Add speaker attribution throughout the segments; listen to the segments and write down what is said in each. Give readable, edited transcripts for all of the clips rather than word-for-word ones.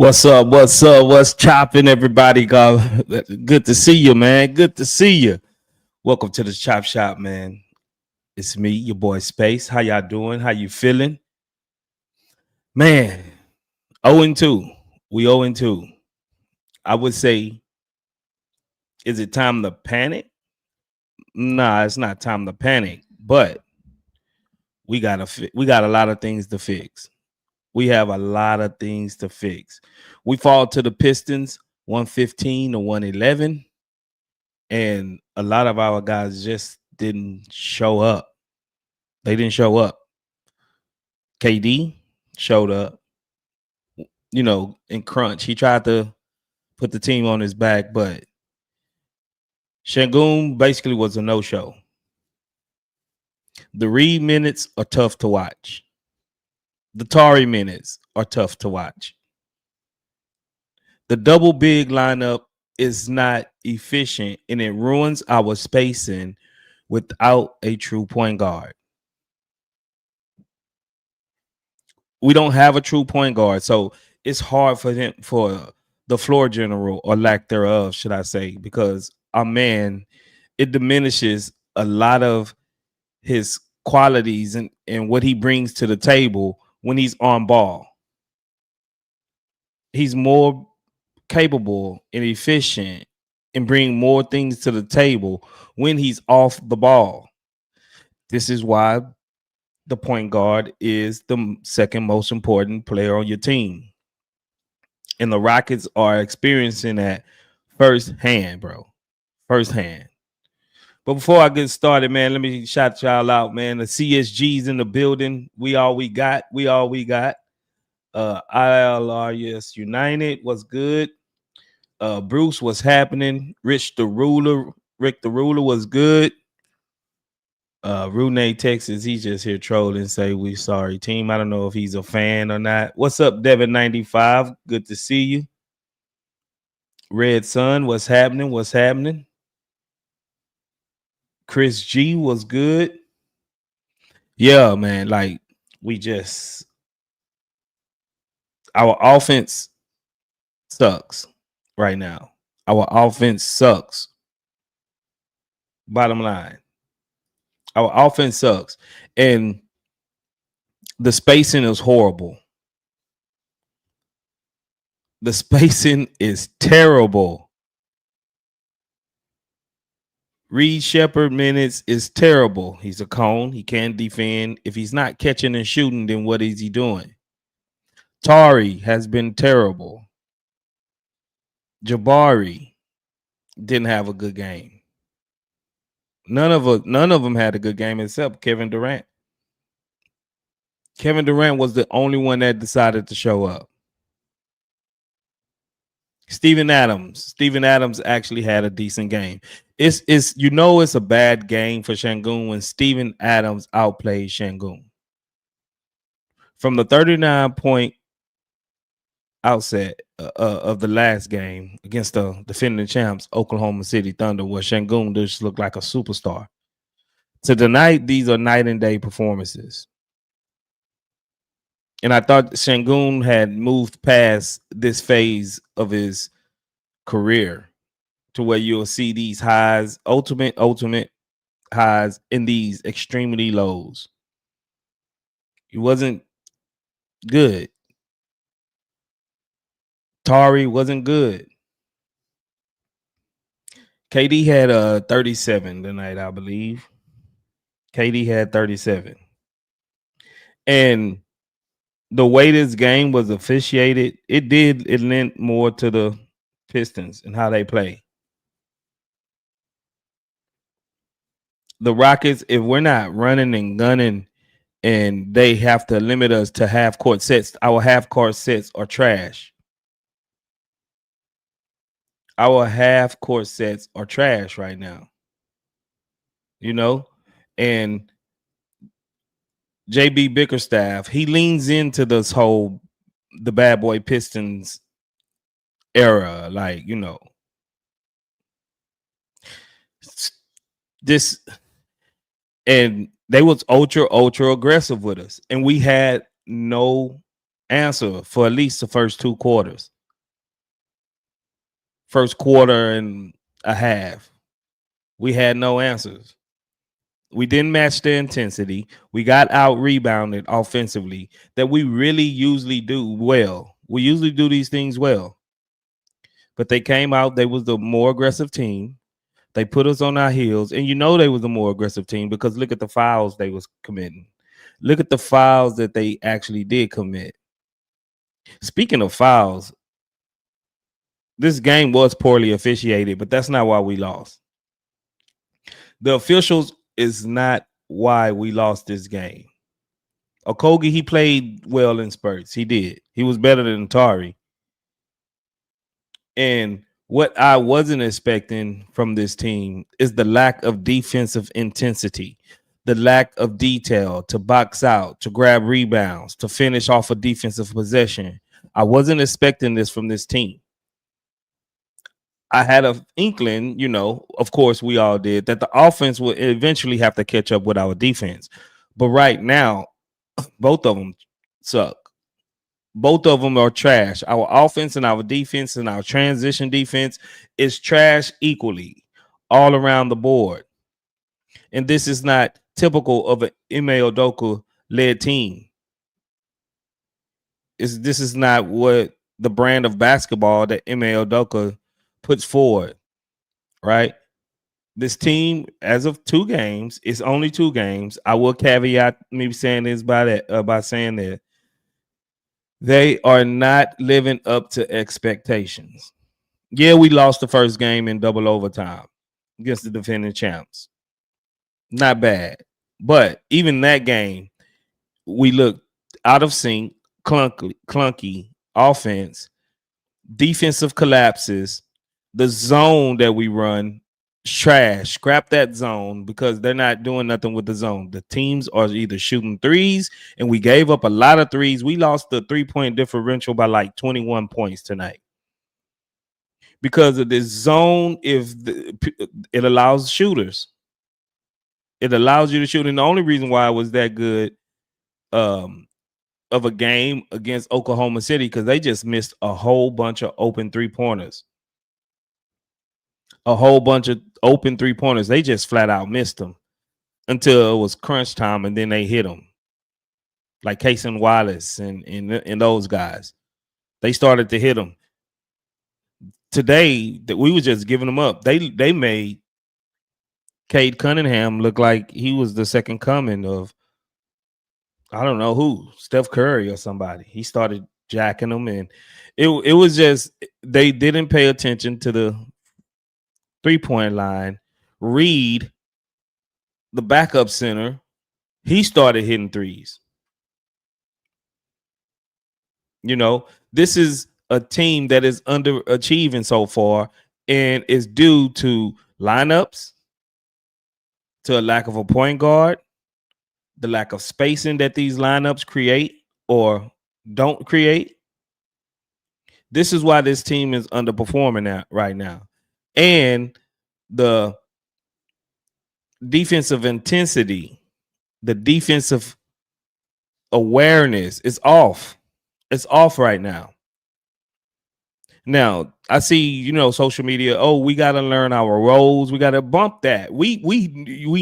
Speaker 1: What's up? What's up? What's chopping, everybody? Good to see you, man. Good to see you. Welcome to the Chop Shop, man. It's me, your boy Space. How y'all doing? How you feeling? Man, 0-2. We 0-2. I would say, is it time to panic? Nah, it's not time to panic, but we got a lot of things to fix. We have a lot of things to fix. We fall to the Pistons 115 to 111. And a lot of our guys just didn't show up. They didn't show up. KD showed up, in crunch. He tried to put the team on his back, but Sengun basically was a no-show. The Reed minutes are tough to watch. The Tari minutes are tough to watch. The double big lineup is not efficient, and it ruins our spacing without a true point guard. We don't have a true point guard, so it's hard for the floor general, or lack thereof, should I say, because our man, it diminishes a lot of his qualities and what he brings to the table when he's on ball. He's more capable and efficient and bring more things to the table when he's off the ball. This is why the point guard is the second most important player on your team. And the Rockets are experiencing that firsthand, bro. Firsthand. But before I get started, man, let me shout y'all out, man. The CSG's in the building. We all we got. ILRS United was good. Bruce was happening. Rick the Ruler was good. Rune Texas, he's just here trolling, say we sorry, team. I don't know if he's a fan or not. What's up, Devin95? Good to see you. Red Sun, what's happening? Chris G was good. Yeah, man, like our offense sucks right now. Our offense sucks. Bottom line. Our offense sucks. And the spacing is horrible. The spacing is terrible. Reed Sheppard minutes is terrible. He's a cone. He can't defend. If he's not catching and shooting, then what is he doing? Tari has been terrible. Jabari didn't have a good game. None of them had a good game except Kevin Durant. Kevin Durant was the only one that decided to show up. Steven Adams actually had a decent game. It's a bad game for Sengun when Steven Adams outplayed Sengun. From the 39-point outset of the last game against the defending champs, Oklahoma City Thunder, where Sengun just looked like a superstar. So tonight, these are night and day performances. And I thought Sengun had moved past this phase of his career to where you'll see these highs, ultimate highs, and these extremely lows. He wasn't good. Tari wasn't good. KD had 37 tonight, I believe. KD had 37. And the way this game was officiated, it lent more to the Pistons and how they play. The Rockets, if we're not running and gunning and they have to limit us to half court sets, our half court sets are trash. Our half court sets are trash right now. And JB Bickerstaff, he leans into this whole the bad boy Pistons era, this, and they was ultra aggressive with us, and we had no answer for at least the first two quarters. first quarter and a half. We had no answers. We didn't match the intensity. We got out rebounded offensively that we really usually do well. We usually do these things well. But they came out, they was the more aggressive team. They put us on our heels. And you know they was the more aggressive team because look at the fouls they was committing. Look at the fouls that they actually did commit. Speaking of fouls, this game was poorly officiated, but that's not why we lost. The officials is not why we lost this game. Okogie, he played well in spurts. He did. He was better than Tari. And what I wasn't expecting from this team is the lack of defensive intensity, the lack of detail to box out, to grab rebounds, to finish off a defensive possession. I wasn't expecting this from this team. I had an inkling, you know, of course we all did, that the offense would eventually have to catch up with our defense. But right now, both of them suck. Both of them are trash. Our offense and our defense and our transition defense is trash equally all around the board. And this is not typical of an Ime Udoka led team. This is not what the brand of basketball that Ime Udoka puts forward, right? This team, as of 2 games, it's only 2 games. I will caveat me saying this by saying that they are not living up to expectations. Yeah, we lost the first game in double overtime against the defending champs. Not bad. But even that game, we looked out of sync, clunky offense, defensive collapses, the zone that we run, trash. Scrap that zone because they're not doing nothing with the zone. The teams are either shooting threes, and we gave up a lot of threes. We lost the 3-point differential by like 21 points tonight because of this zone. It allows shooters, it allows you to shoot. And the only reason why it was that good of a game against Oklahoma City because they just missed a whole bunch of open 3-pointers. A whole bunch of open 3-pointers. They just flat out missed them until it was crunch time, and then they hit them. Like Cason Wallace and those guys. They started to hit them. Today, that we was just giving them up. They made Cade Cunningham look like he was the second coming of I don't know who, Steph Curry or somebody. He started jacking them, and it was just they didn't pay attention to the 3-point line. Reed, the backup center, he started hitting threes. You know, this is a team that is underachieving so far and is due to lineups, to a lack of a point guard, the lack of spacing that these lineups create or don't create. This is why this team is underperforming right now. And the defensive intensity, the defensive awareness is off. It's off right now. Now, I see, you know, social media, oh, we got to learn our roles. We got to bump that. We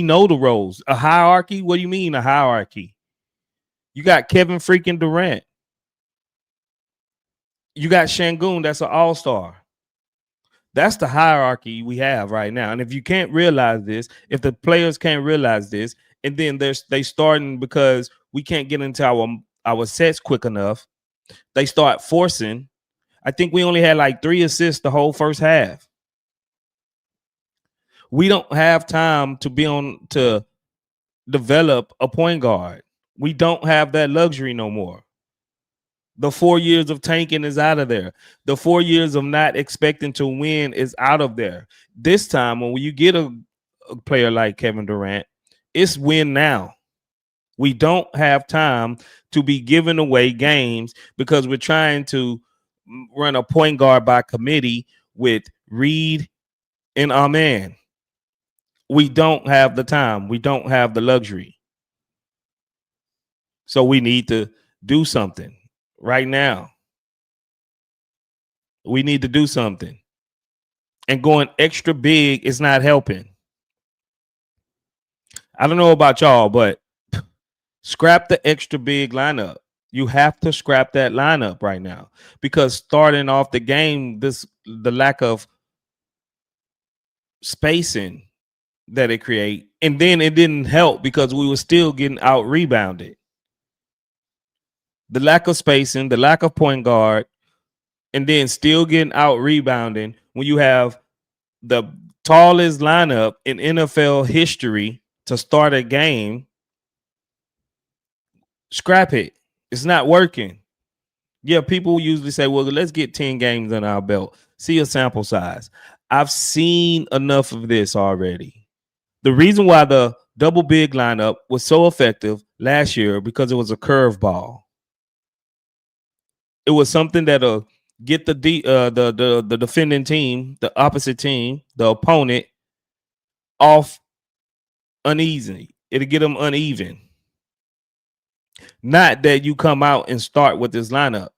Speaker 1: know the roles. A hierarchy? What do you mean a hierarchy? You got Kevin freaking Durant. You got Şengün, that's an all-star. That's the hierarchy we have right now. And if you can't realize this, if the players can't realize this, and then they starting because we can't get into our sets quick enough, they start forcing. I think we only had like 3 assists the whole first half. We don't have time to develop a point guard. We don't have that luxury no more. The 4 years of tanking is out of there. The 4 years of not expecting to win is out of there. This time, when you get a player like Kevin Durant, it's win now. We don't have time to be giving away games because we're trying to run a point guard by committee with Reed and Amen. We don't have the time. We don't have the luxury. So we need to do something. Right now, we need to do something. and going extra big is not helping. I don't know about y'all, but scrap the extra big lineup. You have to scrap that lineup right now because starting off the game, the lack of spacing that it create, and then it didn't help because we were still getting out rebounded. The lack of spacing, the lack of point guard, and then still getting out rebounding when you have the tallest lineup in NFL history to start a game. Scrap it. It's not working. Yeah, people usually say, well, let's get 10 games on our belt. See a sample size. I've seen enough of this already. The reason why the double big lineup was so effective last year because it was a curveball. It was something that'll get the defending team, the opposite team, the opponent off uneasy. It'll get them uneven. Not that you come out and start with this lineup.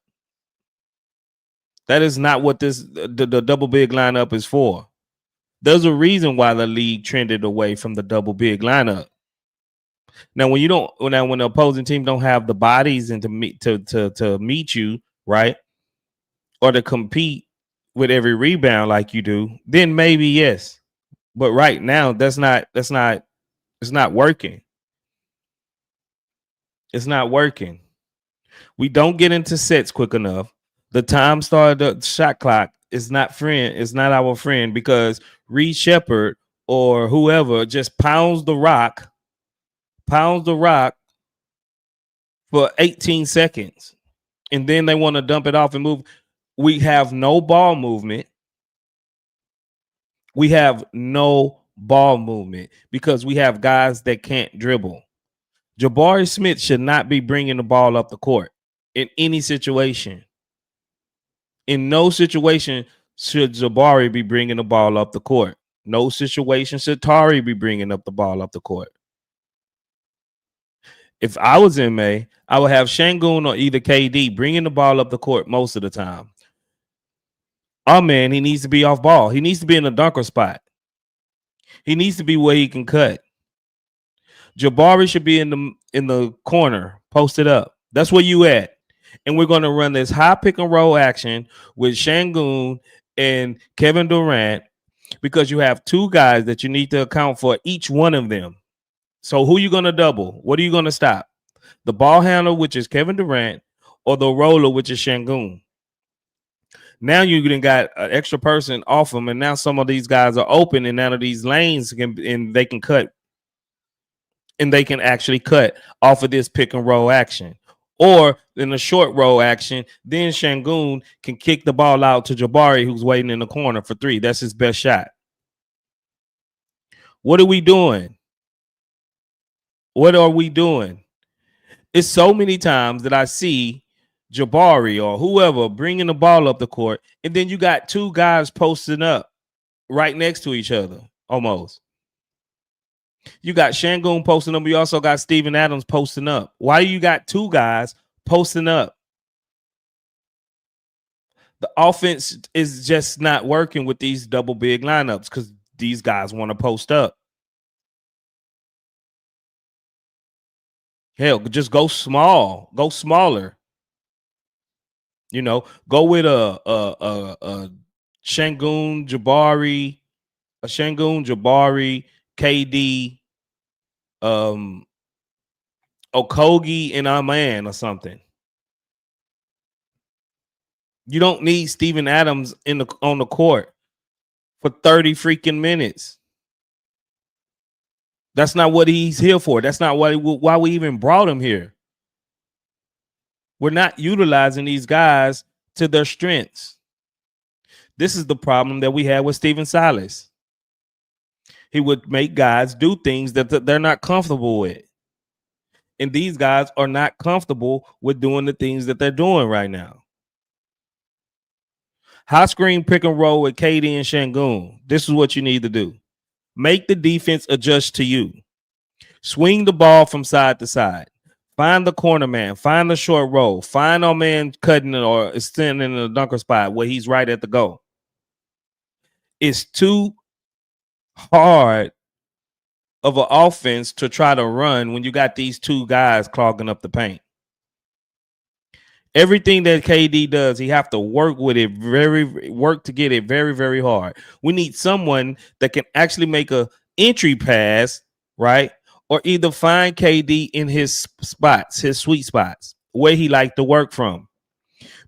Speaker 1: That is not what the double big lineup is for. There's a reason why the league trended away from the double big lineup. Now, when the opposing team don't have the bodies and to meet you, right, or to compete with every rebound like you do, then maybe yes. But right now, it's not working. It's not working. We don't get into sets quick enough. The time started, the shot clock is not our friend because Reed Sheppard or whoever just pounds the rock for 18 seconds. And then they want to dump it off and move. We have no ball movement. Because we have guys that can't dribble. Jabari Smith should not be bringing the ball up the court in any situation. In no situation should Jabari be bringing the ball up the court. No situation should Tari be bringing up the ball up the court. If I was in May, I would have Şengün or either KD bringing the ball up the court most of the time. Our man, he needs to be off ball. He needs to be in a dunker spot. He needs to be where he can cut. Jabari should be in the corner, posted up. That's where you at. And we're going to run this high pick and roll action with Şengün and Kevin Durant because you have two guys that you need to account for each one of them. So who are you going to double? What are you going to stop? The ball handler, which is Kevin Durant, or the roller, which is Şengün. Now you got an extra person off them, and now some of these guys are open, and now these lanes they can cut, and they can actually cut off of this pick and roll action. Or in a short roll action, then Şengün can kick the ball out to Jabari, who's waiting in the corner for three. That's his best shot. What are we doing? What are we doing? It's so many times that I see Jabari or whoever bringing the ball up the court, and then you got two guys posting up right next to each other almost. You got Şengün posting up. You also got Steven Adams posting up. Why you got two guys posting up? The offense is just not working with these double big lineups because these guys want to post up. Hell, just go small, go smaller. You know, go with a Şengün, Jabari, KD, Okogie, and our man or something. You don't need Steven Adams on the court for 30 freaking minutes. That's not what he's here for. That's not why we even brought him here. We're not utilizing these guys to their strengths. This is the problem that we had with Stephen Silas. He would make guys do things that they're not comfortable with. And these guys are not comfortable with doing the things that they're doing right now. High screen pick and roll with KD and Şengün. This is what you need to do. Make the defense adjust to you. Swing the ball from side to side. Find the corner man. Find the short roll. Find our man cutting or extending in the dunker spot where he's right at the goal. It's too hard of an offense to try to run when you got these two guys clogging up the paint. Everything that KD does, he have to work with it work to get it very, very hard. We need someone that can actually make a entry pass, right? Or either find KD in his spots, his sweet spots, where he like to work from.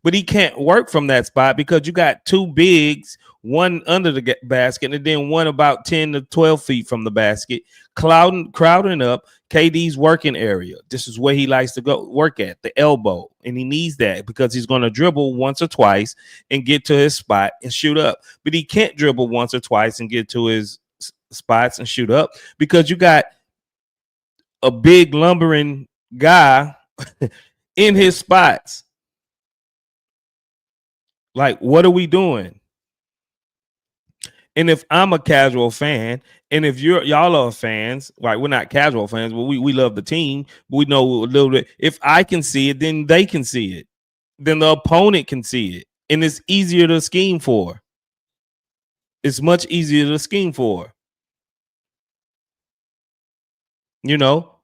Speaker 1: But he can't work from that spot because you got two bigs, one under the basket and then one about 10 to 12 feet from the basket, crowding up KD's working area. This is where he likes to go work at, the elbow. And he needs that because he's going to dribble once or twice and get to his spot and shoot up. But he can't dribble once or twice and get to his spots and shoot up because you got a big lumbering guy in his spots. Like, what are we doing? And if I'm a casual fan, and if y'all are fans, right? We're not casual fans, but we love the team. But we know a little bit. If I can see it, then they can see it. Then the opponent can see it. And it's easier to scheme for. It's much easier to scheme for. You know?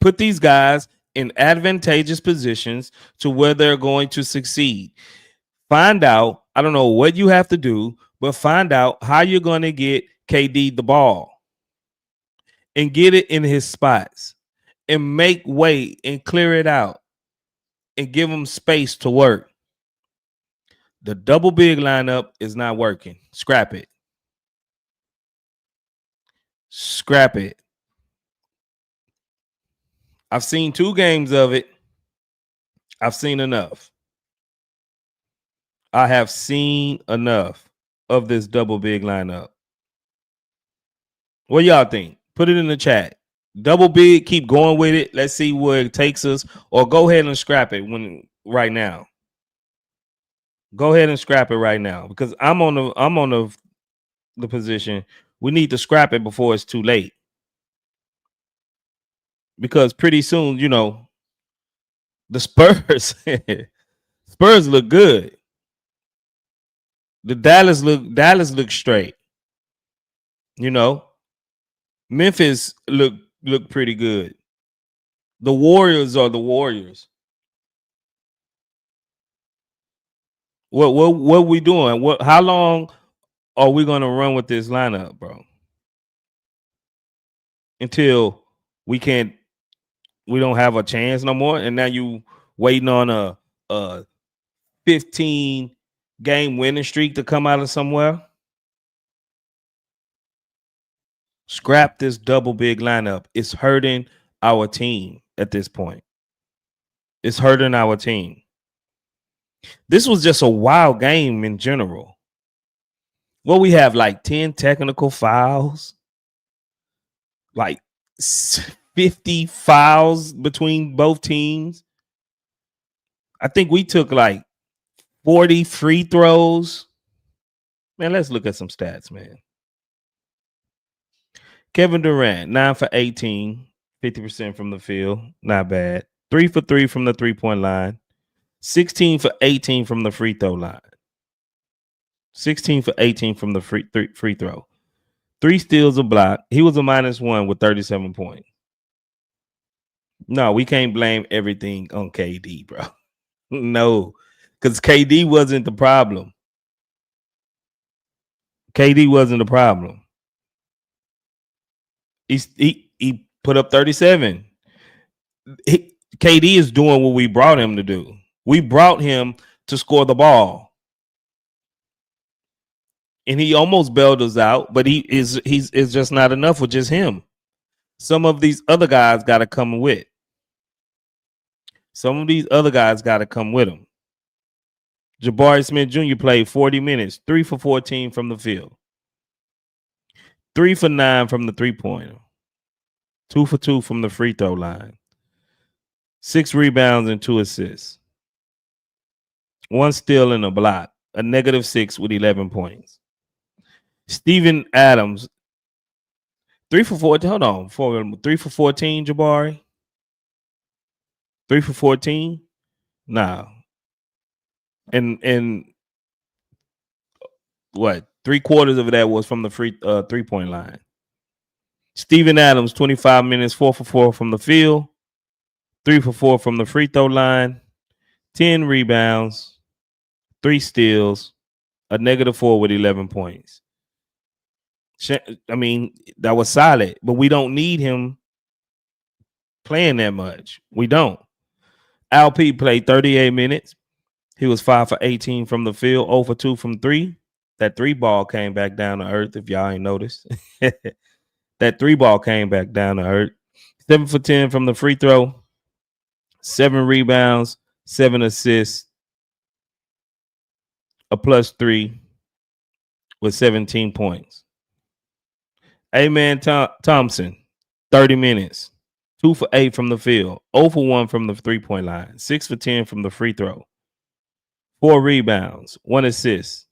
Speaker 1: Put these guys in advantageous positions to where they're going to succeed. Find out, I don't know what you have to do, but find out how you're going to get KD the ball and get it in his spots and make way and clear it out and give him space to work. The double big lineup is not working. Scrap it. Scrap it. I've seen 2 games of it. I've seen enough. I have seen enough of this double big lineup. What y'all think? Put it in the chat. Double big, keep going with it. Let's see where it takes us, or go ahead and scrap it right now. Go ahead and scrap it right now because I'm on the position. We need to scrap it before it's too late. Because pretty soon, you know, the Spurs look good. The Dallas look straight. You know, Memphis look pretty good. The Warriors are the Warriors. What are we doing? How long are we gonna run with this lineup, bro? Until we don't have a chance no more, and now you waiting on a 15 game winning streak to come out of somewhere. Scrap this double big lineup. It's hurting our team at this point. It's hurting our team. This was just a wild game in general. Well, we have like 10 technical fouls, like 50 fouls between both teams. I think we took like 40 free throws. Man, let's look at some stats, man. Kevin Durant, 9 for 18, 50% from the field. Not bad. 3 for 3 from the three-point line. 16 for 18 from the free throw line. 16 for 18 from the free throw. 3 steals, a block. He was a -1 with 37 points. No, we can't blame everything on KD, bro. No, because KD wasn't the problem. KD wasn't the problem. He put up 37. KD is doing what we brought him to do. We brought him to score the ball. And he almost bailed us out, but he's just not enough with just him. Some of these other guys got to come with. Some of these other guys got to come with him. Jabari Smith Jr. played 40 minutes, 3 for 14 from the field. 3 for 9 from the three-pointer. 2 for 2 from the free throw line. 6 rebounds and 2 assists. 1 steal and a block. A -6 with 11 points. Steven Adams, 3 for 14. Hold on. 3 for 14, Jabari? 3 for 14? Nah. And what? 3/4 of that was from the free 3-point line. Steven Adams, 25 minutes, 4 for 4 from the field, 3 for 4 from the free throw line, 10 rebounds, 3 steals, a -4 with 11 points. I mean, that was solid, but we don't need him playing that much. We don't. LP played 38 minutes. He was 5 for 18 from the field, 0 for 2 from 3. That 3 ball came back down to earth, if y'all ain't noticed. That 3 ball came back down to earth. 7 for 10 from the free throw, 7 rebounds, 7 assists, a +3 with 17 points. Amen. Thompson, 30 minutes, 2 for 8 from the field, 0 for 1 from the 3-point line, 6 for 10 from the free throw, 4 rebounds, 1 assist.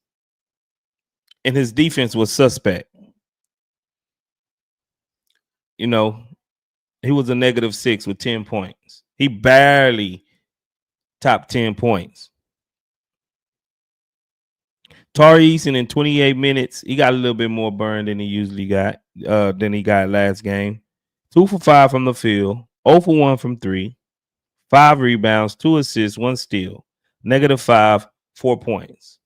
Speaker 1: And his defense was suspect. You know, he was a -6 with 10 points. He barely topped 10 points. Tari Eason in 28 minutes, he got a little bit more burn than he usually got, than he got last game. 2 for 5 from the field, 0 for 1 from 3, 5 rebounds, 2 assists, 1 steal, -5, 4 points.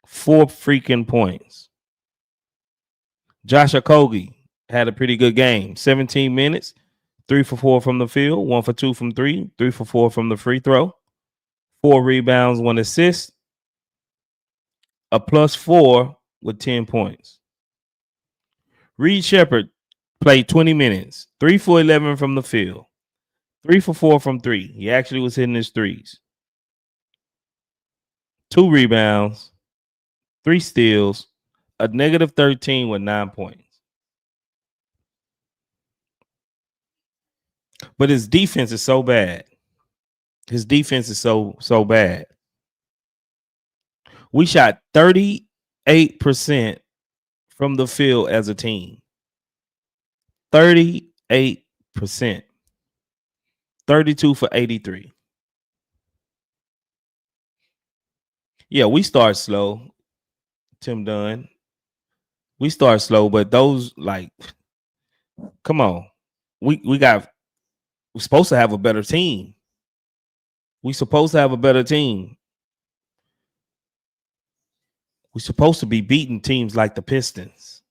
Speaker 1: 4 freaking points. Josh Okogie had a pretty good game. 17 minutes, 3 for 4 from the field, 1 for 2 from 3, 3 for 4 from the free throw, 4 rebounds, 1 assist, a +4 with 10 points. Reed Sheppard played 20 minutes, 3 for 11 from the field, 3 for 4 from 3. He actually was hitting his threes. 2 rebounds, 3 steals, a -13 with 9 points. But his defense is so bad. His defense is so bad. We shot 38% from the field as a team. 38%. 32 for 83. Yeah, we start slow, Tim Dunn. We start slow, but those, like, come on. We're supposed to have a better team. We're supposed to have a better team. We're supposed to be beating teams like the Pistons.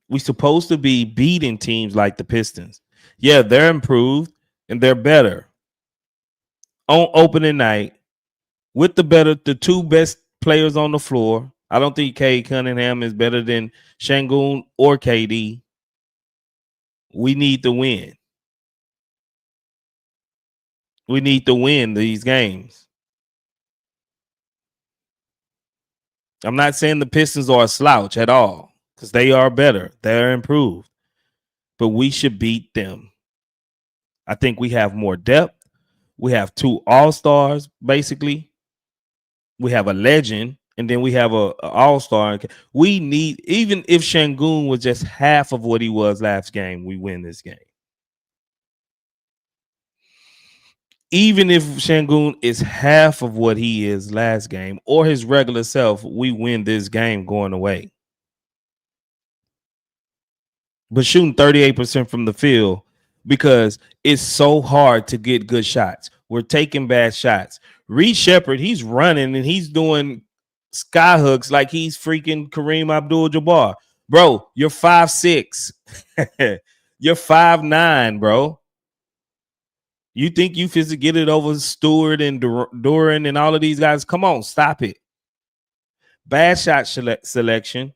Speaker 1: We're supposed to be beating teams like the Pistons. Yeah, they're improved and they're better. On opening night, with the 2 best players on the floor, I don't think Cade Cunningham is better than Şengün or KD. We need to win. We need to win these games. I'm not saying the Pistons are a slouch at all, because they are better. They're improved. But we should beat them. I think we have more depth. We have 2 all-stars, basically. We have a legend, and then we have a all-star. We need, even if Şengün was just half of what he was last game, we win this game. Even if Şengün is half of what he is last game or his regular self, we win this game going away. But shooting 38% from the field, because it's so hard to get good shots. We're taking bad shots. Reed Sheppard, he's running and he's doing sky hooks like he's freaking Kareem Abdul-Jabbar. Bro, you're 5'6". You're 5'9", bro. You think you physically get it over Stewart and Durant and all of these guys? Come on, stop it. Bad shot selection.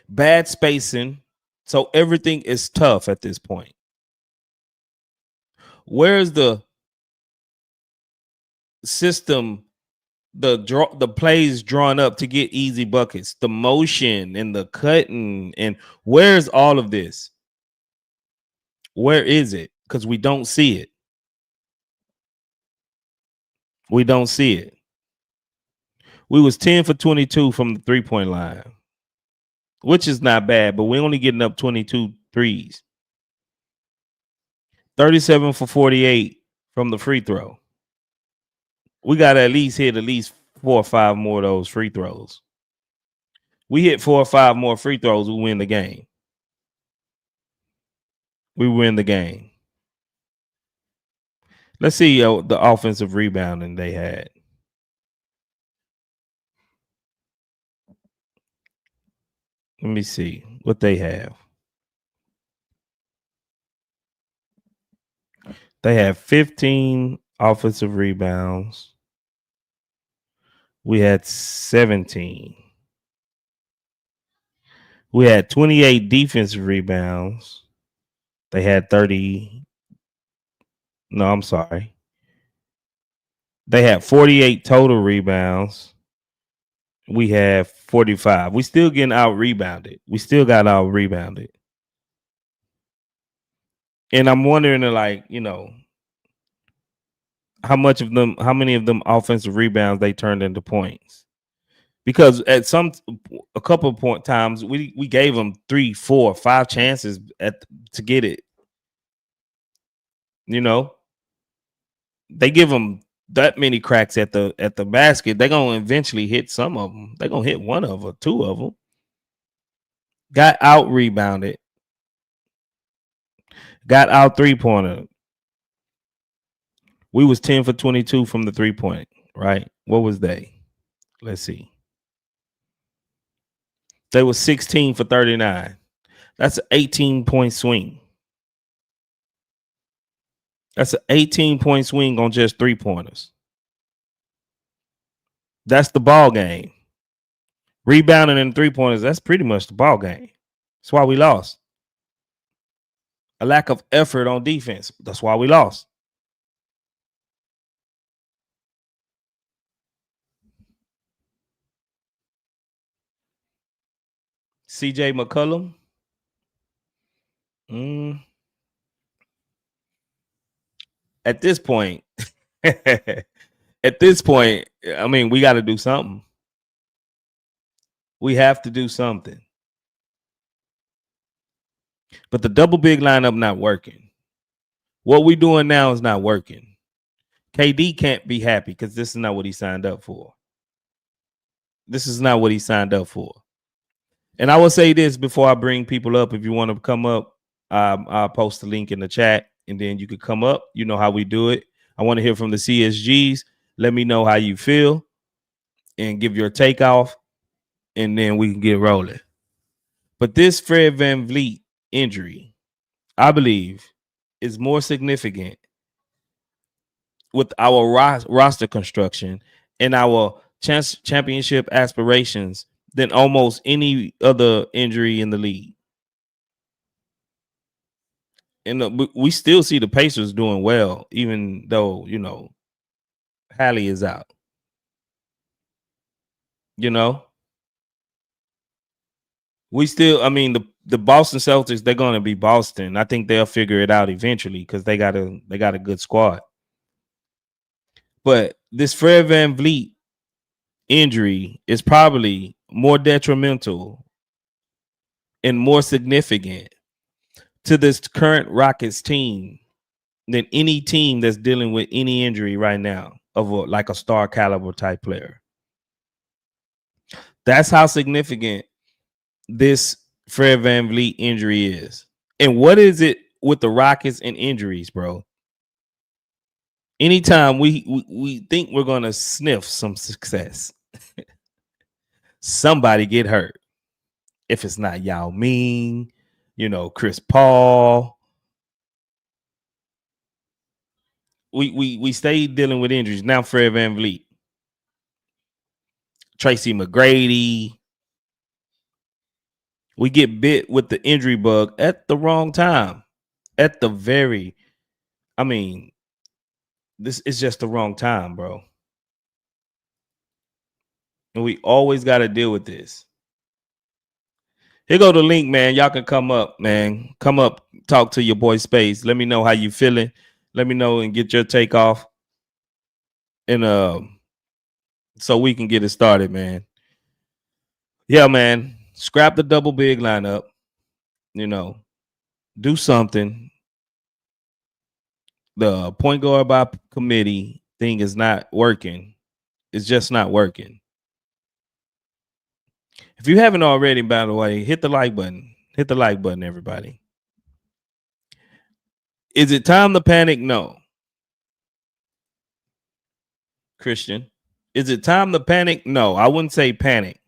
Speaker 1: Bad spacing. So everything is tough at this point. Where's the system, the plays drawn up to get easy buckets, the motion and the cutting, and where's all of this? Where is it? Because we don't see it. We don't see it. We was 10 for 22 from the 3-point line, which is not bad, but we're only getting up 22 threes. 37 for 48 from the free throw. We got to at least hit 4 or 5 more of those free throws. We hit 4 or 5 more free throws, we win the game. We win the game. Let's see the offensive rebounding they had. Let me see what they have. They have 15 offensive rebounds. We had 17. We had 28 defensive rebounds. They had 30. No, I'm sorry. They had 48 total rebounds. We have 45. We still getting out rebounded. We still got out rebounded. And I'm wondering, like, you know, how many of them offensive rebounds they turned into points. Because at a couple of point times, we gave them 3, 4, 5 chances to get it. You know, they give them that many cracks at the basket. They're gonna eventually hit some of them. They're gonna hit one of them, 2 of them. Got out rebounded. Got out 3-pointer. We was 10 for 22 from the 3-point, right? What was they? Let's see. They was 16 for 39. That's an 18-point swing. That's an 18-point swing on just 3-pointers. That's the ball game. Rebounding and 3-pointers, that's pretty much the ball game. That's why we lost. A lack of effort on defense. That's why we lost. CJ McCollum. At this point, I mean, we got to do something. We have to do something. But the double big lineup not working. What we doing now is not working. KD can't be happy because this is not what he signed up for. This is not what he signed up for. And I will say this before I bring people up. If you want to come up, I'll post the link in the chat, and then you could come up. You know how we do it. I want to hear from the CSGs. Let me know how you feel and give your take off, and then we can get rolling. But this Fred VanVleet injury, I believe, is more significant with our roster construction and our championship aspirations than almost any other injury in the league. And we still see the Pacers doing well, even though, you know, Hallie is out. You know, we still, I mean, the Boston Celtics, they're going to be Boston. I think they'll figure it out eventually because they got a good squad. But this Fred VanVleet injury is probably more detrimental and more significant to this current Rockets team than any team that's dealing with any injury right now of like a star caliber type player. That's how significant this Fred VanVleet injury is. And what is it with the Rockets and injuries, bro? Anytime we think we're going to sniff some success, somebody get hurt. If it's not Yao Ming, you know, Chris Paul, we stay dealing with injuries. Now Fred VanVleet, Tracy McGrady. We get bit with the injury bug at the wrong time. At the very, I mean, this is just the wrong time, bro. And we always got to deal with this. Here go the link, man. Y'all can come up, man. Come up, talk to your boy Space. Let me know how you feeling. Let me know and get your take off. And so we can get it started, man. Yeah, man. Scrap the double big lineup. You know, do something. The point guard by committee thing is not working. It's just not working. If you haven't already, by the way, hit the like button. Hit the like button, everybody. Is it time to panic? No. Christian. Is it time to panic? No, I wouldn't say panic.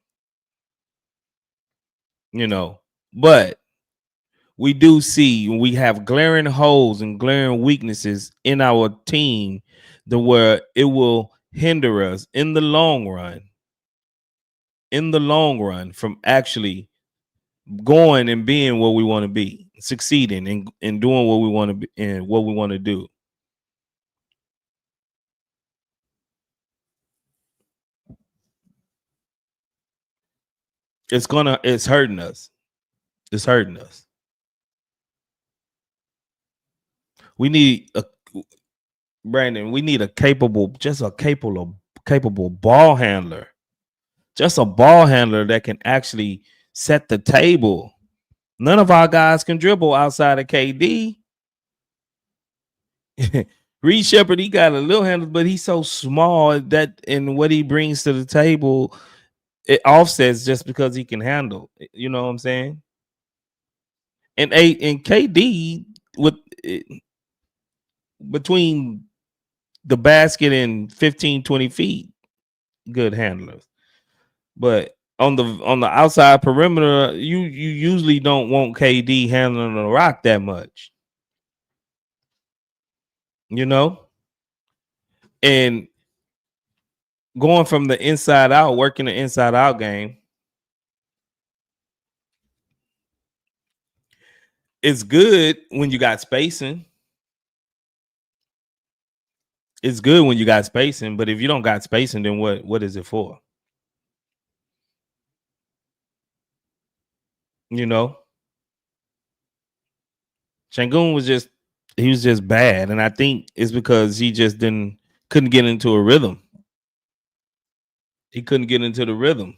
Speaker 1: But we do see we have glaring holes and glaring weaknesses in our team where it will hinder us in the long run from actually going and being what we want to be, succeeding and doing what we want to be and what we want to do. It's hurting us. It's hurting us. We need Brandon, we need a capable ball handler. Just a ball handler that can actually set the table. None of our guys can dribble outside of KD. Reed Sheppard, he got a little handle, but he's so small that and what he brings to the table, it offsets just because he can handle. You know what I'm saying? And KD with between the basket and 15, 20 feet, good handlers. But on the outside perimeter, you usually don't want KD handling the rock that much. And going from the inside out, working the inside out game, it's good when you got spacing. It's good when you got spacing, but if you don't got spacing, then what is it for? Şengün was just bad, and I think it's because he just couldn't get into a rhythm. He couldn't get into the rhythm.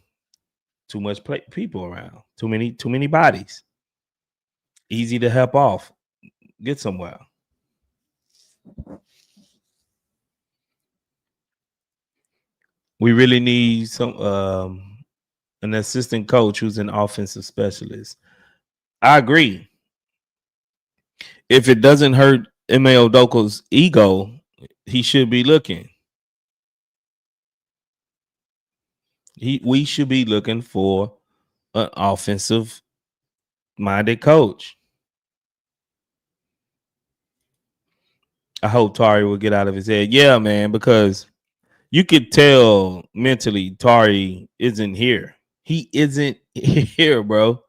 Speaker 1: Too much people around. Too many bodies. Easy to help off. Get somewhere. We really need an assistant coach who's an offensive specialist. I agree. If it doesn't hurt Ime Udoka's ego, he should be looking. We should be looking for an offensive minded coach. I hope Tari will get out of his head. Yeah, man, because you could tell mentally Tari isn't here. He isn't here, bro.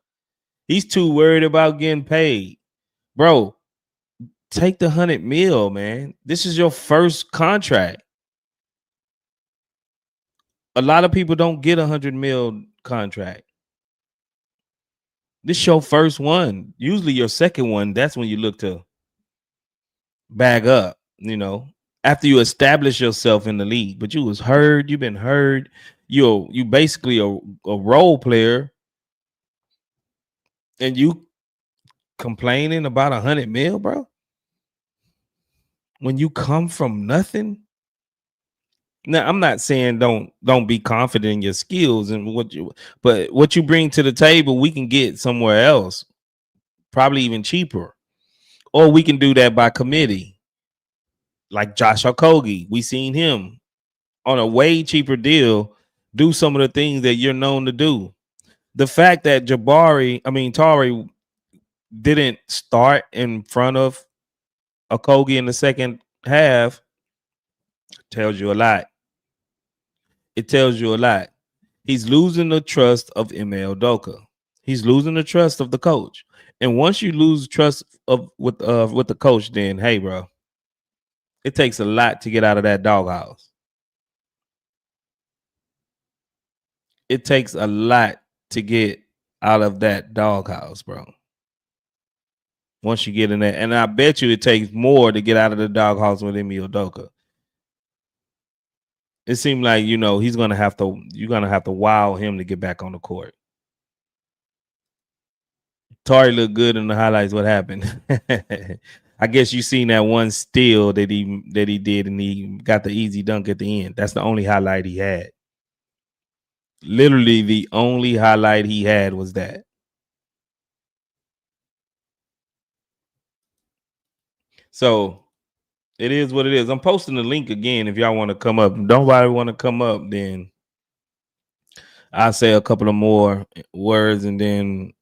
Speaker 1: He's too worried about getting paid. Bro, take the $100 million, man. This is your first contract. A lot of people don't get $100 million contract. This is your first one. Usually your second one, that's when you look to bag up, after you establish yourself in the league. But you was heard, you've been heard. You basically a role player, and you complaining about $100 million, bro. When you come from nothing. Now, I'm not saying don't be confident in your skills and but what you bring to the table, we can get somewhere else, probably even cheaper, or we can do that by committee. Like Josh Okogie, we seen him on a way cheaper deal do some of the things that you're known to do. The fact that Tari didn't start in front of Okogie in the second half tells you a lot. It tells you a lot. He's losing the trust of Ime Udoka. He's losing the trust of the coach. And once you lose trust with the coach, then hey, bro, it takes a lot to get out of that doghouse. It takes a lot to get out of that doghouse, bro. Once you get in there, and I bet you it takes more to get out of the doghouse with Ime Udoka. It seemed like you're gonna have to wow him to get back on the court. Tari looked good in the highlights. What happened? I guess you seen that one steal that he did, and he got the easy dunk at the end. That's the only highlight he had. Literally, the only highlight he had was that. So it is what it is. I'm posting the link again if y'all want to come up. If nobody want to come up, then I'll say a couple of more words and then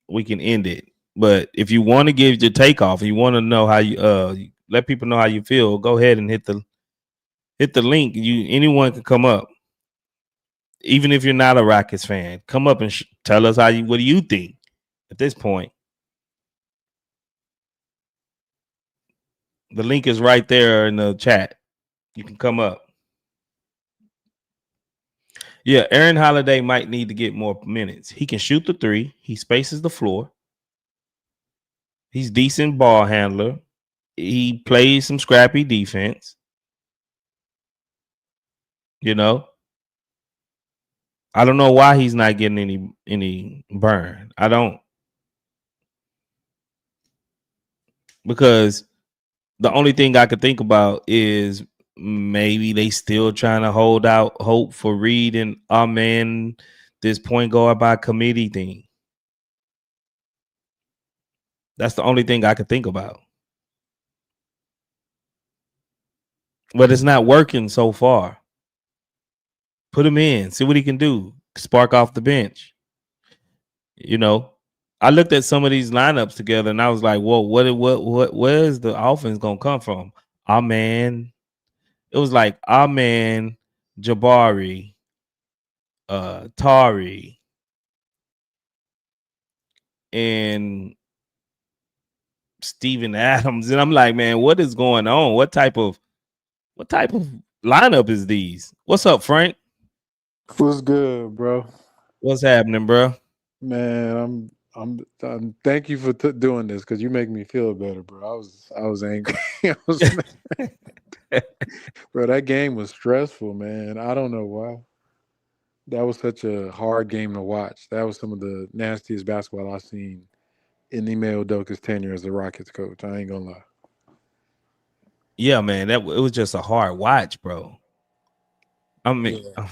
Speaker 1: we can end it. But if you want to give your takeoff, you want to know how you let people know how you feel, go ahead and hit the link. Anyone can come up. Even if you're not a Rockets fan, come up and tell us what do you think at this point. The link is right there in the chat. You can come up. Yeah, Aaron Holiday might need to get more minutes. He can shoot the three. He spaces the floor. He's decent ball handler. He plays some scrappy defense. You know, I don't know why he's not getting any burn. I don't, because the only thing I could think about is maybe they still trying to hold out hope for Reed and Amen, this point guard by committee thing. That's the only thing I could think about. But it's not working so far. Put him in, see what he can do. Spark off the bench. You know, I looked at some of these lineups together and I was like, whoa, where is the offense gonna come from? Amen. It was like Amen, Jabari, Tari, and Steven Adams. And I'm like, man, what is going on? What type of lineup is these? What's up, Frank?
Speaker 2: What's good, bro?
Speaker 1: What's happening, bro?
Speaker 2: Man, I'm thank you for doing this because you make me feel better, bro. I was angry. I was mad. Bro, that game was stressful, man. I don't know why. That was such a hard game to watch. That was some of the nastiest basketball I've seen in Ime Udoka's tenure as the Rockets coach. I ain't gonna lie.
Speaker 1: Yeah, man, it was just a hard watch, bro. I mean,
Speaker 2: Yeah.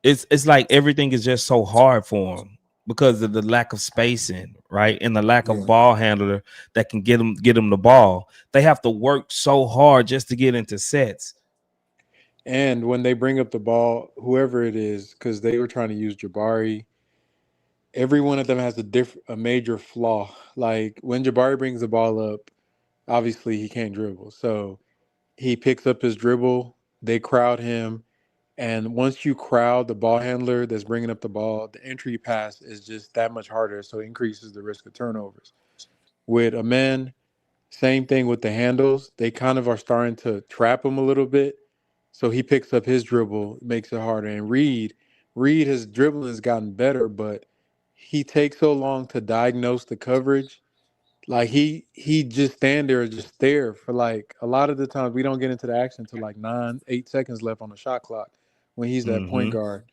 Speaker 1: it's like everything is just so hard for him because of the lack of spacing, right? And the lack of
Speaker 2: Yeah.
Speaker 1: ball handler that can get him the ball. They have to work so hard just to get into sets.
Speaker 2: And when they bring up the ball, whoever it is, because they were trying to use Jabari, every one of them has a major flaw. Like when Jabari brings the ball up, obviously he can't dribble. So he picks up his dribble, they crowd him, and once you crowd the ball handler that's bringing up the ball, the entry pass is just that much harder, so it increases the risk of turnovers. With a man, same thing with the handles. They kind of are starting to trap him a little bit. So he picks up his dribble, makes it harder. And Reed, his dribbling has gotten better, but he takes so long to diagnose the coverage. Like he just stand there and just stare for like a lot of the times we don't get into the action until like 8 seconds left on the shot clock when he's that point
Speaker 1: Mm-hmm.
Speaker 2: guard.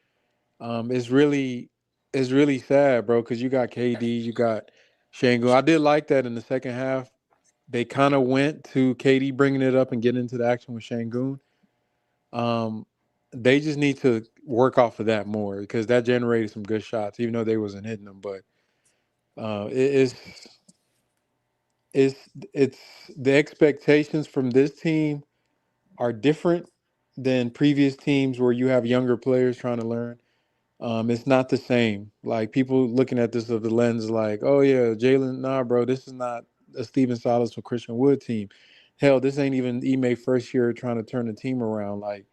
Speaker 2: It's really sad, bro, because you got KD, you got Shango. I did like that in the second half. They kind of went to KD bringing it up and getting into the action with Shangoon. Um, they just need to work off of that more because that generated some good shots, even though they wasn't hitting them. But it's it's the expectations from this team are different than previous teams where you have younger players trying to learn. It's not the same. Like people looking at this of the lens, like, oh yeah, Jalen, nah, bro, this is not a Steven Silas or Christian Wood team. Hell, this ain't even Ime first year trying to turn the team around. Like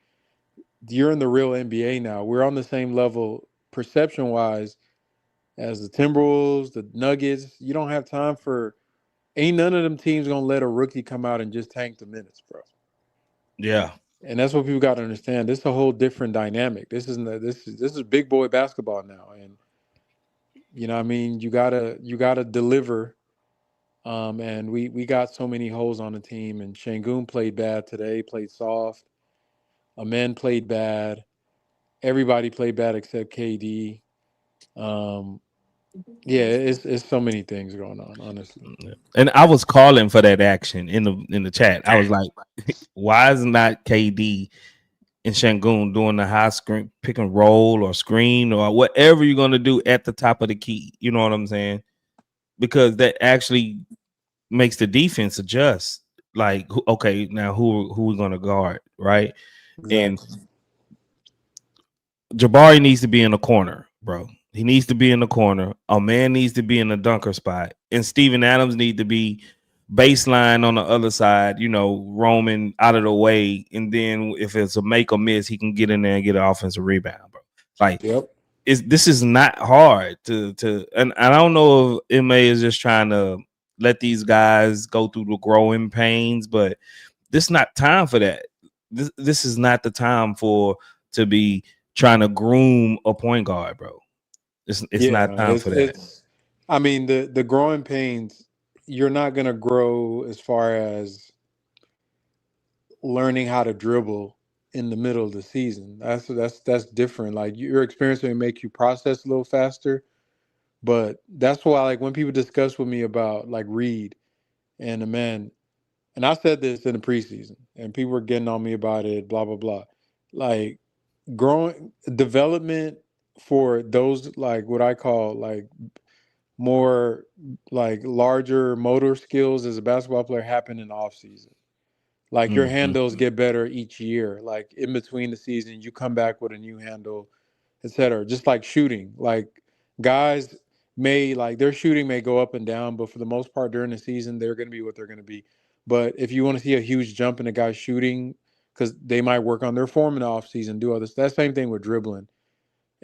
Speaker 2: you're in the real NBA now. We're on the same level perception wise as the Timberwolves, the Nuggets. You don't have time for. Ain't none of them teams gonna let a rookie come out and just tank the minutes, bro.
Speaker 1: Yeah.
Speaker 2: And that's what people got to understand. This is a whole different dynamic. This is big boy basketball now, and you know what I mean. You gotta deliver. And we got so many holes on the team. And Shangoon played bad today. Played soft. Amen played bad. Everybody played bad except KD. Um, Yeah, it's so many things going on, honestly.
Speaker 1: And I was calling for that action in the chat. I was like, why is not KD and Shangoon doing the high screen pick and roll or screen or whatever you're gonna do at the top of the key? You know what I'm saying? Because that actually makes the defense adjust. Like, okay, now who we gonna guard, right? And
Speaker 2: Exactly.
Speaker 1: Jabari needs to be in the corner, bro. He needs to be in the corner. A man needs to be in the dunker spot, and Steven Adams need to be baseline on the other side. You know, roaming out of the way, and then if it's a make or miss, he can get in there and get an offensive rebound, bro. Like,
Speaker 2: Yep.
Speaker 1: this is not hard and I don't know if MA is just trying to let these guys go through the growing pains, but this is not time for that. This is not the time for to be trying to groom a point guard, bro. It's
Speaker 2: Yeah,
Speaker 1: not time for that.
Speaker 2: it's I mean the growing pains, you're not gonna grow as far as learning how to dribble in the middle of the season. That's different. Like your experience may make you process a little faster, but that's why like when people discuss with me about like Reed and the man, and I said this in the preseason, and people were getting on me about it, blah blah blah. Like growing development for those like what I call like more like larger motor skills as a basketball player happen in the off season. Like your
Speaker 1: Mm-hmm.
Speaker 2: handles get better each year. Like in between the season, you come back with a new handle, etc. Just like shooting. Like guys may like their shooting may go up and down, but for the most part during the season, they're going to be what they're going to be. But if you want to see a huge jump in a guy's shooting, because they might work on their form in the off season, do others. That same thing with dribbling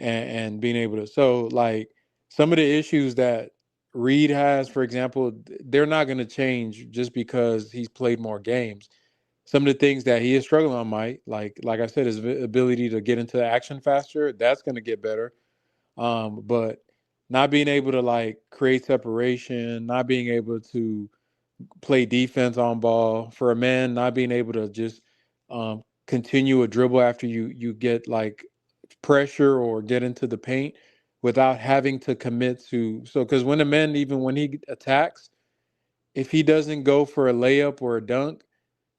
Speaker 2: and being able to. So like some of the issues that Reed has, for example, they're not going to change just because he's played more games. Some of the things that he is struggling on might, like I said, his ability to get into the action faster, that's going to get better. But not being able to like create separation, not being able to play defense on ball for a man, not being able to just continue a dribble after you get like pressure or get into the paint without having to commit to. So because when a man, even when he attacks, if he doesn't go for a layup or a dunk,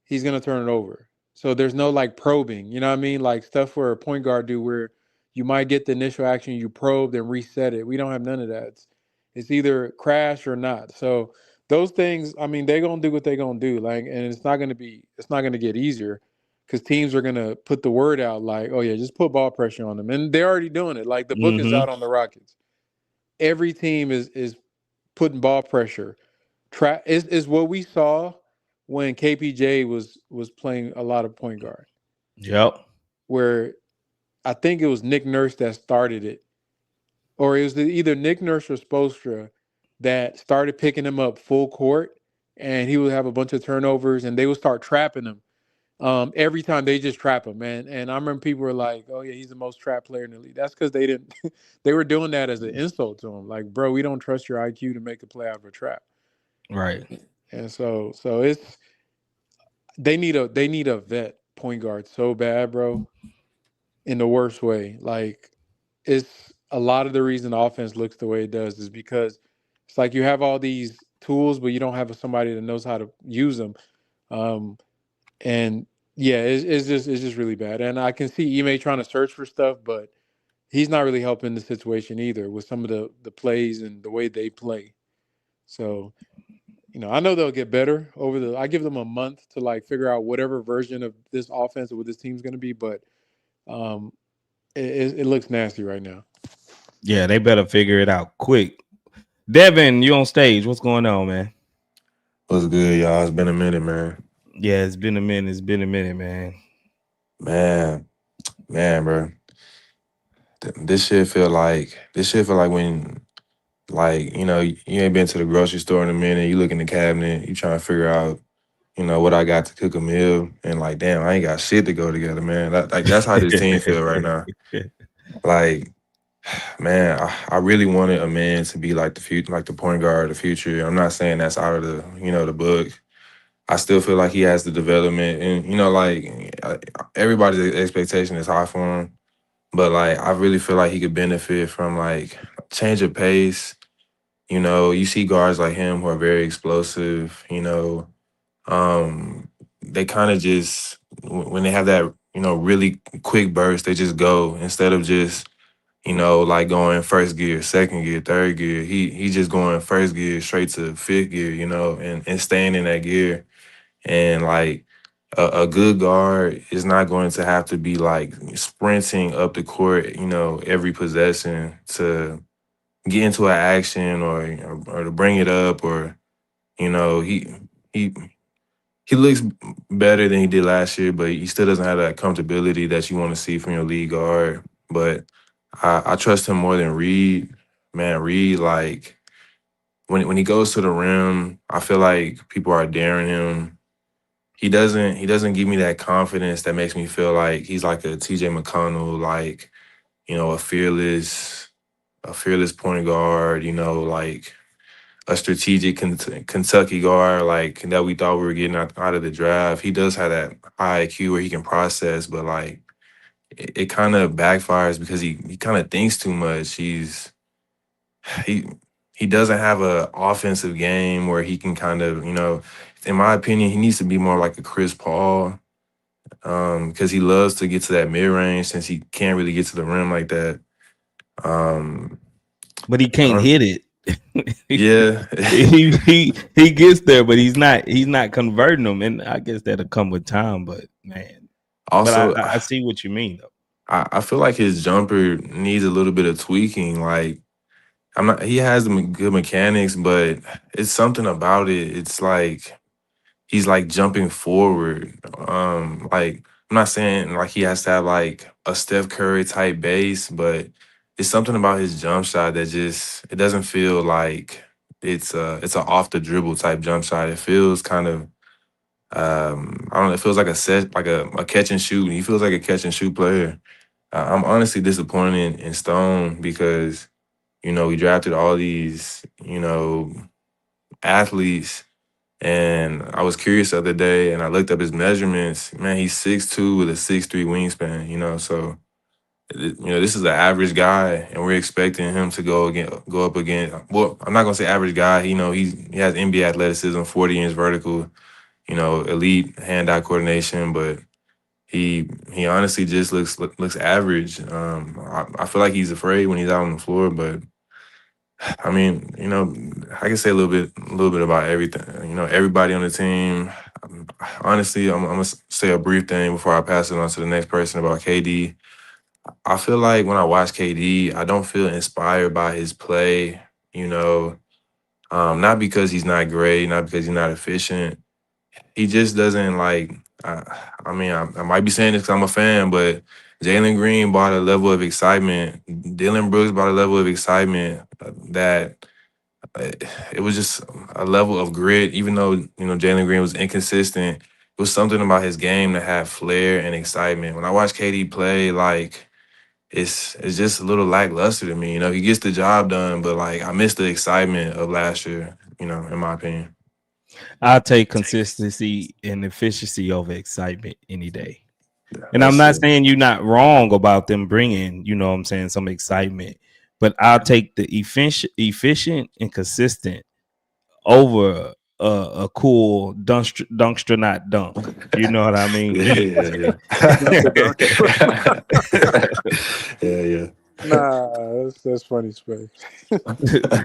Speaker 2: he's gonna turn it over. So there's no like probing, you know what I mean? Like stuff where a point guard do where you might get the initial action, you probe, then reset it. We don't have none of that. It's either crash or not. So those things, I mean, they're gonna do what they're gonna do. Like, and it's not gonna get easier because teams are gonna put the word out like, oh yeah, just put ball pressure on them. And they're already doing it. Like the book is
Speaker 1: Mm-hmm.
Speaker 2: out on the Rockets. Every team is putting ball pressure is what we saw when KPJ was playing a lot of point guard,
Speaker 1: Yep.
Speaker 2: where I think it was Nick Nurse that started it, or it was either Nick Nurse or Spoelstra that started picking him up full court, and he would have a bunch of turnovers, and they would start trapping him. Every time they just trap him, man. And I remember people were like, "Oh yeah, he's the most trapped player in the league." That's because they didn't. They were doing that as an insult to him. Like, bro, we don't trust your IQ to make a play out of a trap.
Speaker 1: Right.
Speaker 2: And so it's they need a vet point guard so bad, bro, in the worst way. Like it's a lot of the reason the offense looks the way it does is because it's like you have all these tools, but you don't have somebody that knows how to use them. Um, and yeah, it's just really bad. And I can see Ime trying to search for stuff, but he's not really helping the situation either with some of the plays and the way they play. So I know they'll get better over the. I give them a month to like figure out whatever version of this offense or what this team's going to be, but um, it looks nasty right now.
Speaker 1: Yeah, they better figure it out quick. Devin, you on stage. What's going on, man?
Speaker 3: What's good, y'all? It's been a minute, man.
Speaker 1: Yeah, it's been a minute. It's been a minute, man.
Speaker 3: Man, man, bro. This shit feel like when, like, you ain't been to the grocery store in a minute. You look in the cabinet, you trying to figure out, what I got to cook a meal, and like, damn, I ain't got shit to go together, man. Like that's how this team feel right now. Like, man, I really wanted a man to be like the future, like the point guard of the future. I'm not saying that's out of the book. I still feel like he has the development, and everybody's expectation is high for him. But like, I really feel like he could benefit from like change of pace. You know, you see guards like him who are very explosive. You know, they kind of just when they have that really quick burst, they just go instead of just like going first gear, second gear, third gear. He just going first gear straight to fifth gear. And staying in that gear. And like a good guard is not going to have to be like sprinting up the court, every possession to get into an action or to bring it up or you know he he looks better than he did last year, but he still doesn't have that comfortability that you want to see from your lead guard. But I trust him more than Reed. Man, Reed, like when he goes to the rim, I feel like people are daring him. He doesn't give me that confidence that makes me feel like he's like a TJ McConnell, like, a fearless point guard, like a strategic Kentucky guard like that we thought we were getting out of the draft. He does have that high IQ where he can process, but like it kind of backfires because he kind of thinks too much. He he doesn't have a offensive game where he can kind of, in my opinion, he needs to be more like a Chris Paul. Because he loves to get to that mid range since he can't really get to the rim like that. Um,
Speaker 1: But he can't
Speaker 3: um,
Speaker 1: hit it.
Speaker 3: yeah.
Speaker 1: he gets there, but he's not converting them, and I guess that'll come with time. But man, but
Speaker 3: Also,
Speaker 1: I see what you mean though.
Speaker 3: I feel like his jumper needs a little bit of tweaking. Like he has the good mechanics, but it's something about it. It's like he's like jumping forward. Like I'm not saying like he has to have like a Steph Curry type base, but it's something about his jump shot that just it doesn't feel like it's a off the dribble type jump shot. It feels kind of I don't know. It feels like a set like a catch and shoot. He feels like a catch and shoot player. I'm honestly disappointed in Stone because we drafted all these athletes. And I was curious the other day, and I looked up his measurements. Man, he's 6'2" with a 6'3" wingspan. So this is an average guy, and we're expecting him to go up again. Well, I'm not gonna say average guy. He has NBA athleticism, 40-inch vertical. Elite hand-eye coordination, but he honestly just looks average. I feel like he's afraid when he's out on the floor, but I mean, I can say a little bit about everything. Everybody on the team. Honestly, I'm gonna say a brief thing before I pass it on to the next person about KD. I feel like when I watch KD, I don't feel inspired by his play. You know, not because he's not great, not because he's not efficient. He just doesn't like. I might be saying this because I'm a fan, but Jalen Green brought a level of excitement. Dylan Brooks brought a level of excitement that uh, it was just a level of grit. Even though Jalen Green was inconsistent, it was something about his game that had flair and excitement. When I watch KD play, like it's just a little lackluster to me. He gets the job done, but like I miss the excitement of last year. In my opinion.
Speaker 1: I'll take consistency and efficiency over excitement any day.
Speaker 3: Yeah,
Speaker 1: And I'm
Speaker 3: that's
Speaker 1: not
Speaker 3: it.
Speaker 1: saying you're not wrong about them bringing, what I'm saying, some excitement, but I'll take the efficient and consistent over a cool dunkster not dunk. You know what I mean?
Speaker 3: Yeah,
Speaker 2: Dunker, dunker.
Speaker 3: yeah, yeah.
Speaker 2: Nah, that's funny, Space.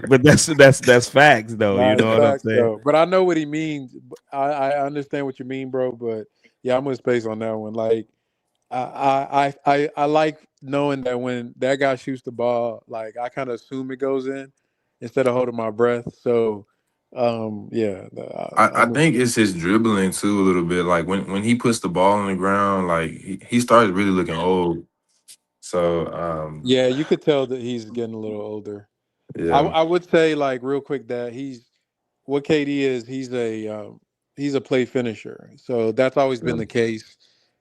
Speaker 1: But that's facts though. You
Speaker 2: Nah, it's
Speaker 1: know what I'm
Speaker 2: facts
Speaker 1: saying?
Speaker 2: though. But I know what he means. I understand what you mean, bro. But yeah, I'm with Space on that one. Like I like knowing that when that guy shoots the ball, like I kind of assume it goes in instead of holding my breath. So, yeah,
Speaker 3: I
Speaker 2: I'm with
Speaker 3: think
Speaker 2: you.
Speaker 3: it's his dribbling too a little bit. Like when he puts the ball on the ground, like he started really looking old. So
Speaker 2: Yeah, you could tell that he's getting a little older.
Speaker 3: yeah.
Speaker 2: I would say like real quick that what KD is. He's a play finisher. So that's always been
Speaker 3: Yeah.
Speaker 2: the case.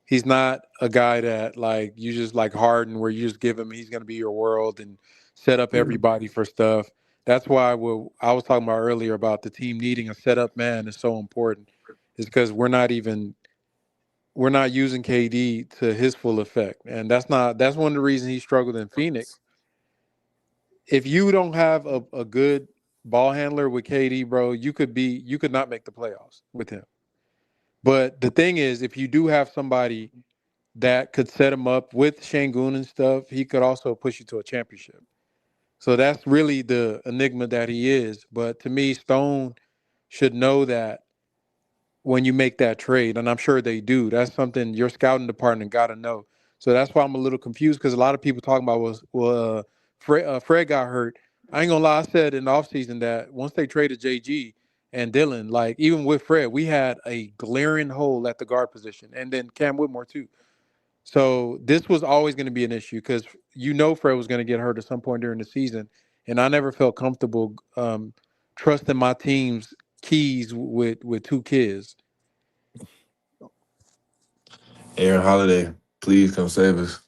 Speaker 2: He's not a guy that like you just like Harden where you just give him he's going to be your world and set up
Speaker 3: Yeah.
Speaker 2: everybody for stuff. That's why what I was talking about earlier about the team needing a setup man is so important. Is because we're not using KD to his full effect, and that's one of the reasons he struggled in Phoenix if you don't have a good ball handler with KD, bro, you could not make the playoffs with him. But the thing is, if you do have somebody that could set him up with Şengün and stuff, he could also push you to a championship. So that's really the enigma that he is. But to me, Stone should know that when you make that trade, and I'm sure they do, that's something your scouting department got to know. So that's why I'm a little confused because a lot of people talking about Fred got hurt. I ain't gonna lie, I said in the offseason that once they traded JG and Dylan, like even with Fred, we had a glaring hole at the guard position, and then Cam Whitmore too. So this was always going to be an issue because Fred was going to get hurt at some point during the season, and I never felt comfortable trusting my team's keys with two kids.
Speaker 3: Aaron Holiday, please come save us.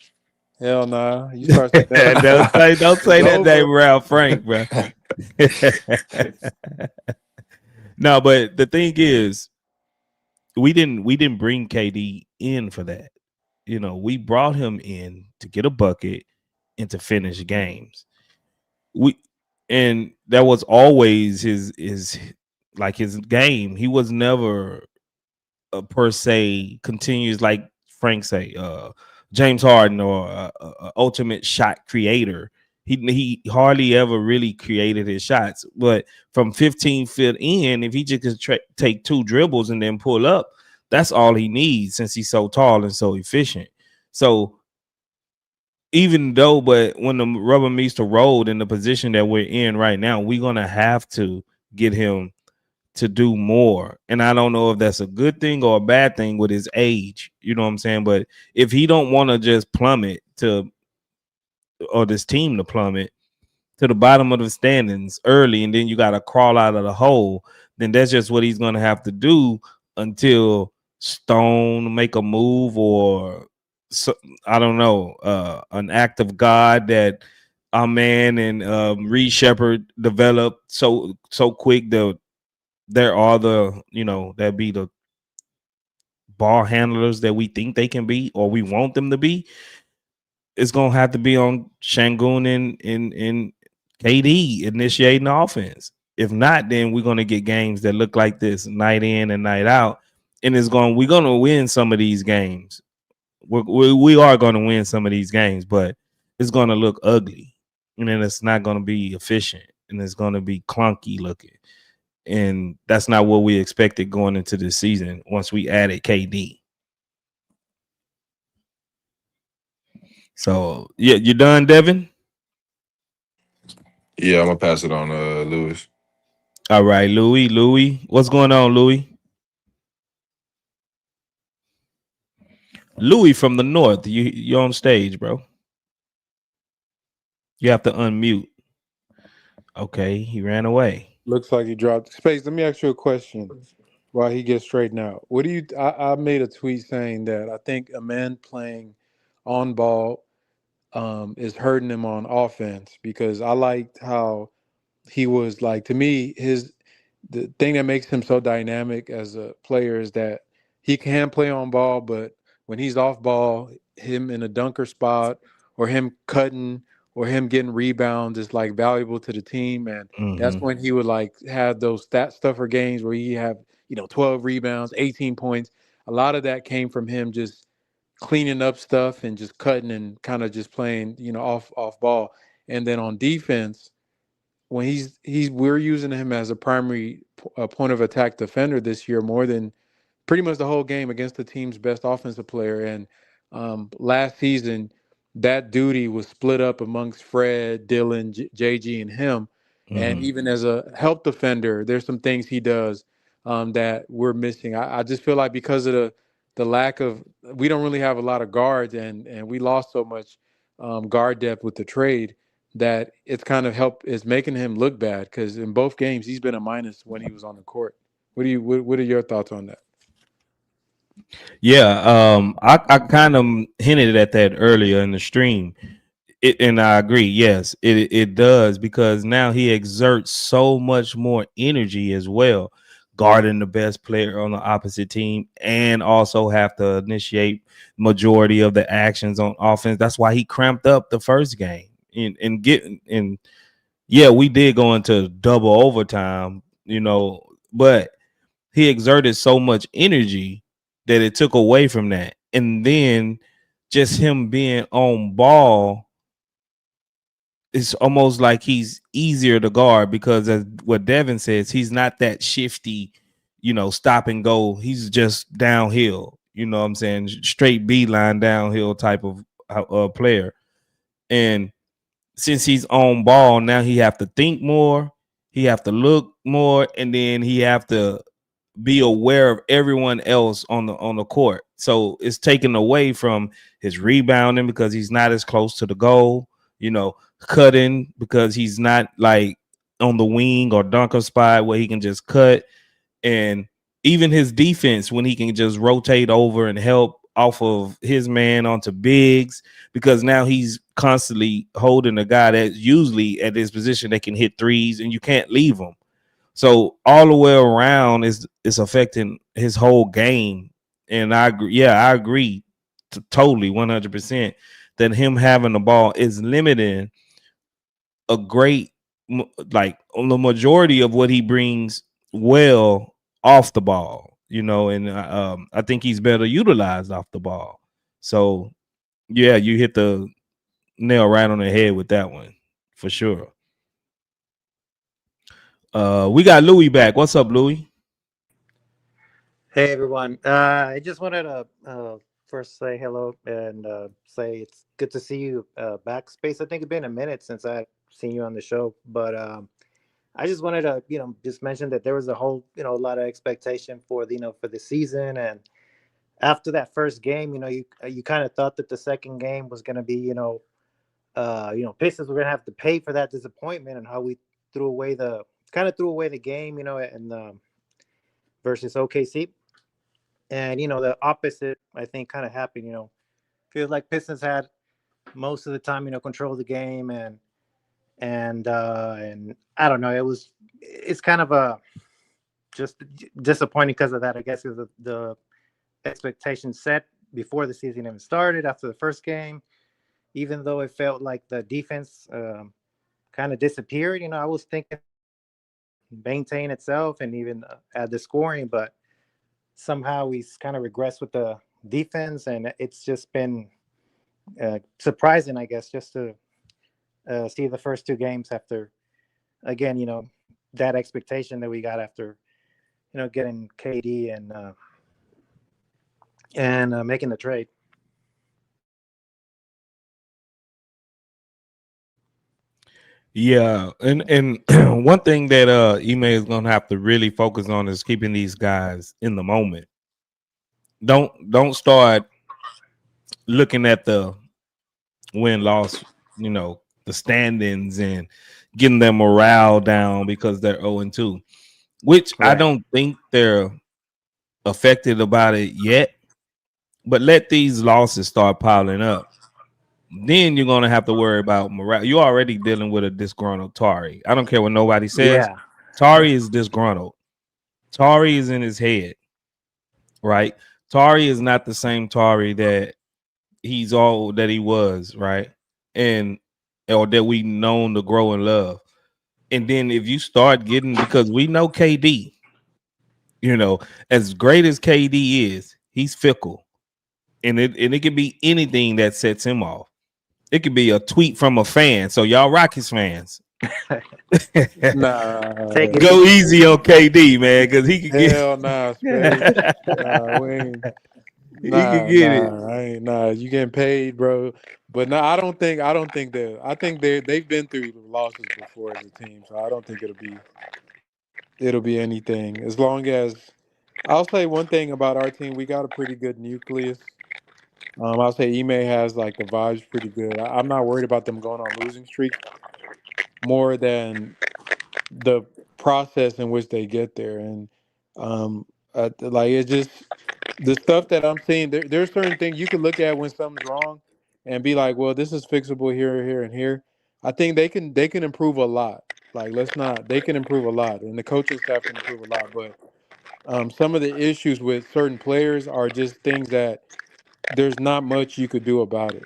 Speaker 2: Hell nah, you start saying that.
Speaker 1: don't say that name around Frank, bro. No, but the thing is, we didn't bring KD in for that. We brought him in to get a bucket and to finish games. And that was always his game. He was never per se continues like Frank say, James Harden or ultimate shot creator. He hardly ever really created his shots, but from 15 feet in, if he just could take 2 dribbles and then pull up, that's all he needs since he's so tall and so efficient. So but when the rubber meets the road in the position that we're in right now, we're gonna have to get him to do more. And I don't know if that's a good thing or a bad thing with his age. You know what I'm saying? But if he don't want to just plummet or this team to plummet to the bottom of the standings early, and then you got to crawl out of the hole, then that's just what he's going to have to do until Stone make a move or I don't know, an act of God that our man and Reed Sheppard developed so quick that there are that be the ball handlers that we think they can be or we want them to be. It's gonna have to be on Şengün and KD initiating the offense. If not, then we're gonna get games that look like this night in and night out, and we're gonna win some of these games. We are gonna win some of these games, but it's gonna look ugly, and then it's not gonna be efficient, and it's gonna be clunky looking. And that's not what we expected going into this season once we added KD. So, yeah, you done, Devin?
Speaker 3: Yeah, I'm gonna pass it on Lewis.
Speaker 1: All right, Louis. What's going on, Louis? Louis from the north. You're on stage, bro. You have to unmute. Okay, he ran away.
Speaker 2: Looks like he dropped space. Let me ask you a question while he gets straightened out. What do you? I made a tweet saying that I think a man playing on ball is hurting him on offense because I liked how he was like to me the thing that makes him so dynamic as a player is that he can play on ball, but when he's off ball, him in a dunker spot or him cutting or him getting rebounds is like valuable to the team. And that's when he would like have those stat stuffer games where he have, 12 rebounds, 18 points. A lot of that came from him just cleaning up stuff and just cutting and kind of just playing, off ball. And then on defense, when we're using him as a primary point of attack defender this year more than pretty much the whole game against the team's best offensive player. And last season, that duty was split up amongst Fred, Dylan, JG, and him. And even as a help defender, there's some things he does that we're missing. I just feel like because of the lack of, we don't really have a lot of guards, and we lost so much guard depth with the trade that it's kind of it's making him look bad because in both games he's been a minus when he was on the court. What are your thoughts on that?
Speaker 1: Yeah, I kind of hinted at that earlier in the stream, and I agree. Yes, it does because now he exerts so much more energy as well, guarding the best player on the opposite team, and also have to initiate majority of the actions on offense. That's why he cramped up the first game and Yeah, we did go into double overtime, but he exerted so much energy that it took away from that. And then just him being on ball, it's almost like he's easier to guard because, as what Devin says, he's not that shifty, stop and go. He's just downhill, you know what I'm saying? Straight beeline downhill type of player. And since he's on ball, now he have to think more, he have to look more, and then he have to be aware of everyone else on the court. So it's taken away from his rebounding because he's not as close to the goal, cutting because he's not like on the wing or dunker spot where he can just cut, and even his defense when he can just rotate over and help off of his man onto bigs, because now he's constantly holding a guy that's usually at his position that can hit threes and you can't leave him. So all the way around is affecting his whole game. And I agree. Yeah, I agree totally 100% that him having the ball is limiting a great, like, on the majority of what he brings well off the ball, and I think he's better utilized off the ball. So yeah, you hit the nail right on the head with that one for sure. We got Louis back. What's up, Louis?
Speaker 4: Hey everyone. I just wanted to first say hello and say it's good to see you back. Space. I think it's been a minute since I've seen you on the show, but I just wanted to just mention that there was a whole a lot of expectation for for the season, and after that first game, you kind of thought that the second game was going to be Pistons were going to have to pay for that disappointment and how we threw away the game, and versus OKC. And the opposite, I think, kind of happened. Feels like Pistons had most of the time, control of the game, and I don't know. It's kind of a just disappointing because of that. I guess because the expectations set before the season even started after the first game. Even though it felt like the defense kind of disappeared, I was thinking maintain itself and even add the scoring, but somehow we kind of regressed with the defense, and it's just been surprising, I guess, just to see the first two games after, again, that expectation that we got after, getting KD and making the trade.
Speaker 1: Yeah, and one thing that Ime is gonna have to really focus on is keeping these guys in the moment. Don't start looking at the win-loss, the standings and getting their morale down because they're 0-2, which I don't think they're affected about it yet. But let these losses start piling up. Then you're gonna have to worry about morale. You're already dealing with a disgruntled Tari. I don't care what nobody says.
Speaker 4: Yeah.
Speaker 1: Tari is disgruntled. Tari is in his head, right? Tari is not the same Tari that he was, right? And or that we known to grow and love. And then if you start getting, because we know KD, as great as KD is, he's fickle. And it could be anything that sets him off. It could be a tweet from a fan. So y'all Rockets fans, go easy on KD, man, because he could get
Speaker 2: hell nah, Space.
Speaker 1: He could get it.
Speaker 2: You getting paid, bro. But no, I don't think that. I think they've been through losses before as a team, so I don't think it'll be anything. As long as I'll say one thing about our team, we got a pretty good nucleus. I'll say Ime has like the vibes pretty good. I'm not worried about them going on losing streaks more than the process in which they get there. And like it's just the stuff that I'm seeing. There's certain things you can look at when something's wrong and be like, well, this is fixable here, here, and here. I think they can improve a lot. Like they can improve a lot, and the coaching staff can improve a lot. But some of the issues with certain players are just things that there's not much you could do about it.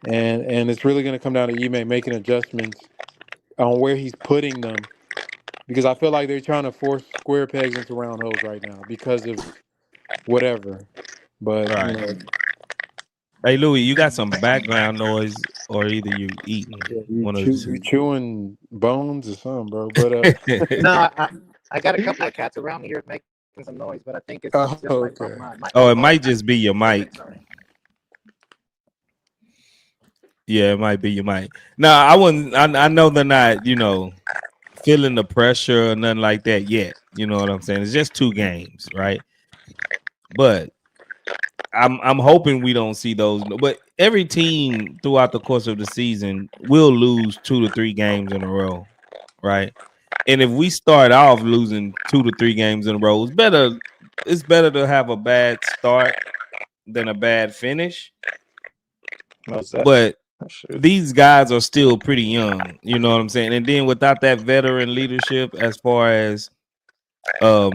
Speaker 2: And it's really going to come down to Ime making adjustments on where he's putting them, because I feel like they're trying to force square pegs into round holes right now because of whatever. But
Speaker 1: Right. Hey Louis, you got some background noise, or either you eating
Speaker 2: yeah,
Speaker 1: one of the
Speaker 2: you
Speaker 1: two.
Speaker 2: chewing bones or something, bro. But
Speaker 4: No, I got a couple of cats around me here making some noise, but I think it's just
Speaker 2: okay.
Speaker 1: Oh, it might just be your mic. Yeah, it might be your mic. No, I wouldn't. I know they're not, feeling the pressure or nothing like that yet. You know what I'm saying? It's just 2 games, right? But I'm hoping we don't see those. But every team throughout the course of the season will lose 2 to 3 games in a row, right? And if we start off losing 2 to 3 games in a row, it's better to have a bad start than a bad finish. But these guys are still pretty young, you know what I'm saying? And then without that veteran leadership, as far as Fred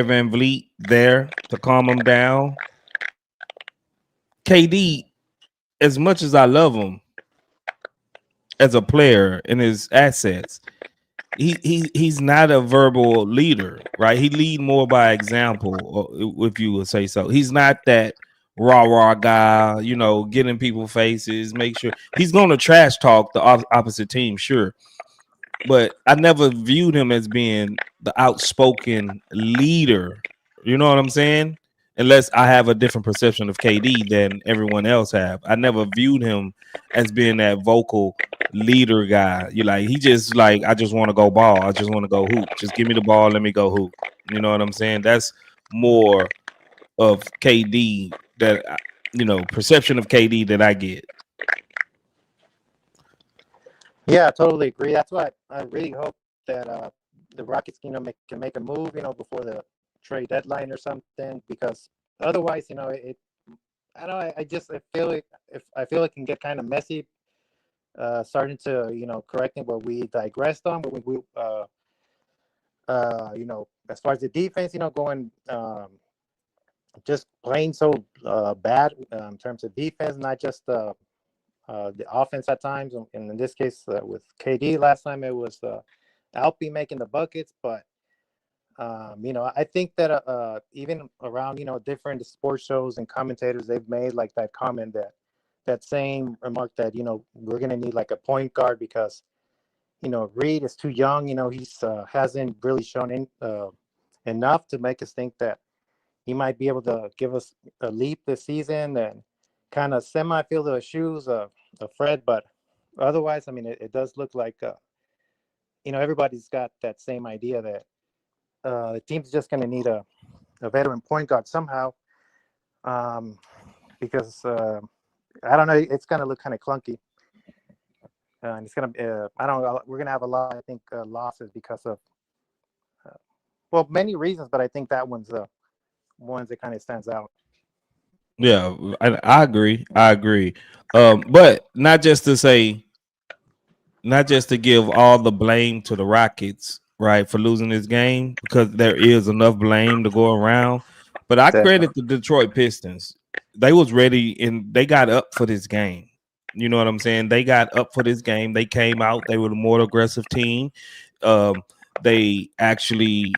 Speaker 1: VanVleet there to calm them down. KD, as much as I love him as a player and his assets, he's not a verbal leader, right? He lead more by example, if you would say so. He's not that rah guy, get in people's faces, make sure he's going to trash talk the opposite team, sure. But I never viewed him as being the outspoken leader. You know what I'm saying? Unless I have a different perception of KD than everyone else have. I never viewed him as being that vocal leader guy. He just like, I just want to go ball. I just want to go hoop. Just give me the ball. Let me go hoop. You know what I'm saying? That's more of KD that, perception of KD that I get.
Speaker 4: Yeah, I totally agree. That's why I really hope that the Rockets, can make a move, before the trade deadline or something. Because otherwise, I don't know. I feel it can get kind of messy. Starting to correcting what we digressed on, but as far as the defense, going just playing so bad in terms of defense, not just the offense at times. And in this case, with KD, last time it was Alpi making the buckets. But I think that even around different sports shows and commentators, they've made like that comment, that same remark that we're gonna need like a point guard because Reed is too young. He's hasn't really shown enough to make us think that he might be able to give us a leap this season and kind of semi-fill the shoes of Fred. But otherwise, I mean, it does look like, everybody's got that same idea that the team's just going to need a veteran point guard somehow, because I don't know, it's going to look kind of clunky. And it's going to, I don't know, we're going to have a lot, I think, losses because of, many reasons, but I think that one's the ones that kind of stands out.
Speaker 1: Yeah, I agree. But not just to give all the blame to the Rockets, right, for losing this game, because there is enough blame to go around. But I credit the Detroit Pistons. They was ready and they got up for this game. You know what I'm saying? They got up for this game. They came out. They were the more aggressive team. They actually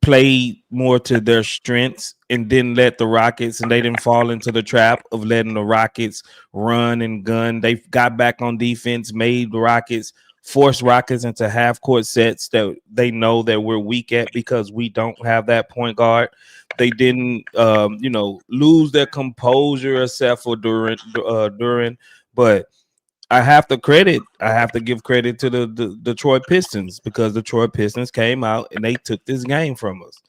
Speaker 1: played more to their strengths and didn't let the Rockets, and they didn't fall into the trap of letting the Rockets run and gun. They got back on defense, made the Rockets, forced Rockets into half court sets that they know that we're weak at because we don't have that point guard. They didn't, lose their composure except for Durant, but I have to give credit to the Detroit Pistons, because the Detroit Pistons came out and they took this game from us.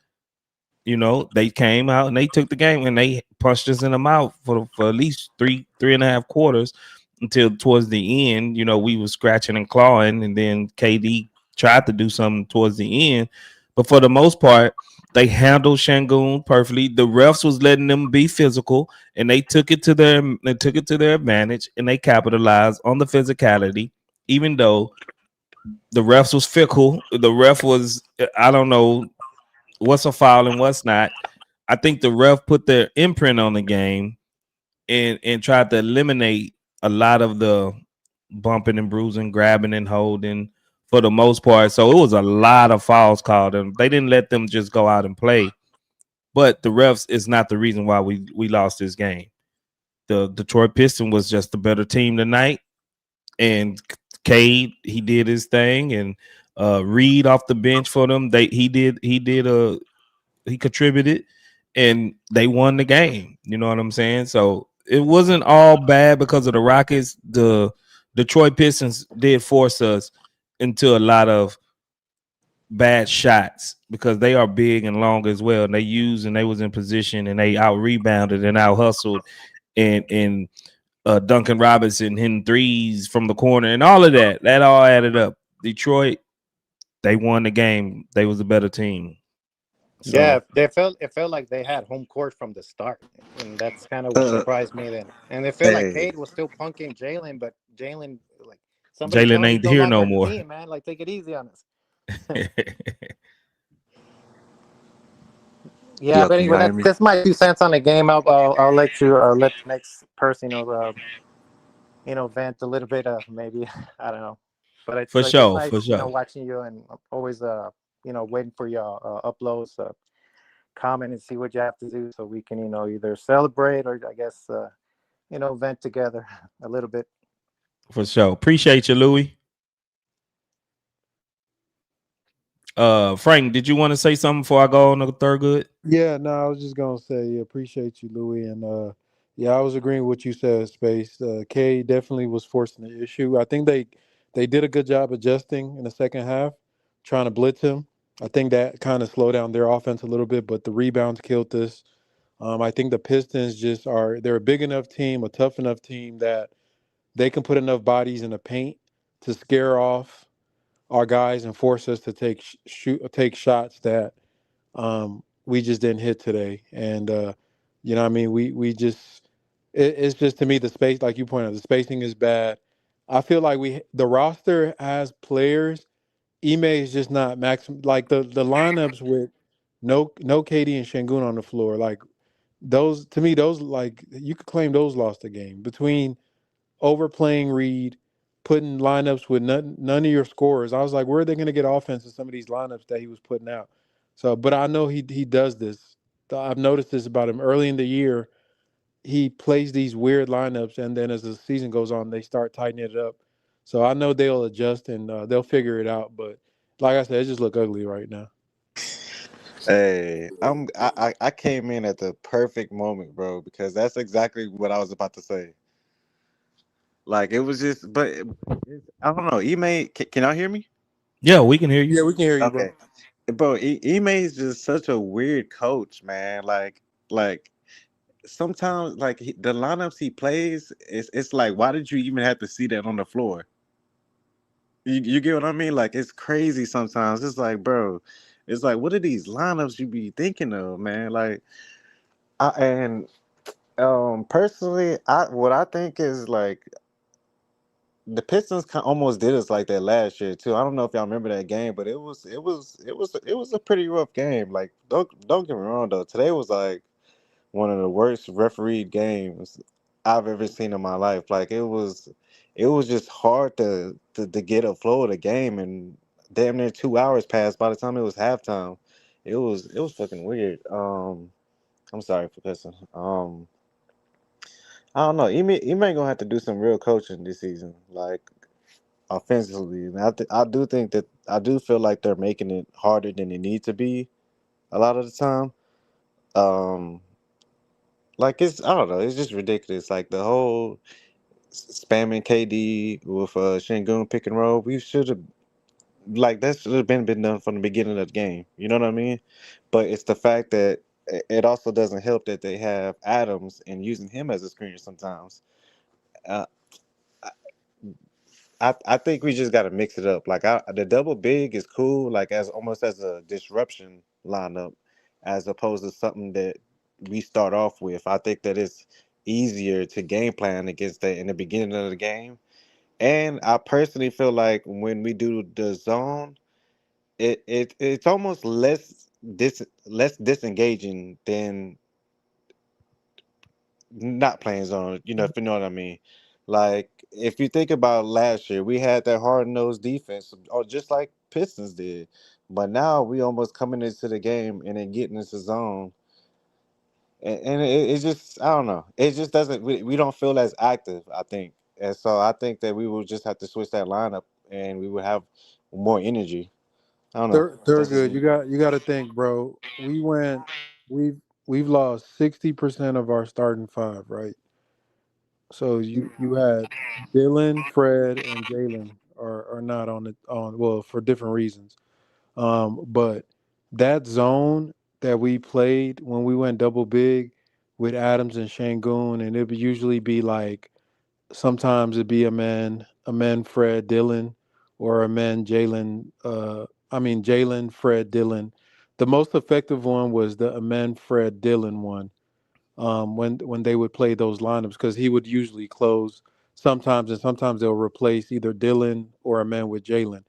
Speaker 1: They came out and they took the game and they punched us in the mouth for at least three and a half quarters, until towards the end, we were scratching and clawing, and then KD tried to do something towards the end. But for the most part, they handled Şengün perfectly. The refs was letting them be physical, and they took it to their advantage, and they capitalized on the physicality, even though the refs was fickle. The ref was, I don't know what's a foul and what's not. I think the ref put their imprint on the game and tried to eliminate a lot of the bumping and bruising, grabbing and holding for the most part. So it was a lot of fouls called, and they didn't let them just go out and play. But the refs is not the reason why we lost this game. The Detroit Pistons was just the better team tonight, and Cade, he did his thing, and Reed off the bench for them. He contributed, and they won the game. You know what I'm saying? So it wasn't all bad because of the Rockets. The Detroit Pistons did force us into a lot of bad shots because they are big and long as well. And they was in position, and they out rebounded and out hustled, and Duncan Robinson hitting threes from the corner and all of that. That all added up. Detroit, they won the game. They was a better team. So,
Speaker 4: Yeah, it felt like they had home court from the start, and that's kind of what surprised me then. And it felt like
Speaker 5: Hey,
Speaker 4: Cade was still punking Jalen, but Jalen, like, somebody tell
Speaker 1: Jalen
Speaker 4: him he's
Speaker 1: ain't
Speaker 4: no
Speaker 1: here
Speaker 4: longer
Speaker 1: no
Speaker 4: on the
Speaker 1: more.
Speaker 4: team, man. Like, take it easy on us. Yeah,
Speaker 5: yo,
Speaker 4: but
Speaker 5: can
Speaker 4: anyway,
Speaker 5: y'all hear me?
Speaker 4: that's my 2 cents on the game. I'll let you let the next person vent a little bit. Maybe I don't know, but
Speaker 1: For
Speaker 4: it's
Speaker 1: sure, for
Speaker 4: nice
Speaker 1: sure.
Speaker 4: watching you, and always waiting for your uploads, comment and see what you have to do so we can either celebrate or I guess vent together a little bit.
Speaker 1: For sure. Appreciate you, Louis. Frank, did you want to say something before I go on the third good?
Speaker 2: Yeah, no, I was just gonna say, appreciate you, Louis, and yeah, I was agreeing with what you said, Space. K definitely was forcing the issue. I think they did a good job adjusting in the second half, trying to blitz him. I think that kind of slowed down their offense a little bit, but the rebounds killed this. I think the Pistons they're a big enough team, a tough enough team that they can put enough bodies in the paint to scare off our guys and force us to take shots that we just didn't hit today. And you know what I mean, we just it's just, to me, the space, like you pointed out, the spacing is bad. I feel like the roster has players. Ime is just not maximum, like the lineups with no KD and Şengün on the floor. Like those, to me, those, like, you could claim those lost the game between overplaying Reed, putting lineups with none of your scorers. I was like, where are they going to get offense in some of these lineups that he was putting out? So, but I know he does this. I've noticed this about him early in the year. He plays these weird lineups, and then as the season goes on, they start tightening it up. So I know they'll adjust and they'll figure it out. But like I said, it just look ugly right now.
Speaker 5: Hey, I came in at the perfect moment, bro, because that's exactly what I was about to say. Like it was just, but I don't know. Ime, can y'all hear me?
Speaker 1: Yeah, we can hear you.
Speaker 2: Yeah, we can hear you, bro.
Speaker 5: Okay, bro. Ime is just such a weird coach, man. Like sometimes, like the lineups he plays, it's like, why did you even have to see that on the floor? You get what I mean? Like it's crazy sometimes. It's like, bro, it's like, what are these lineups you be thinking of, man? Like, and personally, what I think is like the Pistons almost did us like that last year too. I don't know if y'all remember that game, but it was a pretty rough game. Like don't get me wrong though, today was like one of the worst refereed games I've ever seen in my life. Like it was just hard to get a flow of the game, and damn near 2 hours passed by the time it was halftime. It was fucking weird. I'm sorry for cussing. I don't know. He may gonna have to do some real coaching this season, like offensively. And I do think that I do feel like they're making it harder than it needs to be a lot of the time. Um, like I don't know. It's just ridiculous. Like the whole spamming KD with Şengün pick and roll. We should have like that should have been done from the beginning of the game. You know what I mean? But it's the fact that it also doesn't help that they have Adams and using him as a screener sometimes. Uh, I think we just got to mix it up. Like the double big is cool, like as almost as a disruption lineup, as opposed to something that we start off with. I think that it's easier to game plan against that in the beginning of the game. And I personally feel like when we do the zone, it's almost less disengaging than not playing zone. You know, if you know what I mean. Like if you think about last year, we had that hard nosed defense, or just like Pistons did. But now we almost coming into the game and then getting into zone, and it just I don't know. It just doesn't. We don't feel as active. I think, and so I think that we will just have to switch that lineup, and we would have more energy. I don't know.
Speaker 2: They're
Speaker 5: That's just
Speaker 2: good.
Speaker 5: me.
Speaker 2: You got to think, bro. We've we've lost 60% of our starting five, right? So you had Dylan, Fred, and Jalen are not on the on well for different reasons. But that zone that we played when we went double big with Adams and Shangoon, and it would usually be like sometimes it'd be a man Fred Dylan, or a man Jalen. Jalen Fred Dylan. The most effective one was the Amen Fred Dylan one. When they would play those lineups, because he would usually close sometimes, and sometimes they'll replace either Dylan or a man with Jalen.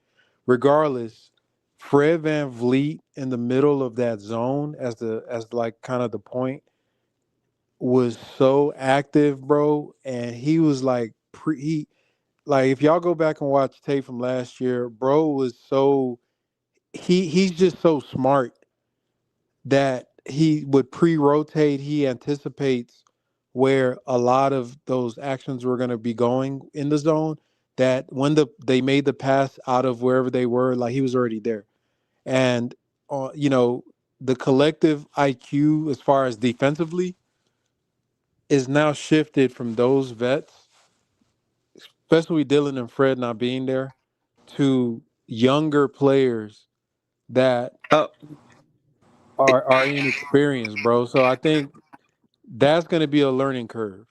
Speaker 2: Regardless, Fred Van Vliet in the middle of that zone as like kind of the point was so active, bro, and he was like like if y'all go back and watch tape from last year, bro was so he's just so smart that he would pre-rotate. He anticipates where a lot of those actions were going to be going in the zone. That when they made the pass out of wherever they were, like he was already there. And the collective IQ as far as defensively is now shifted from those vets, especially Dylan and Fred not being there, to younger players that
Speaker 5: Oh
Speaker 2: are inexperienced, bro. So I think that's going to be a learning curve.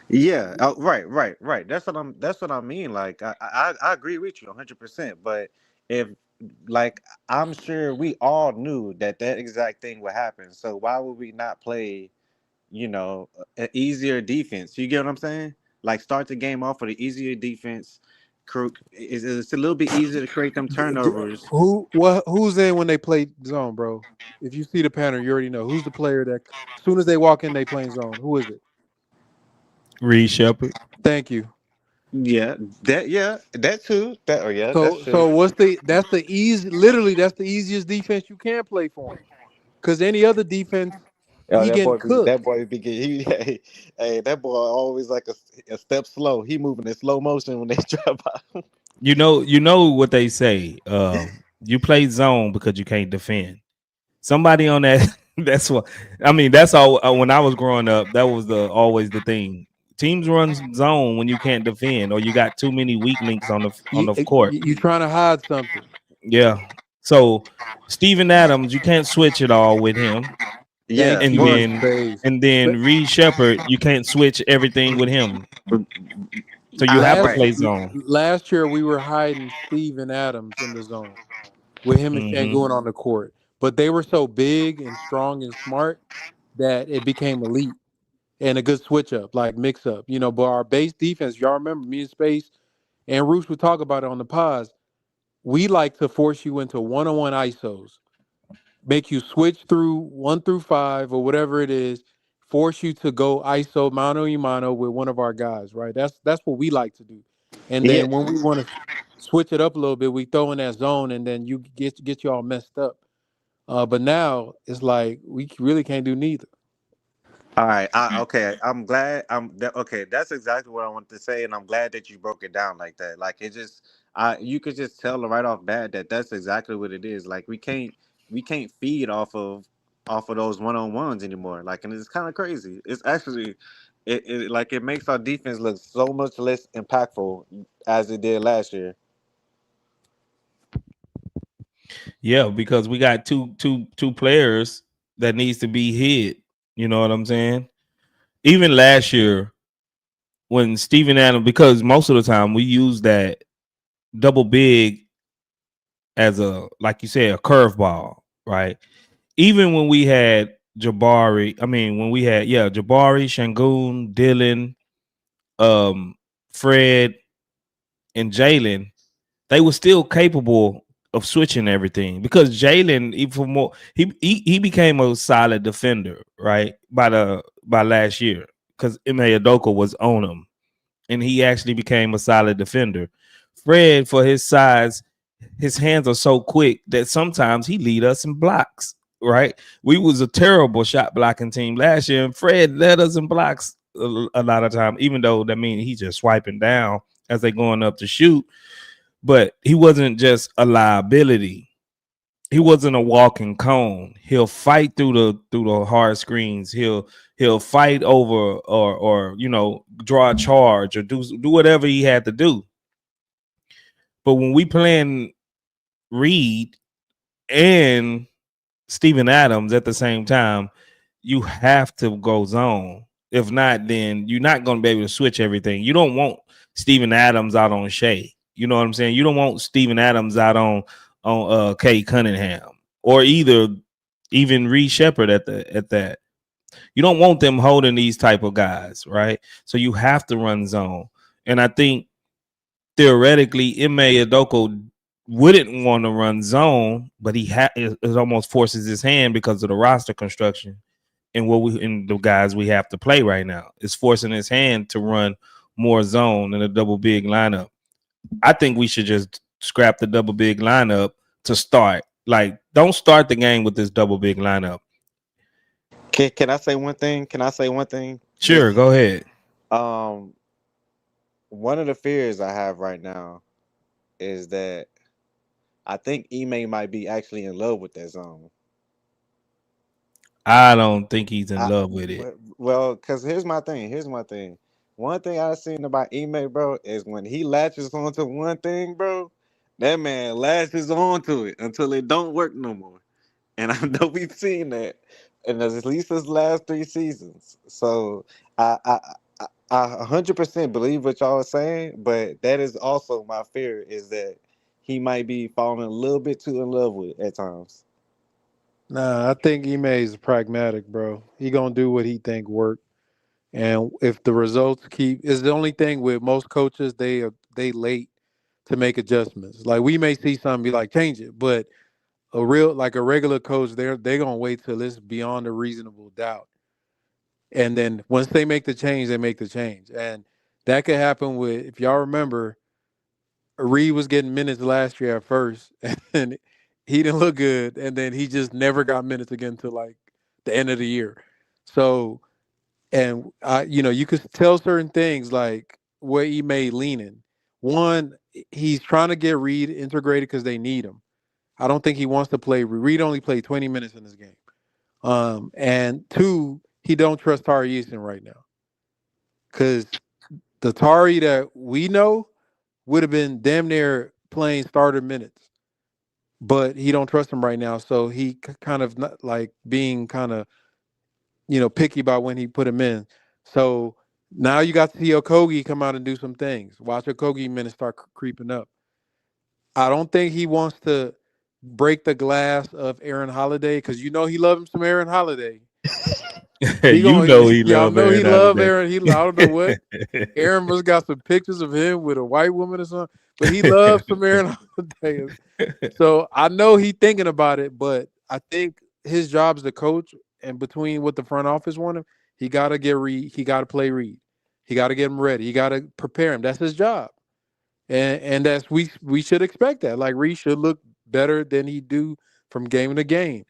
Speaker 5: yeah, right. That's what I mean. Like I agree with you 100%. But if like I'm sure we all knew that that exact thing would happen. So why would we not play, an easier defense? You get what I'm saying? Like start the game off with an easier defense. It's a little bit easier to create them turnovers.
Speaker 2: Who's in when they play zone, bro? If you see the pattern, you already know who's the player that as soon as they walk in, they playing zone. Who is it?
Speaker 1: Reed Sheppard.
Speaker 2: Thank you.
Speaker 5: That too. That's
Speaker 2: So
Speaker 5: true.
Speaker 2: what's that's the easy literally that's the easiest defense you can play for him. Because any other defense,
Speaker 5: Oh,
Speaker 2: he getting
Speaker 5: that
Speaker 2: cooked.
Speaker 5: boy be he, hey, that boy always like a step slow. He moving in slow motion when they drop out.
Speaker 1: You know what they say. You play zone because you can't defend. Somebody on that. That's what I mean. That's all. When I was growing up, that was always the thing. Teams run zone when you can't defend or you got too many weak links on the court.
Speaker 2: You trying to hide something.
Speaker 1: Yeah. So Steven Adams, you can't switch it all with him,
Speaker 5: Yeah,
Speaker 2: Thank
Speaker 1: and
Speaker 2: you,
Speaker 5: but
Speaker 1: then
Speaker 2: Space.
Speaker 1: and then Reed Sheppard, you can't switch everything with him. So you have to
Speaker 2: Last
Speaker 5: right.
Speaker 1: play zone.
Speaker 2: last year we were hiding Steven Adams in the zone with him and
Speaker 1: Hmm.
Speaker 2: Shangoon on the court. But they were so big and strong and smart that it became elite and a good switch up, like mix up. But our base defense, y'all remember me and Space and Roosh would talk about it on the pods. We like to force you into one-on-one ISOs, make you switch through 1 through 5 or whatever it is, force you to go ISO mano y mano with one of our guys, right? That's what we like to do. And
Speaker 5: Yeah.
Speaker 2: then when we want to switch it up a little bit, we throw in that zone, and then you get you all messed up. But now it's like we really can't do neither.
Speaker 5: All right. Okay. I'm glad. Okay. That's exactly what I wanted to say, and I'm glad that you broke it down like that. Like it just, you could just tell right off bat that that's exactly what it is. Like we can't feed off of those one on ones anymore. Like, and it's kind of crazy. It's actually, it makes our defense look so much less impactful as it did last year.
Speaker 1: Yeah, because we got two players that needs to be hit. You know what I'm saying? Even last year when Steven Adams, because most of the time we use that double big as a, like you said, a curveball, right? Even when we had when we had Jabari, Shangoon, Dylan, Fred, and Jalen, they were still capable of switching everything because Jalen, even more, he became a solid defender, right? By last year, because Ime Udoka was on him. and he actually became a solid defender. Fred, for his size, his hands are so quick that sometimes he lead us in blocks. Right, we was a terrible shot blocking team last year, and Fred led us in blocks a lot of time. Even though that means he's just swiping down as they going up to shoot, but he wasn't just a liability. He wasn't a walking cone. He'll fight through the hard screens. He'll fight over or draw a charge or do whatever he had to do. But when we playing Reed and Steven Adams at the same time, you have to go zone. If not, then you're not going to be able to switch everything. You don't want Steven Adams out on Shea. You know what I'm saying? You don't want Steven Adams out on Kay Cunningham or even Reed Sheppard at that. You don't want them holding these type of guys, right? So you have to run zone. And I think theoretically, Udoka wouldn't want to run zone, but it almost forces his hand because of the roster construction and the guys we have to play right now. It's forcing his hand to run more zone in a double big lineup. I think we should just scrap the double big lineup to start. Like, don't start the game with this double big lineup.
Speaker 5: Can I say one thing?
Speaker 1: Sure, go ahead.
Speaker 5: One of the fears I have right now is that I think Ime might be actually in love with that zone.
Speaker 1: I don't think he's in love with it.
Speaker 5: Well, because here's my thing. One thing I've seen about Ime, bro, is when he latches onto one thing, bro, that man latches onto it until it don't work no more. And I know we've seen that in at least his last 3 seasons. So I 100% believe what y'all are saying, but that is also my fear, is that he might be falling a little bit too in love with it at times.
Speaker 2: Nah, I think Ime is pragmatic, bro. He gonna do what he think work, and if the results is the only thing with most coaches, they late to make adjustments. Like, we may see something, be like, change it, but a regular coach, they gonna wait till it's beyond a reasonable doubt, and then once they make the change, they make the change, and that could happen with, if y'all remember, Reed was getting minutes last year at first, and he didn't look good, and then he just never got minutes again till like the end of the year. So, and you could tell certain things like where he may lean in. One, he's trying to get Reed integrated because they need him. I don't think he wants to play. Reed only played 20 minutes in this game. And two, he don't trust Tari Eason right now, because the Tari that we know would have been damn near playing starter minutes, but he don't trust him right now. So he kind of not like being kind of, picky about when he put him in. So now you got to see Okogie come out and do some things. Watch Okogie minutes start creeping up. I don't think he wants to break the glass of Aaron Holiday, because he loves him some Aaron Holiday.
Speaker 1: He
Speaker 2: Y'all
Speaker 1: love
Speaker 2: know he
Speaker 1: Aaron
Speaker 2: love
Speaker 1: Holiday.
Speaker 2: Aaron. I don't know what. Aaron must got some pictures of him with a white woman or something, but he loves some Aaron Holiday. So I know he thinking about it, but I think his job as the coach, and between what the front office want him, he got to get Reed. He got to play Reed. He got to get him ready. He got to prepare him. That's his job, and that's we should expect that. Like, Reed should look better than he do from game to game.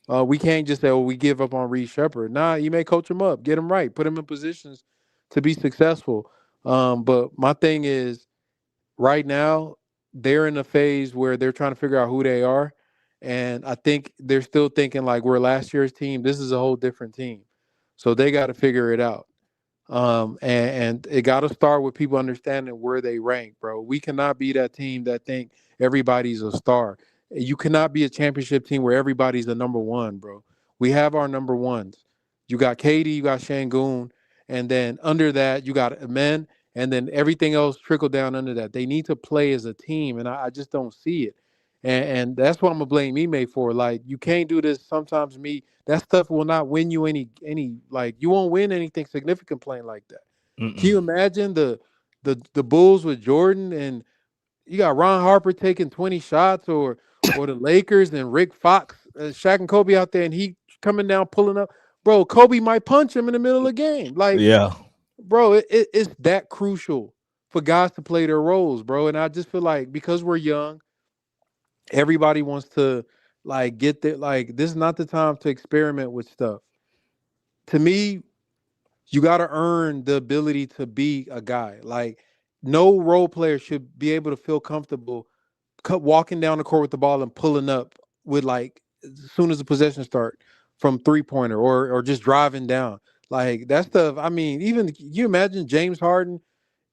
Speaker 2: We can't just say, "Oh, we give up on Reed Sheppard." Nah, you may coach him up, get him right, put him in positions to be successful. But my thing is, right now, they're in a phase where they're trying to figure out who they are, and I think they're still thinking like, we're last year's team. This is a whole different team, so they got to figure it out. And it got to start with people understanding where they rank, bro. We cannot be that team that think everybody's a star. You cannot be a championship team where everybody's the number one, bro. We have our number ones. You got Katie, you got Shangoon, and then under that you got Amen, and then everything else trickle down under that. They need to play as a team, and I just don't see it. And that's what I'm gonna blame Ime for. Like, you can't do this. Sometimes that stuff will not win you any like, you won't win anything significant playing like that. Can you imagine the Bulls with Jordan, and you got Ron Harper taking 20 shots, or the Lakers and Rick Fox, Shaq and Kobe out there, and he coming down pulling up, bro? Kobe might punch him in the middle of the game. Like,
Speaker 1: Yeah.
Speaker 2: bro, it's that crucial for guys to play their roles, bro. And I just feel like because we're young, everybody wants to like get there. Like this is not the time to experiment with stuff. To me, you got to earn the ability to be a guy. Like no role player should be able to feel comfortable walking down the court with the ball and pulling up with like as soon as the possession start from 3-pointer or just driving down. Like that stuff. I mean, even you imagine James Harden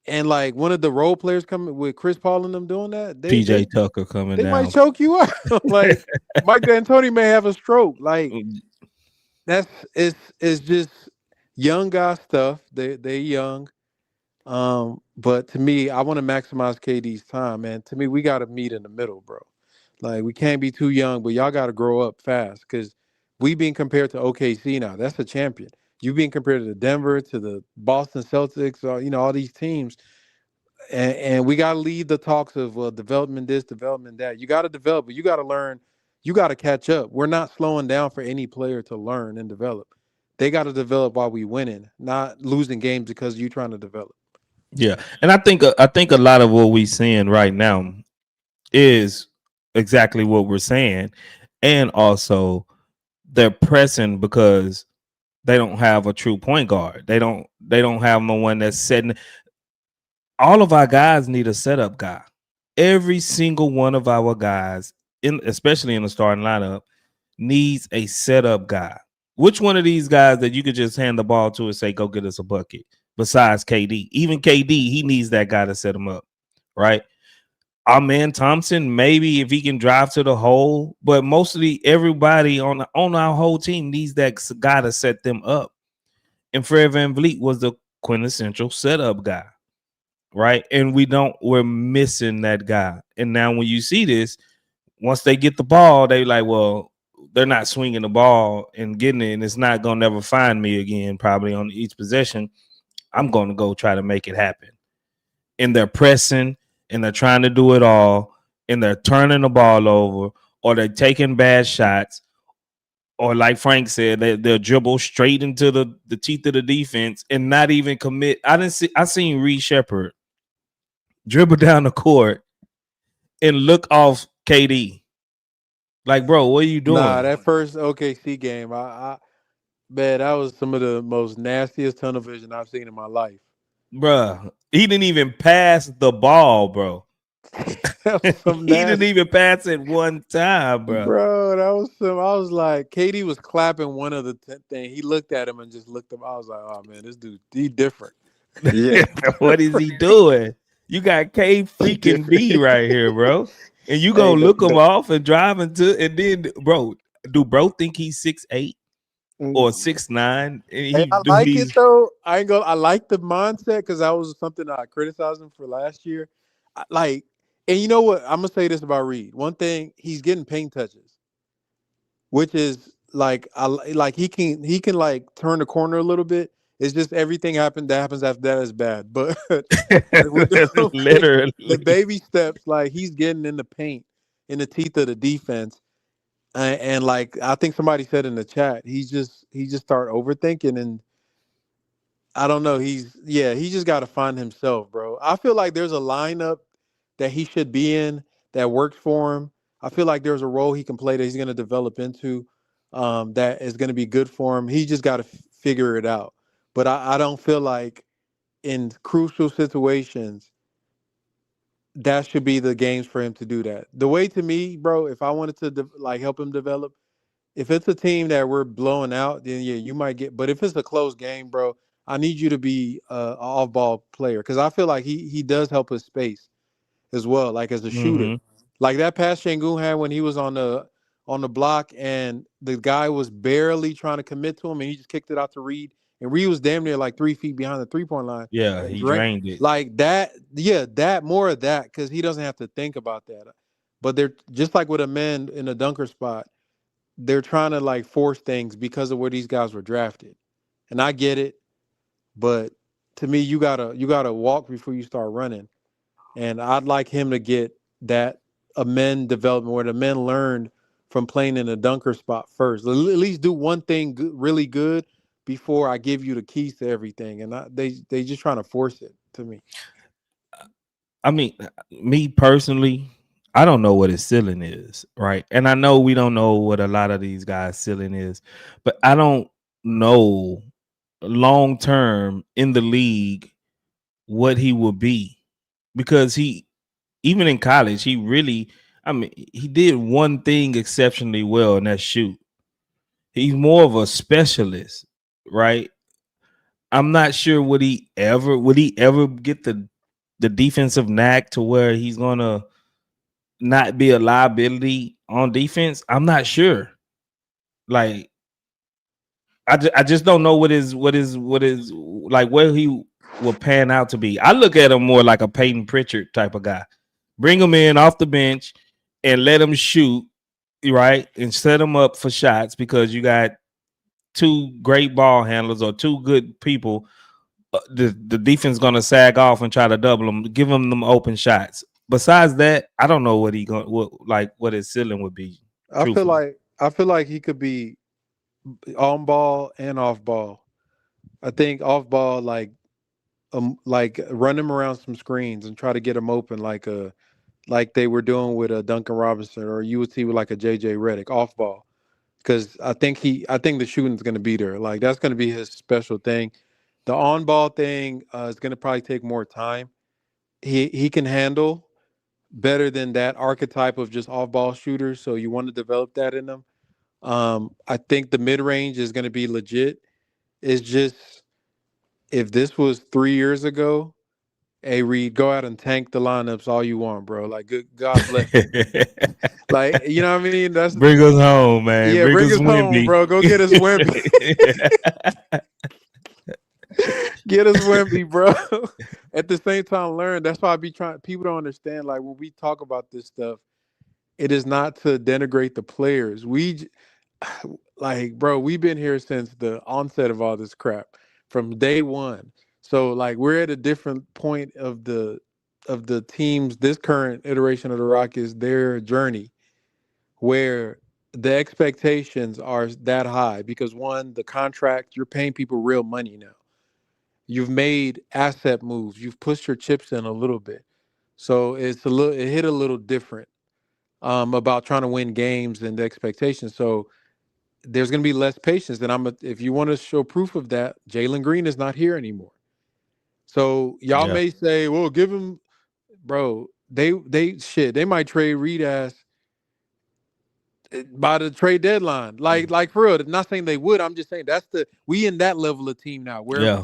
Speaker 2: and like one of the role players coming with Chris Paul and them doing that,
Speaker 1: PJ Tucker coming
Speaker 2: they might
Speaker 1: down.
Speaker 2: choke you out. Like Mike D'Antoni may have a stroke. Like that's it's just young guy stuff. They young. But to me, I want to maximize KD's time, man. To me, we got to meet in the middle, bro. Like we can't be too young, but y'all got to grow up fast because we being compared to OKC now. That's a champion. You being compared to the Denver, to the Boston Celtics, or all these teams, and we got to leave the talks of development this, development that. You got to develop, but you got to learn. You got to catch up. We're not slowing down for any player to learn and develop. They got to develop while we winning, not losing games because you trying to develop.
Speaker 1: Yeah, and I think a lot of what we seeing right now is exactly what we're saying, and also they're pressing because they don't have a true point guard. They don't have no one that's setting. All of our guys need a setup guy. Every single one of our guys, especially in the starting lineup, needs a setup guy. Which one of these guys that you could just hand the ball to and say, go get us a bucket? Besides KD. Even KD, he needs that guy to set him up, right? Our man Thompson, maybe if he can drive to the hole, but mostly everybody on our whole team needs that guy to set them up. And Fred VanVleet was the quintessential setup guy, right? And we're missing that guy. And now when you see this, once they get the ball, they like, well, they're not swinging the ball and getting it, and it's not gonna never find me again, probably on each possession. I'm gonna go try to make it happen. And they're pressing and they're trying to do it all, and they're turning the ball over, or they're taking bad shots, or like Frank said, they'll dribble straight into the teeth of the defense and not even commit. I seen Reed Sheppard dribble down the court and look off KD. Like, bro, what are you doing?
Speaker 2: Nah, that first OKC game, man, that was some of the most nastiest tunnel vision I've seen in my life.
Speaker 1: Bruh, he didn't even pass the ball, bro.
Speaker 2: That was some
Speaker 1: He didn't
Speaker 2: nasty,
Speaker 1: even pass it one time, bro.
Speaker 2: bro. That was some. I was like, KD was clapping one of the thing. He looked at him and just looked up. I was like, oh man, this dude, he different.
Speaker 5: Yeah.
Speaker 1: What is he doing? You got K freaking B right here, bro. And you gonna look him off and drive into, and then, bro, do bro think he's 6'8" or 6'9"?
Speaker 2: Hey, I like it though. I like the mindset because that was something I criticized him for last year. And you know what? I'm gonna say this about Reed. One thing, he's getting paint touches, which is like he can like turn the corner a little bit. It's just everything that happens after that is bad. But
Speaker 1: literally
Speaker 2: the baby steps, like he's getting in the paint, in the teeth of the defense. And like I think somebody said in the chat, he just start overthinking, and I don't know. He just got to find himself, bro. I feel like there's a lineup that he should be in that works for him. I feel like there's a role he can play that he's going to develop into, that is going to be good for him. He just got to figure it out. But I don't feel like in crucial situations that should be the games for him to do that. The way to me, bro, if I wanted to like help him develop, if it's a team that we're blowing out, then yeah, you might get. But if it's a close game, bro, I need you to be an off-ball player because I feel like he does help his space as well, like as a shooter.
Speaker 1: Mm-hmm.
Speaker 2: Like that pass Şengün had when he was on the block and the guy was barely trying to commit to him and he just kicked it out to Reed. And Reed was damn near like 3 feet behind the 3-point line.
Speaker 1: Yeah, he drained it.
Speaker 2: Like that, more of that, because he doesn't have to think about that. But they're just like with a man in a dunker spot, they're trying to like force things because of where these guys were drafted. And I get it, but to me, you gotta walk before you start running. And I'd like him to get that a men development where the men learned from playing in a dunker spot first. At least do one thing really good before I give you the keys to everything, and they just trying to force it to me.
Speaker 1: I mean, me personally, I don't know what his ceiling is, right? And I know we don't know what a lot of these guys' ceiling is, but I don't know long term in the league what he will be, because he, even in college, he really, I mean, he did one thing exceptionally well, and that's shoot. He's more of a specialist, right? I'm not sure would he ever get the defensive knack to where he's gonna not be a liability on defense. I'm not sure. Like, I just don't know what is like where he will pan out to be. I look at him more like a Peyton Pritchard type of guy. Bring him in off the bench and let him shoot, right, and set him up for shots, because you got two great ball handlers or two good people. The defense gonna sag off and try to double them, give him them open shots. Besides that, I don't know what what his ceiling would be.
Speaker 2: I feel
Speaker 1: Truthfully,
Speaker 2: like he could be on ball and off ball. I think off ball, like run him around some screens and try to get him open, like they were doing with a Duncan Robinson, or you would see with like a JJ Redick off ball. Because I think the shooting's going to be there. Like that's going to be his special thing. The on ball thing is going to probably take more time. He can handle better than that archetype of just off ball shooter. So you want to develop that in him. I think the mid range is going to be legit. It's just, if this was 3 years ago, hey Reed, go out and tank the lineups all you want, bro. Like, good God bless you. Like, you know what I mean? That's
Speaker 1: bring us home, man.
Speaker 2: yeah, bring us home, bro. Go get us Wemby. Get us Wemby, bro. At the same time, learn. That's why I be trying. People don't understand. Like, when we talk about this stuff, it is not to denigrate the players. Like, bro, we've been here since the onset of all this crap, from day one. So, like, we're at a different point of the teams. This current iteration of the Rockets, their journey, where the expectations are that high because, one, the contract, you're paying people real money now. You've made asset moves. You've pushed your chips in a little bit. So it hit a little different about trying to win games and the expectations. So there's going to be less patience. And if you want to show proof of that, Jalen Green is not here anymore. So y'all
Speaker 1: Yeah.
Speaker 2: may say, well, give him, bro, they might trade Reed ass by the trade deadline. Like for real. Not saying they would. I'm just saying we in that level of team now where
Speaker 1: Yeah.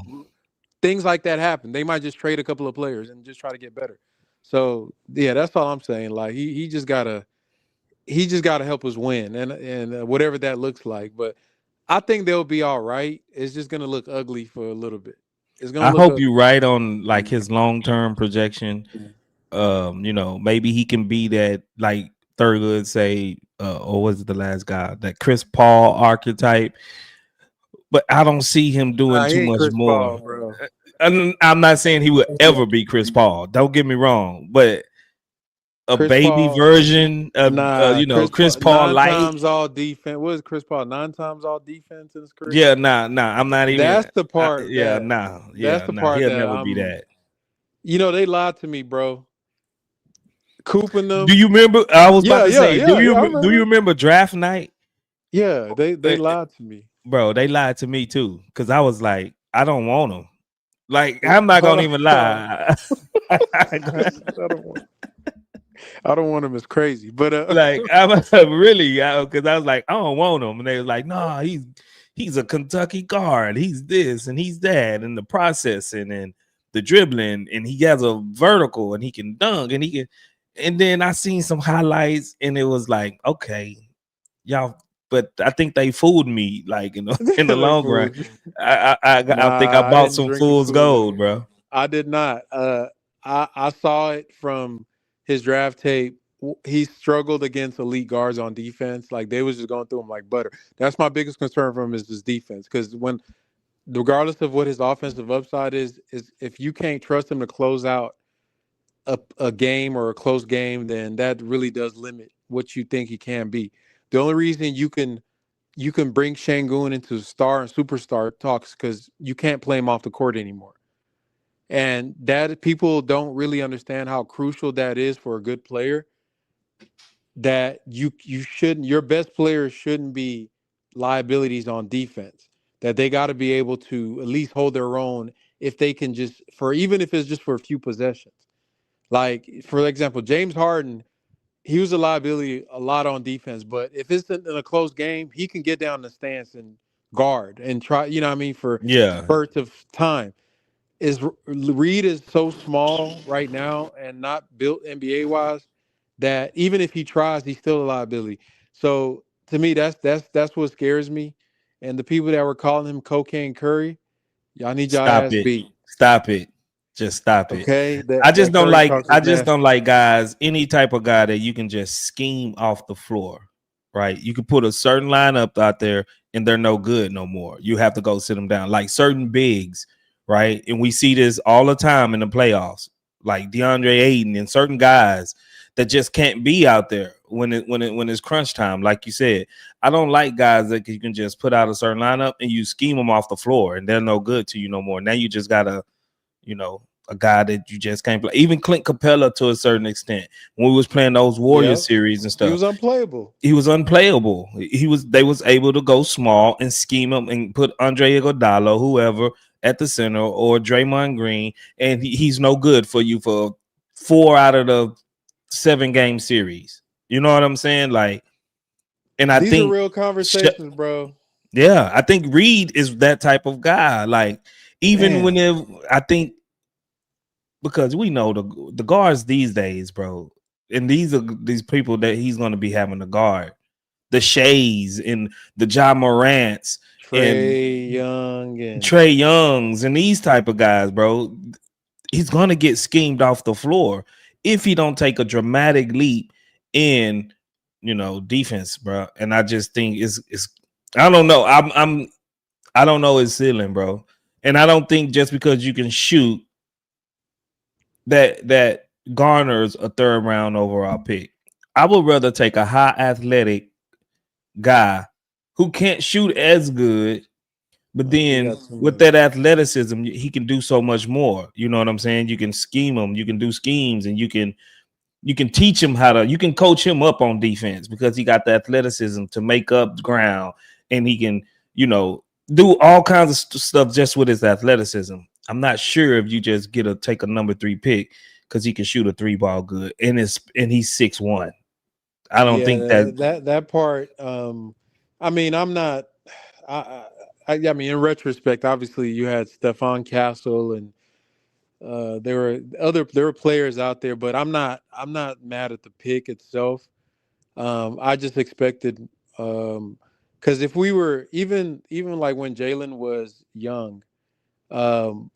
Speaker 2: things like that happen. They might just trade a couple of players and just try to get better. So yeah, that's all I'm saying. Like he just gotta help us win, and whatever that looks like. But I think they'll be all right. It's just gonna look ugly for a little bit. It's gonna
Speaker 1: I
Speaker 2: look
Speaker 1: hope
Speaker 2: ugly.
Speaker 1: you're right on like his long-term projection. Maybe he can be that, like Thurgood say, or was it the last guy, that Chris Paul archetype. But I don't see him doing
Speaker 2: Nah, he
Speaker 1: too
Speaker 2: ain't
Speaker 1: much
Speaker 2: Chris
Speaker 1: more.
Speaker 2: Paul, bro.
Speaker 1: I'm not saying he would ever be Chris Paul. Don't get me wrong, but a
Speaker 2: Chris
Speaker 1: baby
Speaker 2: Paul.
Speaker 1: version of
Speaker 2: Nah,
Speaker 1: Chris Paul
Speaker 2: nine
Speaker 1: light.
Speaker 2: times all defense. What is Chris Paul? 9 times all defense in his career.
Speaker 1: Yeah, nah. I'm not even.
Speaker 2: That's the part
Speaker 1: He'll
Speaker 2: that
Speaker 1: never be that.
Speaker 2: they lied to me, bro. Cooping them.
Speaker 1: Do you remember? I was about to say,
Speaker 2: Yeah. I
Speaker 1: do you
Speaker 2: remember.
Speaker 1: remember draft night?
Speaker 2: Yeah, they lied to me.
Speaker 1: Bro, they lied to me too, because I was like, I don't want them. Like, I'm not
Speaker 2: Hold
Speaker 1: gonna
Speaker 2: on.
Speaker 1: even lie.
Speaker 2: I don't want him as crazy, but
Speaker 1: Like, I'm really, because I was like, I don't want him, and they was like, no, he's a Kentucky guard. He's this and he's that, and the processing and the dribbling, and he has a vertical, and he can dunk, and he can. And then I seen some highlights, and it was like, okay, y'all. But I think they fooled me. Like, in the
Speaker 2: they
Speaker 1: long run,
Speaker 2: fooled you.
Speaker 1: I think I
Speaker 2: Nah, I
Speaker 1: bought
Speaker 2: didn't
Speaker 1: some
Speaker 2: drink the
Speaker 1: fool's gold,
Speaker 2: Kool-Aid.
Speaker 1: bro.
Speaker 2: I did not. I saw it from his draft tape. He struggled against elite guards on defense. Like, they was just going through him like butter. That's my biggest concern for him, is his defense. Because regardless of what his offensive upside is if you can't trust him to close out a game or a close game, then that really does limit what you think he can be. The only reason you can you can bring Şengün into star and superstar talks because you can't play him off the court anymore. And that people don't really understand how crucial that is for a good player. That you shouldn't, your best players shouldn't be liabilities on defense. That they got to be able to at least hold their own if they can just for even if it's just for a few possessions. Like for example, James Harden, he was a liability a lot on defense, but if it's in a close game, he can get down the stance and guard and try, you know what I mean, for
Speaker 1: Yeah.
Speaker 2: spurts of time. Reed is so small right now and not built NBA wise that even if he tries, he's still a liability. So to me, that's what scares me. And the people that were calling him Cocaine Curry, y'all need y'all
Speaker 1: Stop
Speaker 2: ass
Speaker 1: it.
Speaker 2: beat.
Speaker 1: Stop it. Just stop it.
Speaker 2: Okay,
Speaker 1: I just
Speaker 2: that
Speaker 1: don't
Speaker 2: Curry
Speaker 1: like
Speaker 2: talks
Speaker 1: I
Speaker 2: is
Speaker 1: just don't
Speaker 2: nasty.
Speaker 1: like guys, any type of guy that you can just scheme off the floor. Right? You can put a certain lineup out there and they're no good no more. You have to go sit them down. Like certain bigs, right? And we see this all the time in the playoffs, like DeAndre Ayton and certain guys that just can't be out there when it's crunch time. Like you said, I don't like guys that you can just put out a certain lineup and you scheme them off the floor and they're no good to you no more. Now you just gotta, a guy that you just can't play. Even Clint Capella to a certain extent. When we was playing those Warriors
Speaker 2: Yep,
Speaker 1: series and
Speaker 2: he
Speaker 1: stuff,
Speaker 2: was unplayable.
Speaker 1: he was unplayable. They was able to go small and scheme him and put Andre Iguodala, whoever, at the center or Draymond Green, and he's no good for you for 4 out of the 7 game series. You know what I'm saying? Like, and I
Speaker 2: These are
Speaker 1: think,
Speaker 2: real conversations, bro.
Speaker 1: yeah, I think Reed is that type of guy. Like, even
Speaker 2: Man,
Speaker 1: I think, because we know the guards these days, bro, and these are these people that he's going to be having to guard. The Shays and the John Morants and
Speaker 2: Trey Young and
Speaker 1: Trey Youngs and these type of guys, bro. He's going to get schemed off the floor if he don't take a dramatic leap in, defense, bro. And I just think it's I don't know. I don't know his ceiling, bro. And I don't think just because you can shoot that garners a third round overall pick. I would rather take a high athletic guy who can't shoot as good, but
Speaker 2: he
Speaker 1: then
Speaker 2: got too
Speaker 1: with
Speaker 2: many.
Speaker 1: that athleticism, he can do so much more. You know what I'm saying? You can scheme him, you can do schemes, and you can teach him you can coach him up on defense because he got the athleticism to make up ground, and he can, do all kinds of stuff just with his athleticism. I'm not sure if you just take a number 3 pick because he can shoot a 3-ball good, and he's 6'1". I don't
Speaker 2: Yeah,
Speaker 1: think that.
Speaker 2: that part. I mean, I'm not. I mean, in retrospect, obviously, you had Stephon Castle, and there were players out there, but I'm not mad at the pick itself. I just expected, because if we were even like when Jalen was young, um,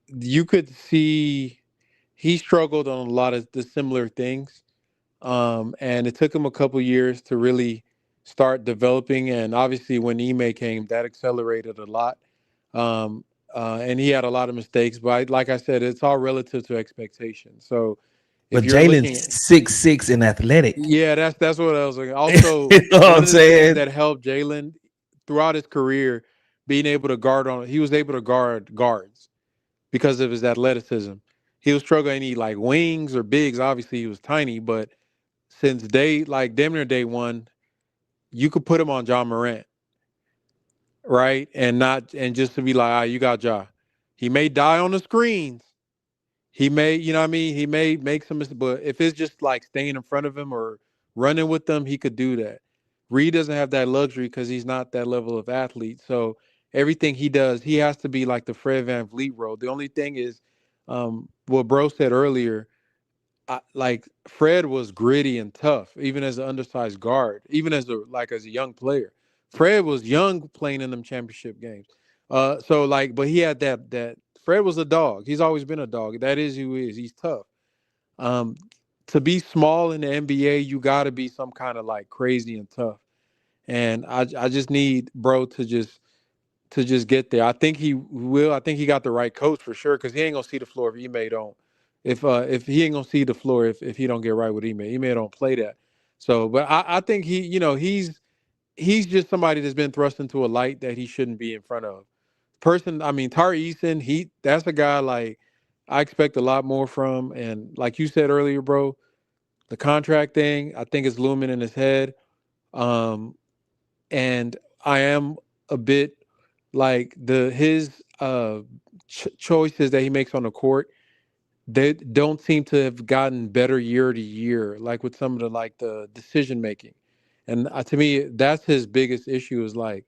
Speaker 2: you could see he struggled on a lot of the similar things. And it took him a couple years to really start developing. And obviously, when Ime came, that accelerated a lot. Um, and he had a lot of mistakes, but like I said, it's all relative to expectation. So if
Speaker 1: But
Speaker 2: you're looking
Speaker 1: Jalen's
Speaker 2: at,
Speaker 1: 6'6" and athletic.
Speaker 2: yeah, that's what I was looking. Also,
Speaker 1: You know what
Speaker 2: one
Speaker 1: I'm
Speaker 2: of the things
Speaker 1: saying?
Speaker 2: that helped Jalen throughout his career, being able to he was able to guard guards because of his athleticism. He was struggling any like wings or bigs. Obviously, he was tiny, but since damn near day one, you could put him on John Morant, right? And just to be like, you got Ja. He may die on the screens. He may, you know what I mean? He may make some mistakes, but if it's just like staying in front of him or running with them, he could do that. Reed doesn't have that luxury because he's not that level of athlete. So everything he does, he has to be like the Fred Van Vliet role. The only thing is, what Bro said earlier, like Fred was gritty and tough, even as an undersized guard, even as a young player. Fred was young playing in them championship games. So like, but he had that Fred was a dog. He's always been a dog. That is who he is. He's tough. Um, to be small in the NBA, you got to be some kind of like crazy and tough. And I just need bro to just get there. I think he will. I think he got the right coach for sure because he ain't gonna see the floor if Ime don't. If he ain't gonna see the floor if he don't get right with Ime. Ime don't play that. So, but I think he, he's just somebody that's been thrust into a light that he shouldn't be in front of. Tari Eason, that's a guy like I expect a lot more from. And like you said earlier, bro, the contract thing, I think is looming in his head. Um, and I am a bit like his choices that he makes on the court. They don't seem to have gotten better year to year, like with some of the decision making. And to me, that's his biggest issue is like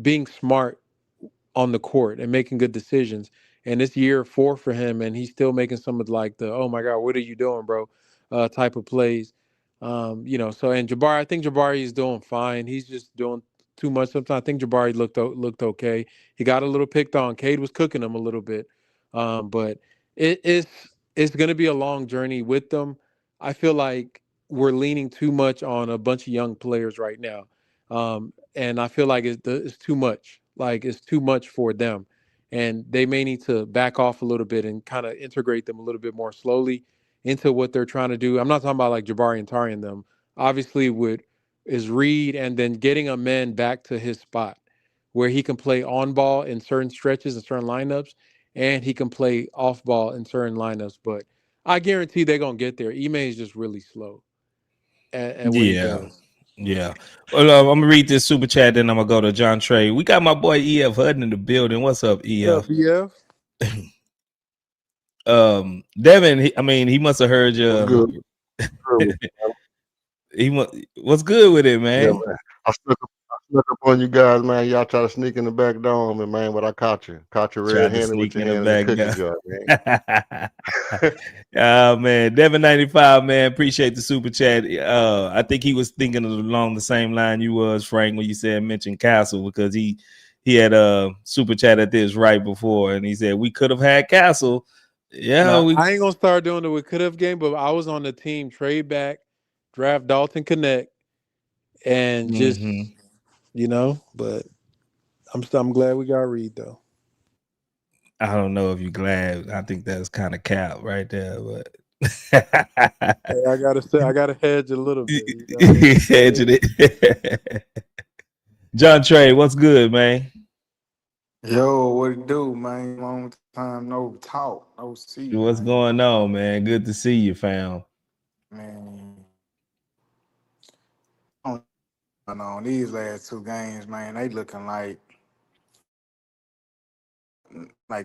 Speaker 2: being smart on the court and making good decisions. And it's year 4 for him, and he's still making some of like the "oh my god, what are you doing, bro?" Type of plays. So and Jabari, I think Jabari is doing fine. He's just doing too much sometimes. I think Jabari looked okay. He got a little picked on. Cade was cooking him a little bit, but it's going to be a long journey with them. I feel like we're leaning too much on a bunch of young players right now. And I feel like it's too much. Like it's too much for them, and they may need to back off a little bit and kind of integrate them a little bit more slowly into what they're trying to do. I'm not talking about like Jabari and Tari and them. Obviously, with is Reed and then getting a man back to his spot where he can play on ball in certain stretches and certain lineups, and he can play off ball in certain lineups. But I guarantee they're gonna get there. Ime is just really slow at what he
Speaker 1: Yeah.
Speaker 2: does.
Speaker 1: Yeah. Well, I'm gonna read this super chat, then I'm gonna go to John Trey. We got my boy EF Hutton in the building. What's up,
Speaker 2: What up,
Speaker 1: EF?
Speaker 2: BF?
Speaker 1: Devin, he must have heard
Speaker 6: What's
Speaker 1: you.
Speaker 6: good? Good.
Speaker 1: What's good with it,
Speaker 6: Yeah,
Speaker 1: man?
Speaker 6: man. I snuck up on you guys, man. Y'all try to sneak in the back door on me, man, but I caught you. Caught you
Speaker 1: Tried to
Speaker 6: red-handed with
Speaker 1: sneak
Speaker 6: your
Speaker 1: in the
Speaker 6: hand in the
Speaker 1: back
Speaker 6: cookie jar, man.
Speaker 1: Oh man, Devin 95, man. Appreciate the super chat. I think he was thinking along the same line you was, Frank, when you mentioned Castle, because he had a super chat at this right before, and he said we could have had Castle. Yeah,
Speaker 2: No,
Speaker 1: we
Speaker 2: I ain't gonna start doing the we could have game, but I was on the team trade back, draft Dalton Connect, and just
Speaker 1: Mhm.
Speaker 2: But I'm glad we got Reed though.
Speaker 1: I don't know if you're glad. I think that's kind of cap right there, but
Speaker 2: Hey, I gotta hedge a little bit. You know?
Speaker 1: hedging it. John Trey, what's good, man?
Speaker 7: Yo, what it do, man? Long time no talk, no see,
Speaker 1: What's
Speaker 7: man.
Speaker 1: going on, man? Good to see you, fam.
Speaker 7: Man, I don't know on these last 2 games, man. They looking like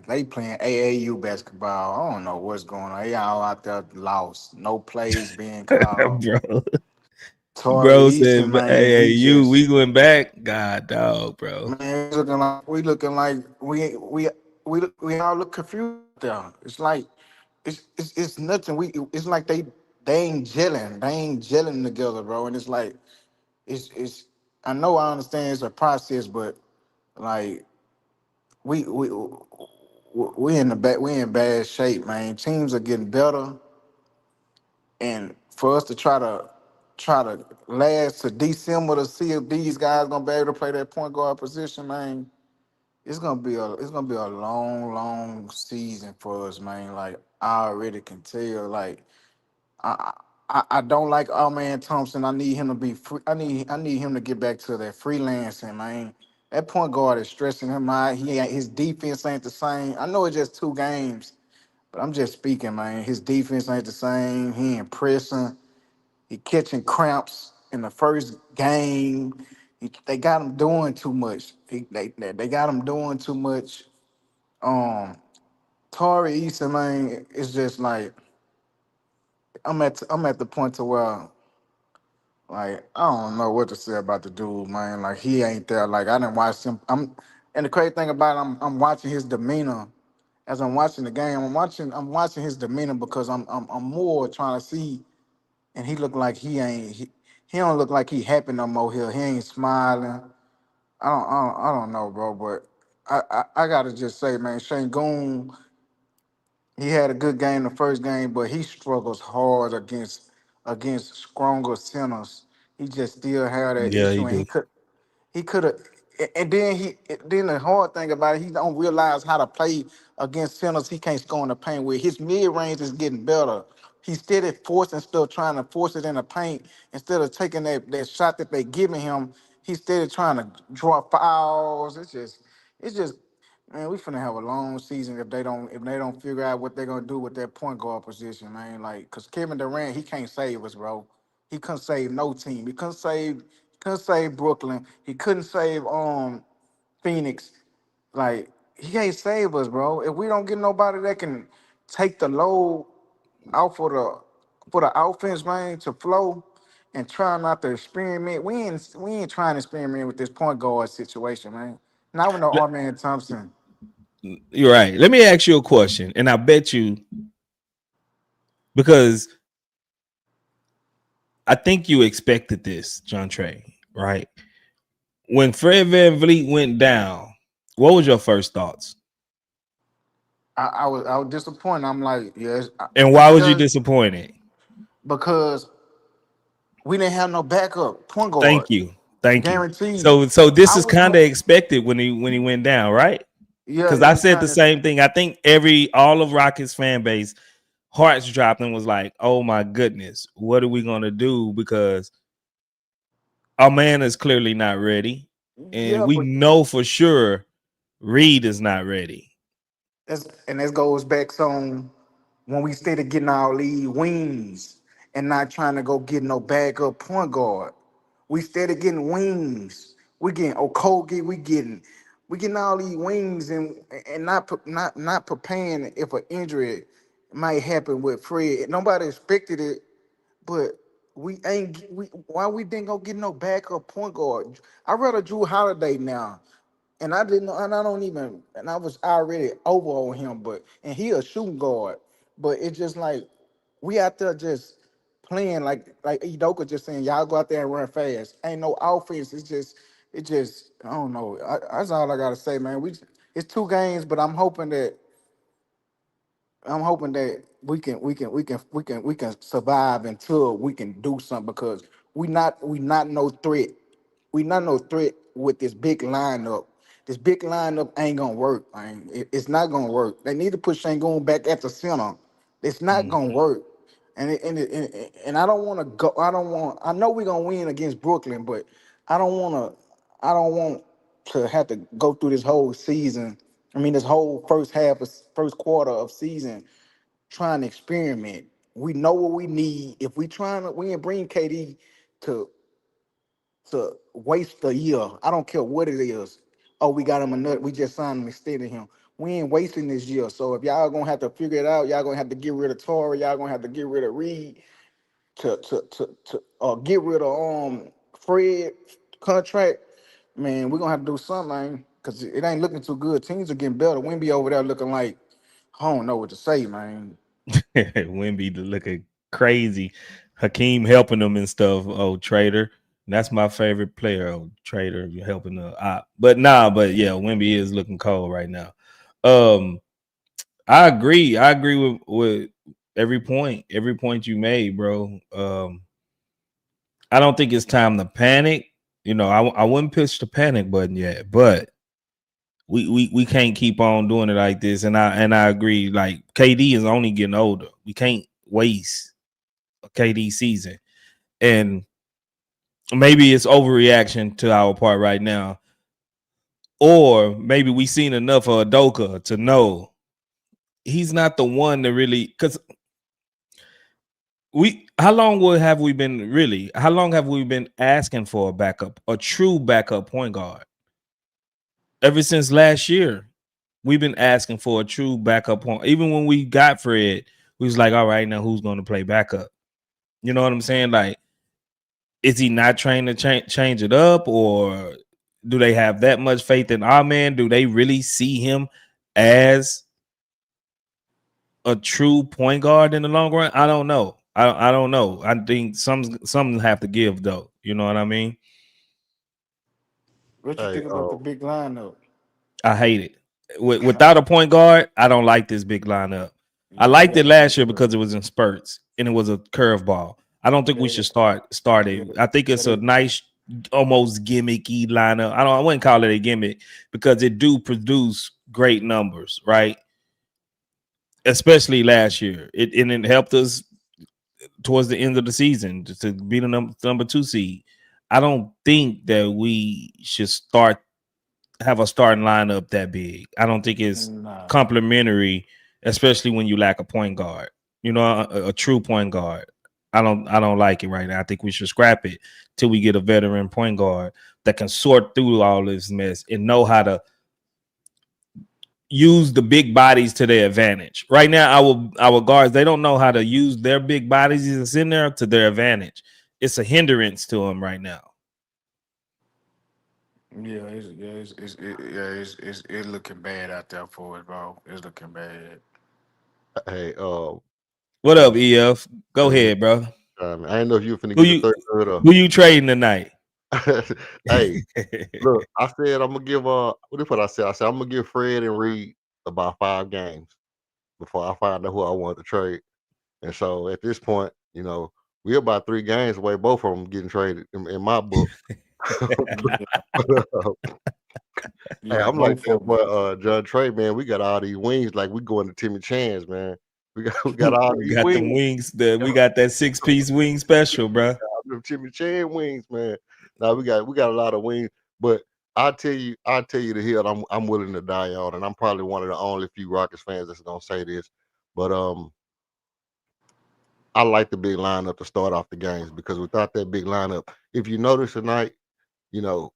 Speaker 7: they playing AAU basketball. I don't know what's going on. They all out there lost. No plays being called.
Speaker 1: Bro.
Speaker 7: Tari
Speaker 1: Bro
Speaker 7: Eason,
Speaker 1: said,
Speaker 7: man,
Speaker 1: hey,
Speaker 7: he
Speaker 1: you, we
Speaker 7: just
Speaker 1: going back? God, dog, bro.
Speaker 7: man we looking like we all look confused there. It's like it's nothing. It's like they ain't gelling. They ain't gelling together, bro. And it's like it's I know I understand it's a process, but like we we we in bad shape, man. Teams are getting better, and for us to try to last to December to see if these guys gonna be able to play that point guard position, man. It's gonna be a long, long season for us, man. Like I already can tell. Like I I don't like our man Thompson. I need him to be free. I need him to get back to that freelancing, man. That point guard is stressing him out. His defense ain't the same. I know it's just 2 games, but I'm just speaking, man. His defense ain't the same. He ain't pressing. He catching cramps in the first game. They got him doing too much. They got him doing too much. Um, Tari Eason, man, it's just like I'm at the point to where like I don't know what to say about the dude, man. Like he ain't there. Like I didn't watch him. And the crazy thing about it, I'm watching his demeanor as I'm watching the game. I'm watching his demeanor because I'm more trying to see. And he look like he don't look like he happy no more here. He ain't smiling. I don't know, bro. But I gotta just say, man, Shangoon, he had a good game the first game, but he struggles hard against stronger centers. He just still had that
Speaker 1: Yeah, he
Speaker 7: issue, and
Speaker 1: do.
Speaker 7: he could have, and then the hard thing about it, he don't realize how to play against centers he can't score in the paint with. His mid range is getting better. He's still forcing stuff, trying to force it in the paint instead of taking that shot that they giving him. He's still trying to draw fouls. It's just, man, we finna have a long season if they don't figure out what they're gonna do with that point guard position, man. Like, cause Kevin Durant, he can't save us, bro. He couldn't save no team. Couldn't save Brooklyn. He couldn't save Phoenix. Like, he can't save us, bro. If we don't get nobody that can take the load out for the offense, man, to flow and try not to experiment. We ain't trying to experiment with this point guard situation, man. Not with no
Speaker 1: Le-
Speaker 7: R-Man Thompson.
Speaker 1: You're right. Let me ask you a question, and I bet you, because I think you expected this, John Trey, right? When Fred VanVleet went down, what was your first thoughts?
Speaker 7: I was disappointed. I'm like, yes,
Speaker 1: And why was you disappointed?
Speaker 7: because we didn't have no backup point
Speaker 1: Thank
Speaker 7: guard,
Speaker 1: you. Thank you.
Speaker 7: guaranteed.
Speaker 1: So this
Speaker 7: I
Speaker 1: is
Speaker 7: was
Speaker 1: kind of
Speaker 7: more,
Speaker 1: expected when he went down, right?
Speaker 7: yeah,
Speaker 1: Because
Speaker 7: it
Speaker 1: I
Speaker 7: was
Speaker 1: said the
Speaker 7: kind of.
Speaker 1: same thing. I think all of Rockets fan base hearts dropped and was like, oh my goodness, what are we gonna do? Because our man is clearly not ready. And
Speaker 7: Yeah,
Speaker 1: we
Speaker 7: but
Speaker 1: know for sure Reed is not ready.
Speaker 7: that goes back on when we started getting our lead wings and not trying to go get no backup point guard. We started getting wings. We getting Okogie. We getting all these wings and not preparing if an injury might happen with Fred. Nobody expected it, but why we didn't go get no backup point guard? I rather Drew Holiday now. And I didn't and I don't even and I was already over on him, but and he a shooting guard. But it's just like we out there just playing like Udoka just saying, y'all go out there and run fast. Ain't no offense. It just I don't know. That's all I gotta say, man. It's 2 games, but I'm hoping that we can survive until we can do something because we not no threat. We not no threat with this big lineup. This big lineup ain't gonna work, man. It's not gonna work. They need to put Şengün back at the center. It's not gonna
Speaker 1: Mhm.
Speaker 7: work. And I don't want to go. I don't want. I know we're gonna win against Brooklyn, but I don't want to. I don't want to have to go through this whole season. I mean, this whole first quarter of season trying to experiment. We know what we need. If we ain't bring KD to waste a year. I don't care what it is. Oh, we got him another. We just signed him, extended him. We ain't wasting this year. So if y'all gonna have to figure it out, y'all gonna have to get rid of Tari. Y'all gonna have to get rid of Reed to get rid of Fred contract. Man, we're gonna have to do something, man, because it ain't looking too good. Teams are getting better. Wimby over there looking like I don't know what to say, man.
Speaker 1: Wimby looking crazy. Hakeem helping them and stuff. Oh, Trader. That's my favorite player. Oh, Trader, you're helping the op. But yeah, Wimby is looking cold right now. Um, I agree. I agree with every point you made, bro. I don't think it's time to panic. You know, I wouldn't push the panic button yet, but we can't keep on doing it like this. And I agree. Like KD is only getting older. We can't waste a KD season. And maybe it's overreaction to our part right now, or maybe we seen enough of Udoka to know he's not the one to really. Because how long have we been asking for a true backup point guard? Ever since last year, we've been asking for a true backup point. Even when we got Fred, we was like, all right, now who's going to play backup? You know what I'm saying? Like, is he not trying to change it up, or do they have that much faith in our man? Do they really see him as a true point guard in the long run? I don't know. I don't know. I think some have to give though. You know what I mean?
Speaker 7: What you
Speaker 6: Hey,
Speaker 7: think about the big lineup?
Speaker 1: I hate it. Without a point guard, I don't like this big lineup. I
Speaker 7: Yeah, I
Speaker 1: liked it
Speaker 7: got you.
Speaker 1: last year because it was in spurts and it was a curveball. I don't think we
Speaker 7: Yeah,
Speaker 1: should start
Speaker 7: yeah,
Speaker 1: it. I think it's
Speaker 7: yeah.
Speaker 1: a nice, almost gimmicky lineup. I wouldn't call it a gimmick because it do produce great numbers, right? Especially last year. It helped us towards the end of the season to be the number 2 seed. I don't think that we should have a starting lineup that big. I don't think it's
Speaker 7: Nah.
Speaker 1: complementary, especially when you lack a point guard. You know, a true point guard. I don't like it right now. I think we should scrap it till we get a veteran point guard that can sort through all this mess and know how to use the big bodies to their advantage. Right now, our guards, they don't know how to use their big bodies that's in there to their advantage. It's a hindrance to them right now.
Speaker 7: Yeah, it's looking bad out there for us, bro. It's looking bad.
Speaker 6: Hey,
Speaker 1: What up, EF? Go
Speaker 6: hey,
Speaker 1: ahead, bro.
Speaker 6: I didn't know if you were finna
Speaker 1: Who
Speaker 6: get a
Speaker 1: you
Speaker 6: third or.
Speaker 1: who you trading tonight?
Speaker 6: Hey, look, I said I'm gonna give what is what I said? I said I'm gonna give Fred and Reed about 5 games before I find out who I want to trade. And so at this point, we're about 3 games away, both of them getting traded in my book. Hey,
Speaker 7: Yeah,
Speaker 6: I'm like
Speaker 7: both
Speaker 6: that
Speaker 7: of them.
Speaker 6: boy, John Trey, man. We got all these wings like we going to Timmy Chan's, man. We got all
Speaker 1: We
Speaker 6: these
Speaker 1: got them
Speaker 6: wings.
Speaker 1: wings. We got that 6-piece wing special, bro.
Speaker 6: Them Timmy Chan wings, man. Now we got a lot of wings, but I'll tell you the hill I'm willing to die on, and I'm probably one of the only few Rockets fans that's gonna say this. But I like the big lineup to start off the games because without that big lineup, if you notice tonight, you know,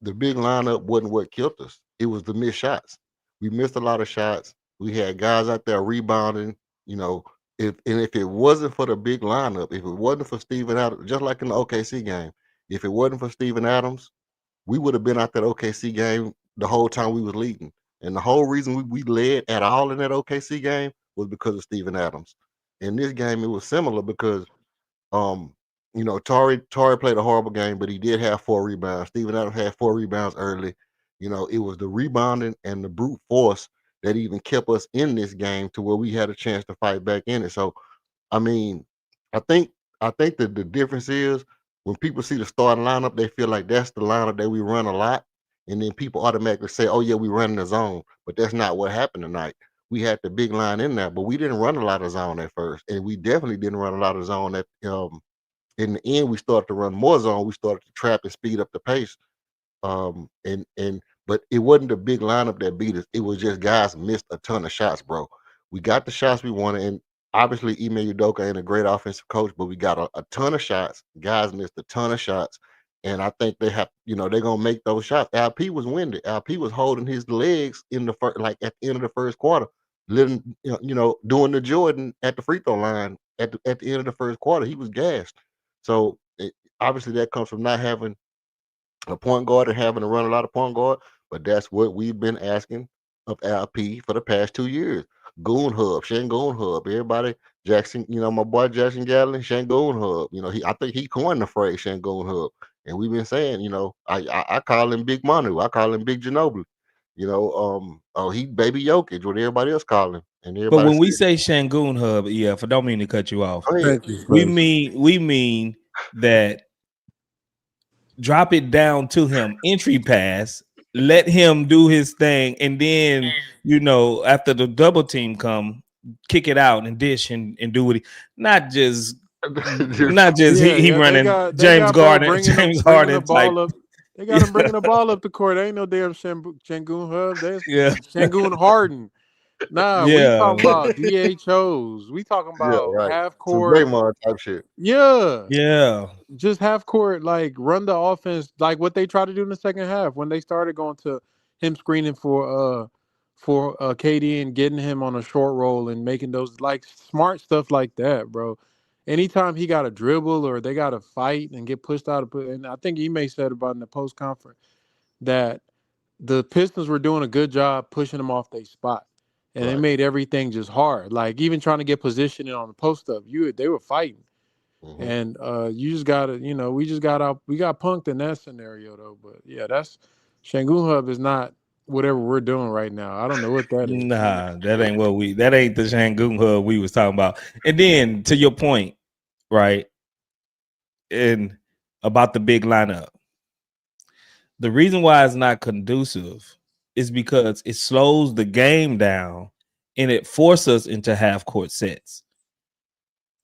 Speaker 6: the big lineup wasn't what killed us. It was the missed shots. We missed a lot of shots. We had guys out there rebounding. You know, if it wasn't for the big lineup, if it wasn't for Steven Adams, just like in the OKC game, if it wasn't for Steven Adams, we would have been out that OKC game the whole time we was leading. And the whole reason we led at all in that OKC game was because of Steven Adams. In this game, it was similar because um, Tari played a horrible game, but he did have 4 rebounds. Steven Adams had 4 rebounds early. It was the rebounding and the brute force that even kept us in this game to where we had a chance to fight back in it. So, I mean, I think that the difference is when people see the starting lineup, they feel like that's the lineup that we run a lot, and then people automatically say, "Oh yeah, we run the zone," but that's not what happened tonight. We had the big line in there, but we didn't run a lot of zone at first, and we definitely didn't run a lot of zone at in the end. We started to run more zone. We started to trap and speed up the pace. But it wasn't the big lineup that beat us. It was just guys missed a ton of shots, bro. We got the shots we wanted, and obviously Ime Udoka ain't a great offensive coach, but we got a ton of shots. Guys missed a ton of shots, and I think they have, they're gonna make those shots. LP was winded. LP was holding his legs in the first, like at the end of the first quarter, letting doing the Jordan at the free throw line at the end of the first quarter. He was gassed. So obviously that comes from not having a point guard and having to run a lot of point guard, but that's what we've been asking of LP for the past 2 years. Goon Hub, Shangoon Hub, everybody, Jackson, my boy Jackson Gatlin, Shangoon Hub. I think he coined the phrase Shangoon Hub. And we've been saying, I call him Big Manu, I call him Big Ginobili. Oh, he baby Jokic, what everybody else call him. And
Speaker 1: But
Speaker 6: everybody
Speaker 1: when we
Speaker 6: said,
Speaker 1: say Shangoon Hub, EF, I don't mean to cut you off.
Speaker 6: go ahead.
Speaker 2: Thank you.
Speaker 1: We
Speaker 2: Please.
Speaker 1: mean that drop it down to him, entry pass, let him do his thing, and then after the double team come, kick it out and dish and do what he not just
Speaker 2: Yeah,
Speaker 1: he
Speaker 2: yeah. They
Speaker 1: running
Speaker 2: got
Speaker 1: James
Speaker 2: bro
Speaker 1: Garden,
Speaker 2: bringing
Speaker 1: James
Speaker 2: bringing the
Speaker 1: Harden type.
Speaker 2: ball up. They got him bringing the ball up the court. Ain't no damn Shangoon Hub. That's
Speaker 1: Yeah.
Speaker 2: Shangoon Harden. Nah, we
Speaker 1: Yeah.
Speaker 2: talking about DHOs. We talking
Speaker 6: Yeah,
Speaker 2: about
Speaker 6: right.
Speaker 2: half
Speaker 6: Some
Speaker 2: court.
Speaker 6: Draymond type shit.
Speaker 2: Yeah,
Speaker 1: Yeah.
Speaker 2: just half court. Like run the offense, like what they tried to do in the second half when they started going to him screening for KD and getting him on a short roll and making those like smart stuff like that, bro. Anytime he got a dribble or they got to fight and get pushed out of, and I think Ime said about in the post conference that the Pistons were doing a good job pushing them off their spot, and it
Speaker 6: Right.
Speaker 2: made everything just hard. Like even trying to get positioning on the post up, they were fighting,
Speaker 6: Mhm.
Speaker 2: and you just gotta, we got punked in that scenario though. But yeah, that's Shangoon Hub is not whatever we're doing right now. I don't know what that is.
Speaker 1: Nah, that ain't the Shangoon Hub we was talking about. And then to your point, right? And about the big lineup. The reason why it's not conducive is because it slows the game down and it forces us into half court sets.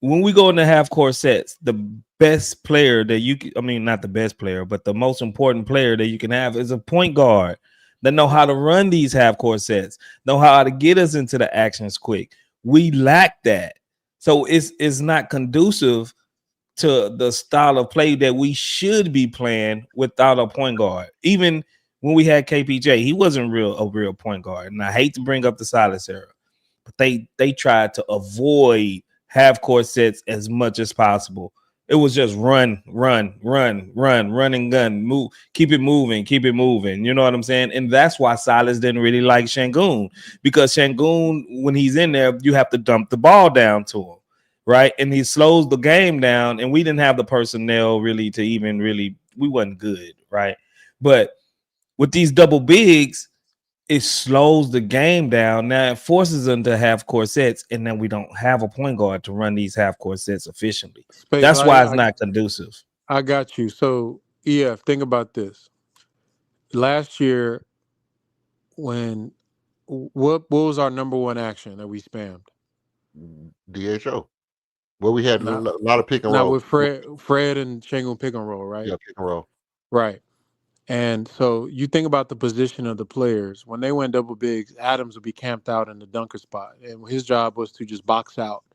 Speaker 1: when we go into half court sets, the best player that you can, I mean, not the best player, but the most important player that you can have is a point guard that know how to run these half court sets, know how to get us into the actions quick. We lack that. So it's not conducive to the style of play that we should be playing without a point guard. Even when we had KPJ, he wasn't a real point guard. And I hate to bring up the Silas era, but they tried to avoid half court sets as much as possible. It was just run and gun, move, keep it moving. You know what I'm saying? And that's why Silas didn't really like Şengün, because Şengün, when he's in there, you have to dump the ball down to him, right? And he slows the game down, and we didn't have the personnel really to even really, we wasn't good, right? But with these double bigs, it slows the game down. Now it forces them to half court sets, and then we don't have a point guard to run these half court sets efficiently.
Speaker 2: Space,
Speaker 1: That's why it's not conducive.
Speaker 2: I got you. So, EF, think about this. Last year, what was our number one action that we spammed?
Speaker 6: DHO. Well, we had a
Speaker 2: Not,
Speaker 6: lot of pick and
Speaker 2: not
Speaker 6: roll.
Speaker 2: with Fred and Şengün pick and roll, right?
Speaker 6: Yeah, pick and roll.
Speaker 2: Right. And so you think about the position of the players. When they went double bigs, Adams would be camped out in the dunker spot, and his job was to just box out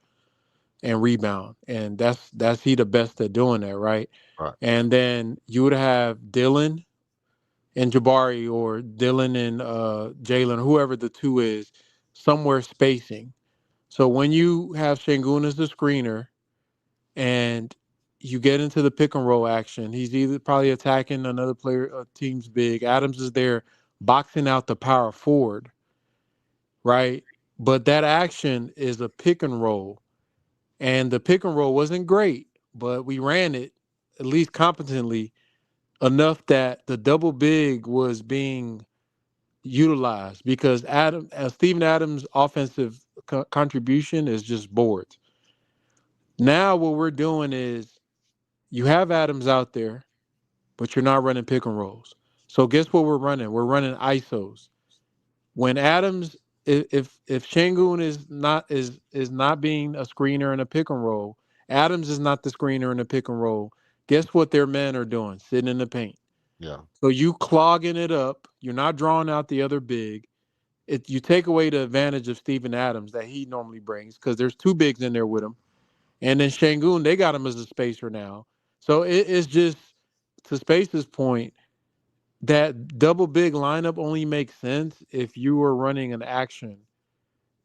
Speaker 2: and rebound. And that's he the best at doing that, right?
Speaker 6: Right.
Speaker 2: And then you would have Dylan and Jabari, or Dylan and Jalen, whoever the two is, somewhere spacing. So when you have Şengün as the screener and you get into the pick and roll action, he's either probably attacking another player, a team's big. Adams is there boxing out the power forward, right? But that action is a pick and roll. And the pick and roll wasn't great, but we ran it at least competently enough that the double big was being utilized, because Steven Adams' offensive contribution is just boards. Now what we're doing is, you have Adams out there, but you're not running pick and rolls. So guess what we're running? We're running ISOs. When Adams, if Şengün is not being a screener in a pick and roll, Adams is not the screener in a pick and roll. Guess what their men are doing? Sitting in the paint.
Speaker 6: Yeah.
Speaker 2: So you clogging it up. You're not drawing out the other big. You take away the advantage of Steven Adams that he normally brings, because there's two bigs in there with him. And then Şengün, they got him as a spacer now. So it's just, to Space's point, that double big lineup only makes sense if you are running an action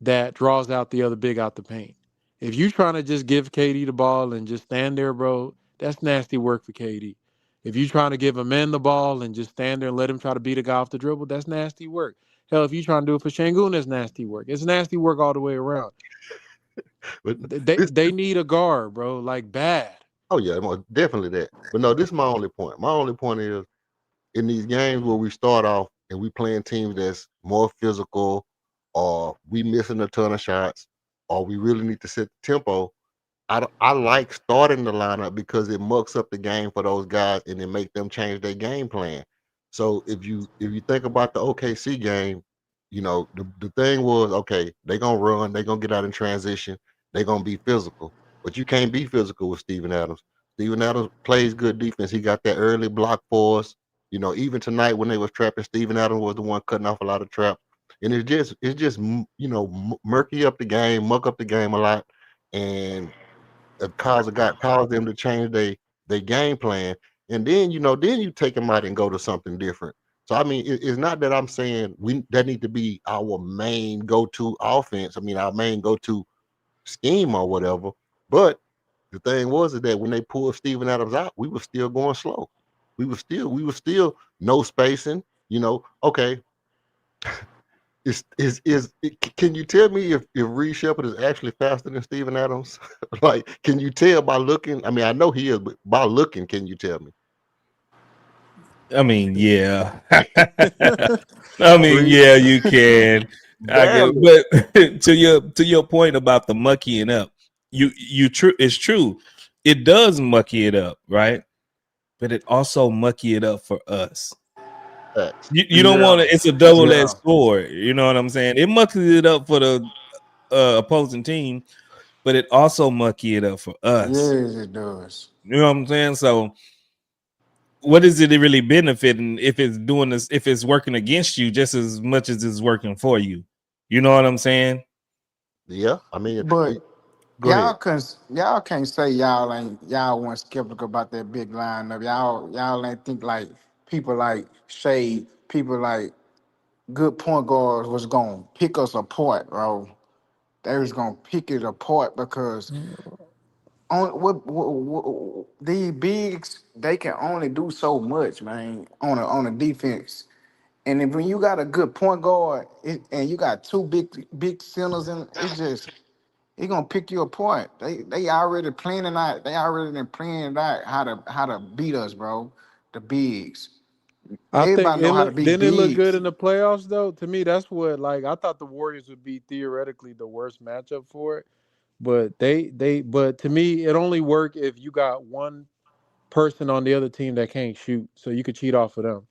Speaker 2: that draws out the other big out the paint. If you're trying to just give KD the ball and just stand there, bro, that's nasty work for KD. If you're trying to give a man the ball and just stand there and let him try to beat a guy off the dribble, that's nasty work. Hell, if you're trying to do it for Şengün, that's nasty work. It's nasty work all the way around.
Speaker 6: But
Speaker 2: They need a guard, bro, like bad.
Speaker 6: Oh yeah, definitely that. But no, this is my only point. My only point is, in these games where we start off and we playing teams that's more physical, or we missing a ton of shots, or we really need to set the tempo, I like starting the lineup, because it mucks up the game for those guys and it make them change their game plan. So if you think about the OKC game, the thing was, okay, they're gonna run, they're gonna get out in transition, they're gonna be physical. But you can't be physical with Steven Adams. Steven Adams plays good defense. He got that early block for us. Even tonight when they was trapping, Steven Adams was the one cutting off a lot of traps. And it's just murky up the game, muck up the game a lot, and it cause them to change their game plan. And then then you take them out and go to something different. So I mean, it's not that I'm saying that need to be our main go-to offense. I mean, our main go-to scheme or whatever. But the thing is that when they pulled Steven Adams out, we were still going slow. We were still no spacing. Okay. Can you tell me if Reed Sheppard is actually faster than Steven Adams? Like, can you tell by looking? I mean, I know he is, but by looking, can you tell me?
Speaker 1: I mean, yeah. I mean, yeah, you can. But to your point about the muckying up, it's true. It does mucky it up, right? But it also mucky it up for us. You don't want to. It's a double-edged sword. You know what I'm saying? It mucks it up for the opposing team, but it also mucky it up for us.
Speaker 7: Yes, it does.
Speaker 1: You know what I'm saying? So what is it really benefiting if it's doing this, if it's working against you just as much as it's working for you? You know what I'm saying?
Speaker 6: Yeah, I mean,
Speaker 7: But
Speaker 6: go ahead.
Speaker 7: y'all can't say y'all weren't skeptical about that big lineup. Y'all ain't think like people like Shea, people like good point guards was gonna pick us apart, bro. They was gonna pick it apart because on these bigs they can only do so much, man, on a defense. And if when you got a good point guard and you got two big centers, and it's just he gonna pick you apart. They already planning out. They already been planning out how to beat us, bro. The bigs.
Speaker 2: I think
Speaker 7: Everybody
Speaker 2: it
Speaker 7: know how to
Speaker 2: look
Speaker 7: beat
Speaker 2: didn't it look good
Speaker 7: bigs.
Speaker 2: in the playoffs though? To me, that's what like I thought the Warriors would be theoretically the worst matchup for it. But but to me, it only work if you got one person on the other team that can't shoot, so you could cheat off of them.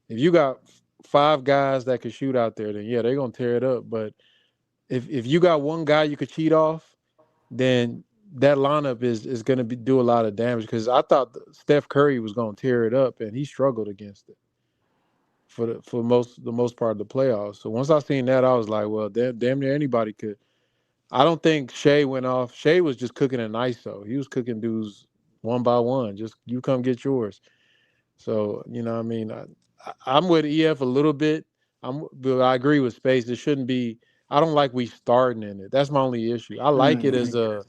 Speaker 2: If you got five guys that could shoot out there, then yeah, they're gonna tear it up. But if you got one guy you could cheat off, then that lineup is gonna do a lot of damage. Because I thought Steph Curry was gonna tear it up, and he struggled against it for the most part of the playoffs. So once I seen that, I was like, well, damn near anybody could. I don't think Shea went off. Shea was just cooking an ISO. He was cooking dudes one by one. Just you come get yours. So you know, what I mean, I'm with EF a little bit. But I agree with Space. It shouldn't be. I don't like we starting in it. That's my only issue. I like it
Speaker 7: Mhm.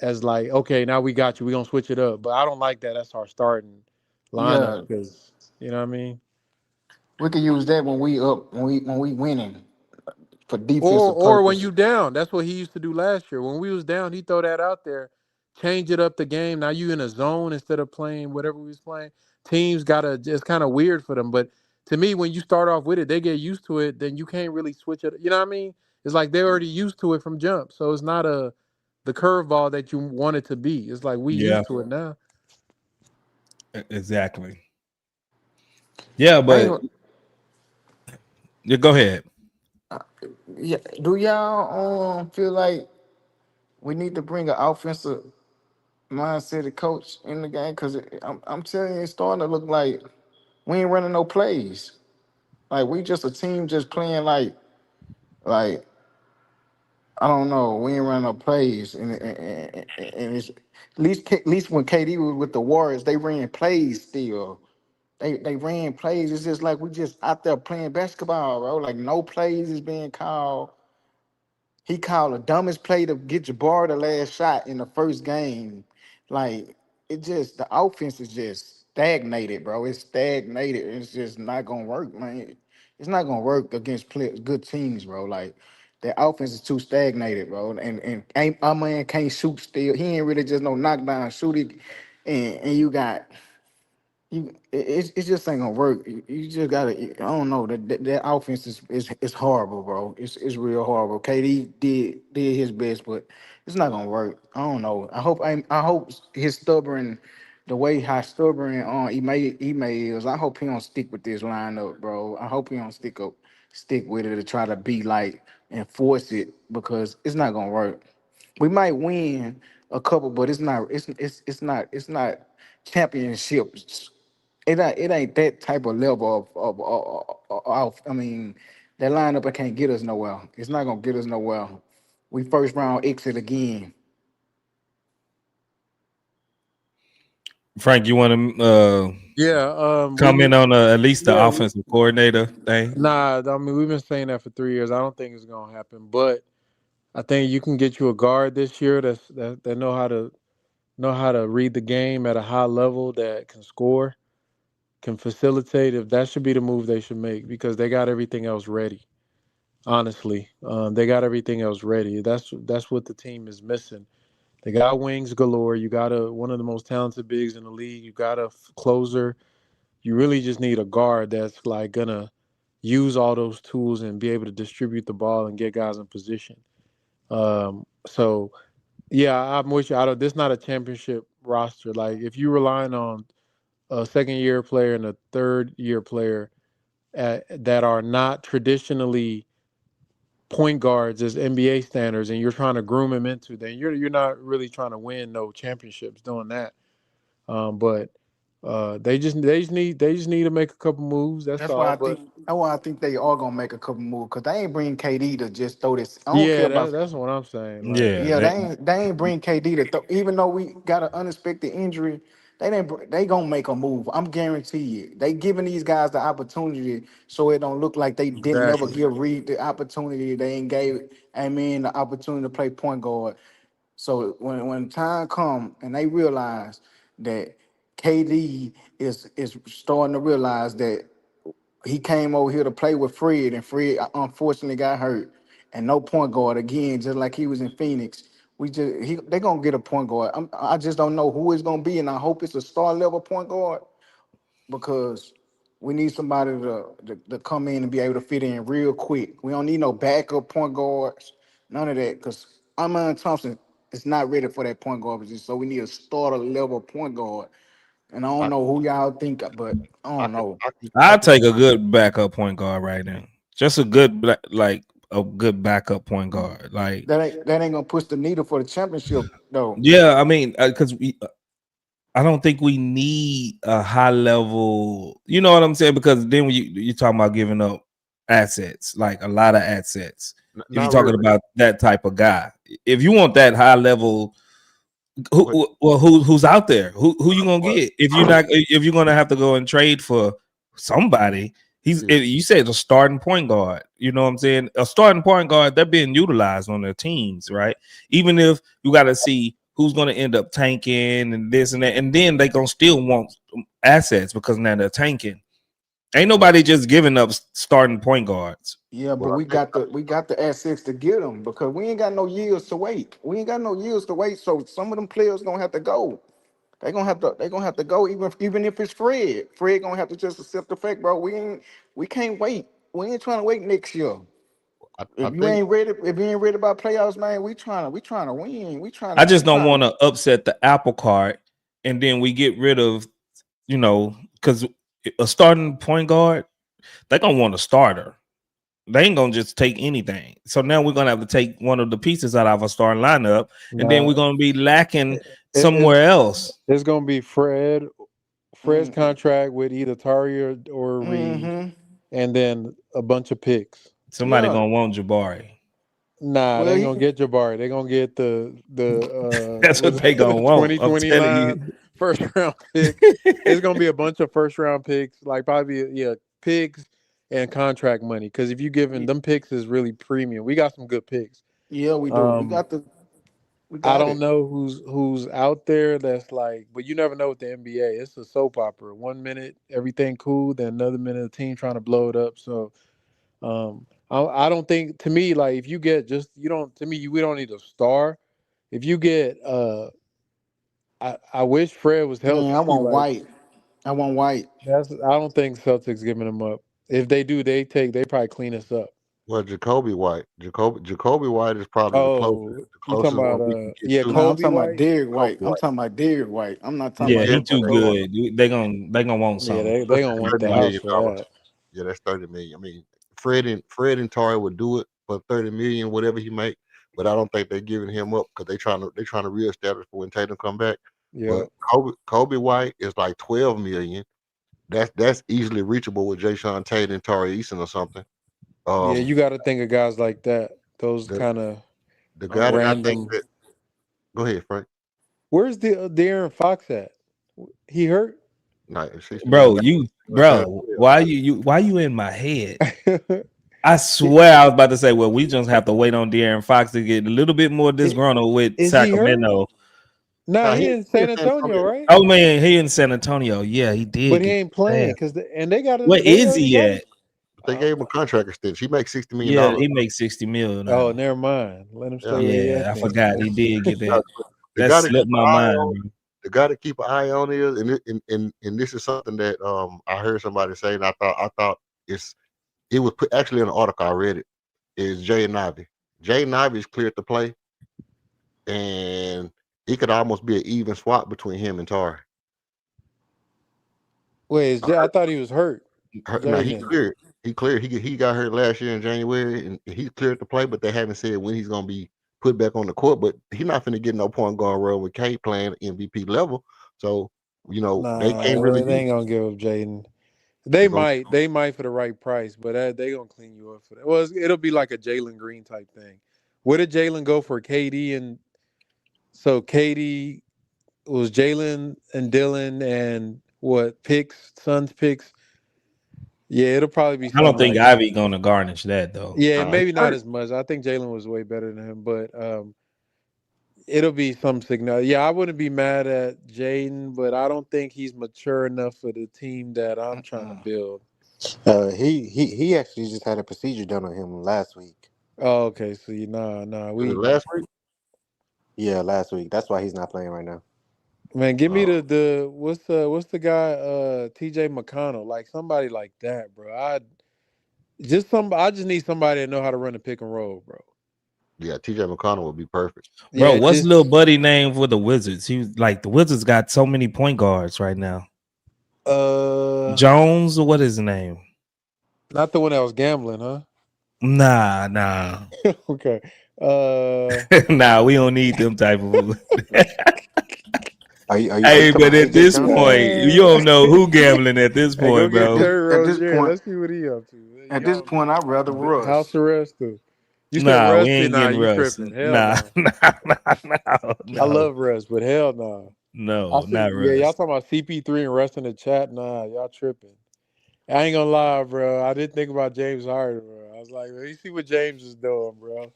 Speaker 2: as like, okay, now we got you. We're gonna switch it up. But I don't like that. That's our starting lineup
Speaker 7: Yeah,
Speaker 2: because you know what I mean.
Speaker 7: we can use that when we up when we winning for defensive
Speaker 2: Or when
Speaker 7: purpose.
Speaker 2: you down, that's what he used to do last year. When we was down, he throw that out there, change it up the game. Now you in a zone instead of playing whatever we was playing. Teams gotta it's kind of weird for them. But to me, when you start off with it, they get used to it. Then you can't really switch it. You know what I mean? It's like they're already used to it from jump. So it's not the curveball that you want it to be. It's like we
Speaker 1: Yeah,
Speaker 2: used to it now.
Speaker 1: exactly. Yeah,
Speaker 7: I
Speaker 1: but
Speaker 7: ain't,
Speaker 1: yeah, go ahead.
Speaker 7: yeah, do y'all feel like we need to bring an offensive mindset of coach in the game? Because I'm telling you, it's starting to look like we ain't running no plays. Like we just a team just playing like I don't know. We ain't running no plays, and it's at least when KD was with the Warriors, they ran plays still. They ran plays. It's just like we just out there playing basketball, bro. Like no plays is being called. He called the dumbest play to get Jabbar the last shot in the first game. Like it just the offense is just stagnated, bro. It's stagnated. It's just not gonna work, man. It's not gonna work against good teams, bro. Like the offense is too stagnated, bro. And ain't our man can't shoot still. He ain't really just no knockdown shooting. And you got it just ain't gonna work. You just gotta. I don't know that offense is horrible, bro. It's real horrible. KD did his best, but it's not gonna work. I don't know. I hope his stubborn, the way how stubborn he may is. I hope he don't stick with this lineup, bro. I hope he don't stick with it to try to be like enforce it because it's not gonna work. We might win a couple, but it's not championships. It ain't that type of level of I mean, that lineup can't get us nowhere. It's not gonna get us nowhere. We first round exit again.
Speaker 1: Frank, you want to
Speaker 2: Yeah.
Speaker 1: comment on at least the
Speaker 2: Yeah.
Speaker 1: offensive coordinator thing?
Speaker 2: Nah. I mean, we've been saying that for 3 years. I don't think it's gonna happen, but I think you can get you a guard this year that know how to read the game at a high level that can score, can facilitate. If that should be the move they should make because they got everything else ready. Honestly, they got everything else ready. That's what the team is missing. They got wings galore. You got one of the most talented bigs in the league. You got a closer. You really just need a guard that's like gonna use all those tools and be able to distribute the ball and get guys in position. So yeah, I'm with you. This not a championship roster. Like if you're relying on a second year player and a third year player that are not traditionally point guards as NBA standards, and you're trying to groom him into, then you're not really trying to win no championships doing that. But they just need to make a couple moves. That's
Speaker 7: That's why
Speaker 2: all.
Speaker 7: I
Speaker 2: But
Speaker 7: think. That's why I think they are gonna make a couple moves because they ain't bring KD to just throw this. I don't care
Speaker 2: yeah,
Speaker 7: about.
Speaker 2: that's what I'm saying. Like,
Speaker 1: Yeah,
Speaker 7: Yeah, they ain't bring KD to throw. Even though we got an unexpected injury, they didn't. They gonna make a move. I'm guarantee you. They giving these guys the opportunity so it don't look like they didn't never
Speaker 2: exactly.
Speaker 7: give Reed the opportunity. They ain't gave. I mean, the opportunity to play point guard. So when time come and they realize that KD is starting to realize that he came over here to play with Fred, and Fred unfortunately got hurt, and no point guard again, just like he was in Phoenix. They gonna get a point guard. I just don't know who it's gonna be, and I hope it's a star level point guard because we need somebody to come in and be able to fit in real quick. We don't need no backup point guards, none of that, because Thompson is not ready for that point guard position. So we need a starter level point guard. And I don't
Speaker 6: I
Speaker 7: know who y'all think, but I
Speaker 6: I
Speaker 7: don't
Speaker 6: can
Speaker 7: know.
Speaker 6: I
Speaker 1: I'll
Speaker 6: can
Speaker 1: take a good backup point guard right now. Just a good like a good backup point guard. Like
Speaker 7: That ain't gonna push the needle for the championship though.
Speaker 1: yeah, I mean, because I don't think we need a high level. You know what I'm saying? Because then when you're talking about giving up assets, like a lot of assets. If you're
Speaker 6: not
Speaker 1: talking
Speaker 6: really.
Speaker 1: about that type of guy, if you want that high level,
Speaker 6: But
Speaker 1: who's out there? Who you gonna
Speaker 6: but
Speaker 1: get? If you're gonna have to go and trade for somebody,
Speaker 6: yeah,
Speaker 1: you said a starting point guard. You know what I'm saying? A starting point guard, they're being utilized on their teams, right? Even if you got to see who's gonna end up tanking and this and that, and then they gonna still want assets because now they're tanking. Ain't
Speaker 6: but
Speaker 1: nobody just giving up starting point guards.
Speaker 7: Yeah,
Speaker 6: but
Speaker 7: but we got the assets to get them because we ain't got no years to wait. We ain't got no years to wait. So some of them players gonna have to go. They gonna have to go even if it's Fred. Fred gonna have to just accept the fact, bro. We can't wait. We ain't trying to wait next year.
Speaker 6: I
Speaker 7: If you
Speaker 6: think
Speaker 7: ain't ready, if you ain't ready about playoffs, man, we trying to win. We trying
Speaker 1: I
Speaker 7: to
Speaker 1: just
Speaker 7: we
Speaker 1: don't
Speaker 7: trying
Speaker 1: want
Speaker 7: to
Speaker 1: to upset the apple cart, and then we get rid of because a starting point guard, they're gonna want a starter. They ain't gonna just take anything. So now we're gonna have to take one of the pieces out of our starting lineup, and then we're
Speaker 2: no,
Speaker 1: gonna be lacking
Speaker 2: it,
Speaker 1: somewhere else.
Speaker 2: it's gonna be Fred's
Speaker 7: mm-hmm,
Speaker 2: contract with either Tari or Reed,
Speaker 7: mm-hmm.
Speaker 2: and then a bunch of picks.
Speaker 1: Somebody
Speaker 7: Yeah.
Speaker 1: gonna want Jabari.
Speaker 2: Nah, they
Speaker 7: Well,
Speaker 2: ain't gonna get Jabari. They gonna get the
Speaker 1: That's what
Speaker 2: was
Speaker 1: they
Speaker 2: it the
Speaker 1: gonna want. I'm telling
Speaker 2: 2029
Speaker 1: you.
Speaker 2: first round pick. It's gonna be a bunch of first round picks, like probably picks and contract money. Because if you giving them picks is really premium. We got some good picks.
Speaker 7: yeah, we do. We
Speaker 2: Um,
Speaker 7: got the we
Speaker 2: I
Speaker 7: got
Speaker 2: don't
Speaker 7: it.
Speaker 2: know who's out there that's like, but you never know with the NBA. It's a soap opera. 1 minute everything cool, then another minute the team trying to blow it up. So I don't think, to me, like, if you get just you don't to me we don't need a star. If you get I wish Fred was
Speaker 7: Man,
Speaker 2: healthy.
Speaker 7: I want
Speaker 2: Like,
Speaker 7: White. I want White.
Speaker 2: I don't think Celtics giving him up. If they do, they probably clean us up.
Speaker 6: well, Jacoby White. Jacoby White is probably
Speaker 2: Oh,
Speaker 6: the
Speaker 2: you talking
Speaker 6: closest one
Speaker 2: about
Speaker 6: we can get
Speaker 2: yeah,
Speaker 6: to.
Speaker 7: No, I'm
Speaker 2: Kobe
Speaker 7: talking about
Speaker 2: White?
Speaker 7: Derrick
Speaker 6: Jacoby
Speaker 7: White. I'm
Speaker 6: White.
Speaker 7: talking about Derrick White. I'm not talking
Speaker 1: Yeah,
Speaker 7: about
Speaker 6: Yeah,
Speaker 1: he
Speaker 7: no
Speaker 1: too
Speaker 6: but
Speaker 7: Jacoby.
Speaker 1: good. They gonna want
Speaker 2: Yeah,
Speaker 1: something.
Speaker 2: they gonna want
Speaker 6: $30
Speaker 2: the house
Speaker 6: million.
Speaker 2: for that.
Speaker 6: Yeah, that's 30 million. I mean, Fred and Tari would do it for 30 million, whatever he make. But I don't think they're giving him up because they trying to reestablish for when Tatum come back.
Speaker 2: Yeah.
Speaker 6: But Kobe White is like 12 million. That's easily reachable with Jay Sean Tate and Tari Eason or something.
Speaker 2: Yeah,
Speaker 6: Um,
Speaker 2: you got to think of guys like that. Those
Speaker 6: the
Speaker 2: kind of
Speaker 6: the
Speaker 7: Oh,
Speaker 6: guy that I
Speaker 7: okay.
Speaker 6: think
Speaker 2: random.
Speaker 6: that go ahead, Frank.
Speaker 2: Where's the De'Aaron Fox at? He hurt?
Speaker 6: Nah, 60 million. That's
Speaker 1: Bro,
Speaker 6: 12.
Speaker 1: why you in my head?
Speaker 2: Is
Speaker 1: I swear I was about to say, well, we just have to wait on De'Aaron Fox to get a little bit more disgruntled with
Speaker 2: he hurt?
Speaker 1: Sacramento.
Speaker 2: Nah,
Speaker 6: Nah,
Speaker 2: he
Speaker 6: he
Speaker 2: in
Speaker 6: he in
Speaker 2: San
Speaker 6: San
Speaker 2: Antonio,
Speaker 6: Antonio.
Speaker 2: right?
Speaker 1: Oh man, he in San Antonio. Yeah, he
Speaker 2: But
Speaker 1: did
Speaker 2: he
Speaker 1: get
Speaker 2: ain't playing
Speaker 1: that.
Speaker 2: because and they got
Speaker 1: Where
Speaker 2: they
Speaker 1: is
Speaker 2: already
Speaker 1: he
Speaker 2: got his.
Speaker 1: at?
Speaker 6: But they gave him a contract extension. He makes $60 million.
Speaker 1: Yeah, he makes 60 mil
Speaker 2: Oh,
Speaker 1: now.
Speaker 2: never mind. Let him
Speaker 6: Yeah.
Speaker 2: stay where he
Speaker 1: Yeah,
Speaker 2: at
Speaker 1: I
Speaker 2: then.
Speaker 1: forgot he did get
Speaker 6: Uh,
Speaker 1: that.
Speaker 6: The
Speaker 1: That
Speaker 6: guy to keep
Speaker 1: slipped
Speaker 6: an
Speaker 1: my
Speaker 6: eye
Speaker 1: mind,
Speaker 6: on,
Speaker 1: bro.
Speaker 6: the guy to keep an eye on is, and this is something that I heard somebody say, and I thought it was put actually in an article I read it. Is Jay Ivy. Jay Ivy is cleared to play, and it could almost be an even swap between him and Tar.
Speaker 2: Wait, I thought he was hurt.
Speaker 6: Now he
Speaker 2: Jayden.
Speaker 6: cleared. He cleared. He got hurt last year in January, and he's cleared to play, but they haven't said when he's gonna be put back on the court. But he's not finna get no point guard role with K playing MVP level. So they
Speaker 2: Nah,
Speaker 6: can't really
Speaker 2: they
Speaker 6: do.
Speaker 2: ain't gonna give up Jaden.
Speaker 6: They're gonna
Speaker 2: They might for the right price, but they gonna clean you up for that. Well, it'll be like a Jalen Green type thing. Where did Jalen go for KD? And so KD was Jalen and Dylan and what picks, Suns picks. Yeah, it'll probably be
Speaker 1: I don't
Speaker 2: something
Speaker 1: think
Speaker 2: like that.
Speaker 1: Ivy gonna garnish that though.
Speaker 2: Yeah,
Speaker 6: he
Speaker 2: maybe not
Speaker 6: hurt.
Speaker 2: as much. I think Jalen was way better than him, but it'll be some signal. Yeah, I wouldn't be mad at Jaden, but I don't think he's mature enough for the team that I'm trying to build.
Speaker 4: He actually just had a procedure done on him last week.
Speaker 2: Oh, okay. So nah,
Speaker 6: Was it last week?
Speaker 4: Yeah, last week. That's why he's not playing right now.
Speaker 2: man, give me
Speaker 6: Oh,
Speaker 2: the what's the guy TJ McConnell, like somebody like that, bro. I just need somebody to know how to run a pick and roll, bro.
Speaker 6: yeah, TJ McConnell would be perfect.
Speaker 1: Bro,
Speaker 2: Yeah,
Speaker 1: what's
Speaker 2: just
Speaker 1: little buddy name for the Wizards? He was like the Wizards got so many point guards right now. Jones, or what is his name?
Speaker 2: not the one that was gambling, huh?
Speaker 1: Nah.
Speaker 2: Okay.
Speaker 1: Nah, we don't need them type of.
Speaker 4: Are you
Speaker 1: Hey,
Speaker 4: talking
Speaker 1: but
Speaker 4: about
Speaker 1: at
Speaker 4: AJ
Speaker 1: this
Speaker 4: Johnson?
Speaker 1: point, you don't know who gambling at this
Speaker 2: Hey, go
Speaker 1: point,
Speaker 2: get
Speaker 1: bro.
Speaker 2: Terry
Speaker 7: At this
Speaker 2: Rozier.
Speaker 7: point,
Speaker 2: Let's see what he up to.
Speaker 7: at this
Speaker 2: Y'all
Speaker 7: point, I'd rather
Speaker 2: house
Speaker 7: Russ.
Speaker 2: arrest too. You said
Speaker 1: Nah, we
Speaker 2: Rusty?
Speaker 1: ain't
Speaker 2: Nah,
Speaker 1: getting
Speaker 2: you
Speaker 1: Russ.
Speaker 2: tripping? Hell
Speaker 1: Nah,
Speaker 2: no. I
Speaker 1: no,
Speaker 2: love Russ, but hell no. I
Speaker 1: no,
Speaker 2: see.
Speaker 1: not
Speaker 2: Yeah, y'all
Speaker 1: Russ.
Speaker 2: talking about CP3 and Russ in the chat? Nah, y'all tripping. I ain't gonna lie, bro. I didn't think about James Harden, bro. I was like, let me see what James is doing, bro.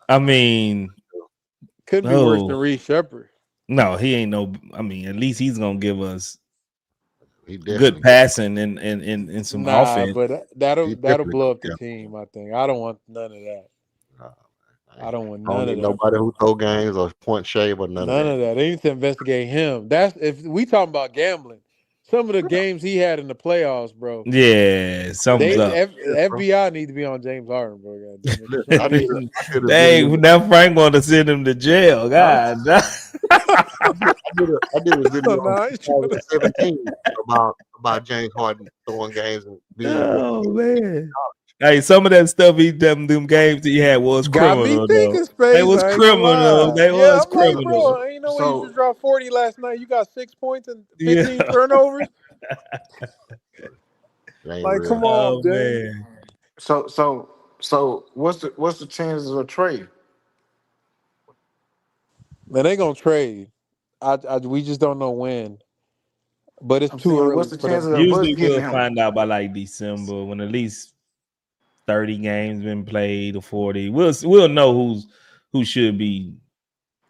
Speaker 1: I mean,
Speaker 2: Couldn't be worse than
Speaker 1: no,
Speaker 2: Reed Sheppard.
Speaker 1: no, he ain't no. I mean, at least he's gonna give us
Speaker 6: He
Speaker 1: good
Speaker 6: definitely got.
Speaker 1: passing and some
Speaker 2: Nah,
Speaker 1: offense.
Speaker 2: but
Speaker 6: He
Speaker 2: that'll
Speaker 6: definitely
Speaker 2: blow
Speaker 6: got
Speaker 2: up the
Speaker 6: to
Speaker 2: team. I think. I don't want none of that.
Speaker 6: Nah,
Speaker 2: I don't want
Speaker 6: I don't
Speaker 2: none of
Speaker 6: need
Speaker 2: that,
Speaker 6: nobody
Speaker 2: bro.
Speaker 6: who throw games or point shave or none of
Speaker 2: None
Speaker 6: that.
Speaker 2: of that. They need to investigate him. That's if we talking about gambling. Some of the games he had in the playoffs, bro.
Speaker 1: Yeah, something's
Speaker 2: They
Speaker 1: up.
Speaker 6: Bro.
Speaker 2: FBI need to be on James Harden, bro. God damn it.
Speaker 6: Listen, I did a video.
Speaker 1: Dang, now Frank want to send him to jail.
Speaker 2: Huh?
Speaker 1: God.
Speaker 6: I did a video in
Speaker 2: Nah, I ain't trying to-
Speaker 6: 2017 about James Harden throwing games and being what
Speaker 1: Oh man. Hey, some of that stuff he done them games he had was
Speaker 2: Got me
Speaker 1: criminal though.
Speaker 2: thinking,
Speaker 1: They
Speaker 2: Space.
Speaker 1: was
Speaker 2: I ain't gonna
Speaker 1: criminal.
Speaker 2: lie.
Speaker 1: They
Speaker 2: Yeah,
Speaker 1: was
Speaker 2: I'm like,
Speaker 1: criminal.
Speaker 2: bro, ain't no way you just
Speaker 7: So,
Speaker 2: dropped 40 last night. You got 6 points and
Speaker 1: Yeah.
Speaker 2: 15 turnovers.
Speaker 6: it ain't
Speaker 2: Like,
Speaker 6: real.
Speaker 2: come on,
Speaker 1: Oh
Speaker 2: James.
Speaker 1: man.
Speaker 7: so, what's the chances of a trade?
Speaker 2: Man, they gonna trade. We just don't know when. But it's
Speaker 7: I'm
Speaker 2: too
Speaker 7: saying, what's
Speaker 2: early
Speaker 7: the
Speaker 2: for them
Speaker 7: chances
Speaker 2: to.
Speaker 7: of us
Speaker 1: Usually
Speaker 7: getting
Speaker 1: we'll
Speaker 7: him?
Speaker 1: find out by like December when at least 30 games been played or 40. We'll know who should be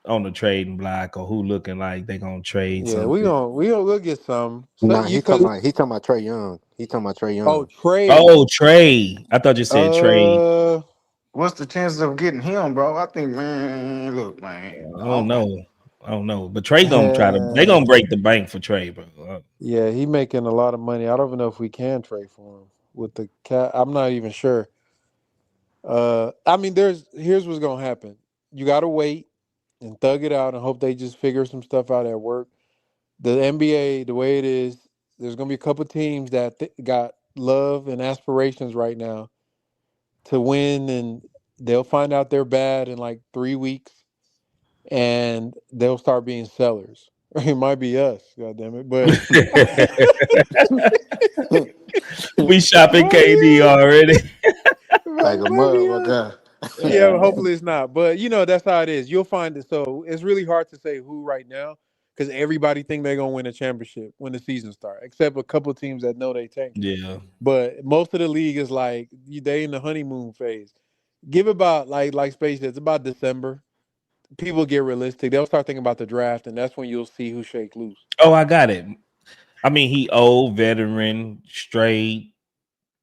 Speaker 1: on the trading block or who looking like they gonna trade
Speaker 2: Yeah,
Speaker 1: something.
Speaker 2: we'll get some. So
Speaker 4: Nah,
Speaker 2: you cause
Speaker 4: he talking about Trey Young. He talking about Trey
Speaker 2: oh
Speaker 4: Young.
Speaker 2: trade.
Speaker 1: Oh, trade. I thought you said trade.
Speaker 2: Uh
Speaker 7: What's the chances of getting him, bro? I think, man, look, man,
Speaker 1: I don't know. I don't know. But Trey gonna they
Speaker 2: uh,
Speaker 1: gonna break the bank for Trey, bro.
Speaker 2: yeah, he making a lot of money. I don't even know if we can trade for him with the cat. I'm not even sure. I mean, here's what's gonna happen. You gotta wait and thug it out and hope they just figure some stuff out at work. The NBA, the way it is, there's gonna be a couple teams that got love and aspirations right now to win, and they'll find out they're bad in like 3 weeks, and they'll start being sellers. It might be us, god damn it, but
Speaker 1: We shopping
Speaker 2: might be
Speaker 1: KD
Speaker 2: us.
Speaker 1: already.
Speaker 7: like a
Speaker 2: Might be
Speaker 7: mother
Speaker 2: us.
Speaker 7: guy.
Speaker 2: Yeah, but hopefully it's not. But that's how it is. You'll find it. So it's really hard to say who right now because everybody think they're gonna win a championship when the season starts, except a couple of teams that know they tanking.
Speaker 1: Yeah.
Speaker 2: But most of the league is like they in the honeymoon phase. Give about like Space said, it's about December. People get realistic. They'll start thinking about the draft, and that's when you'll see who shake loose.
Speaker 1: Oh, I got it. I mean, he old veteran, straight.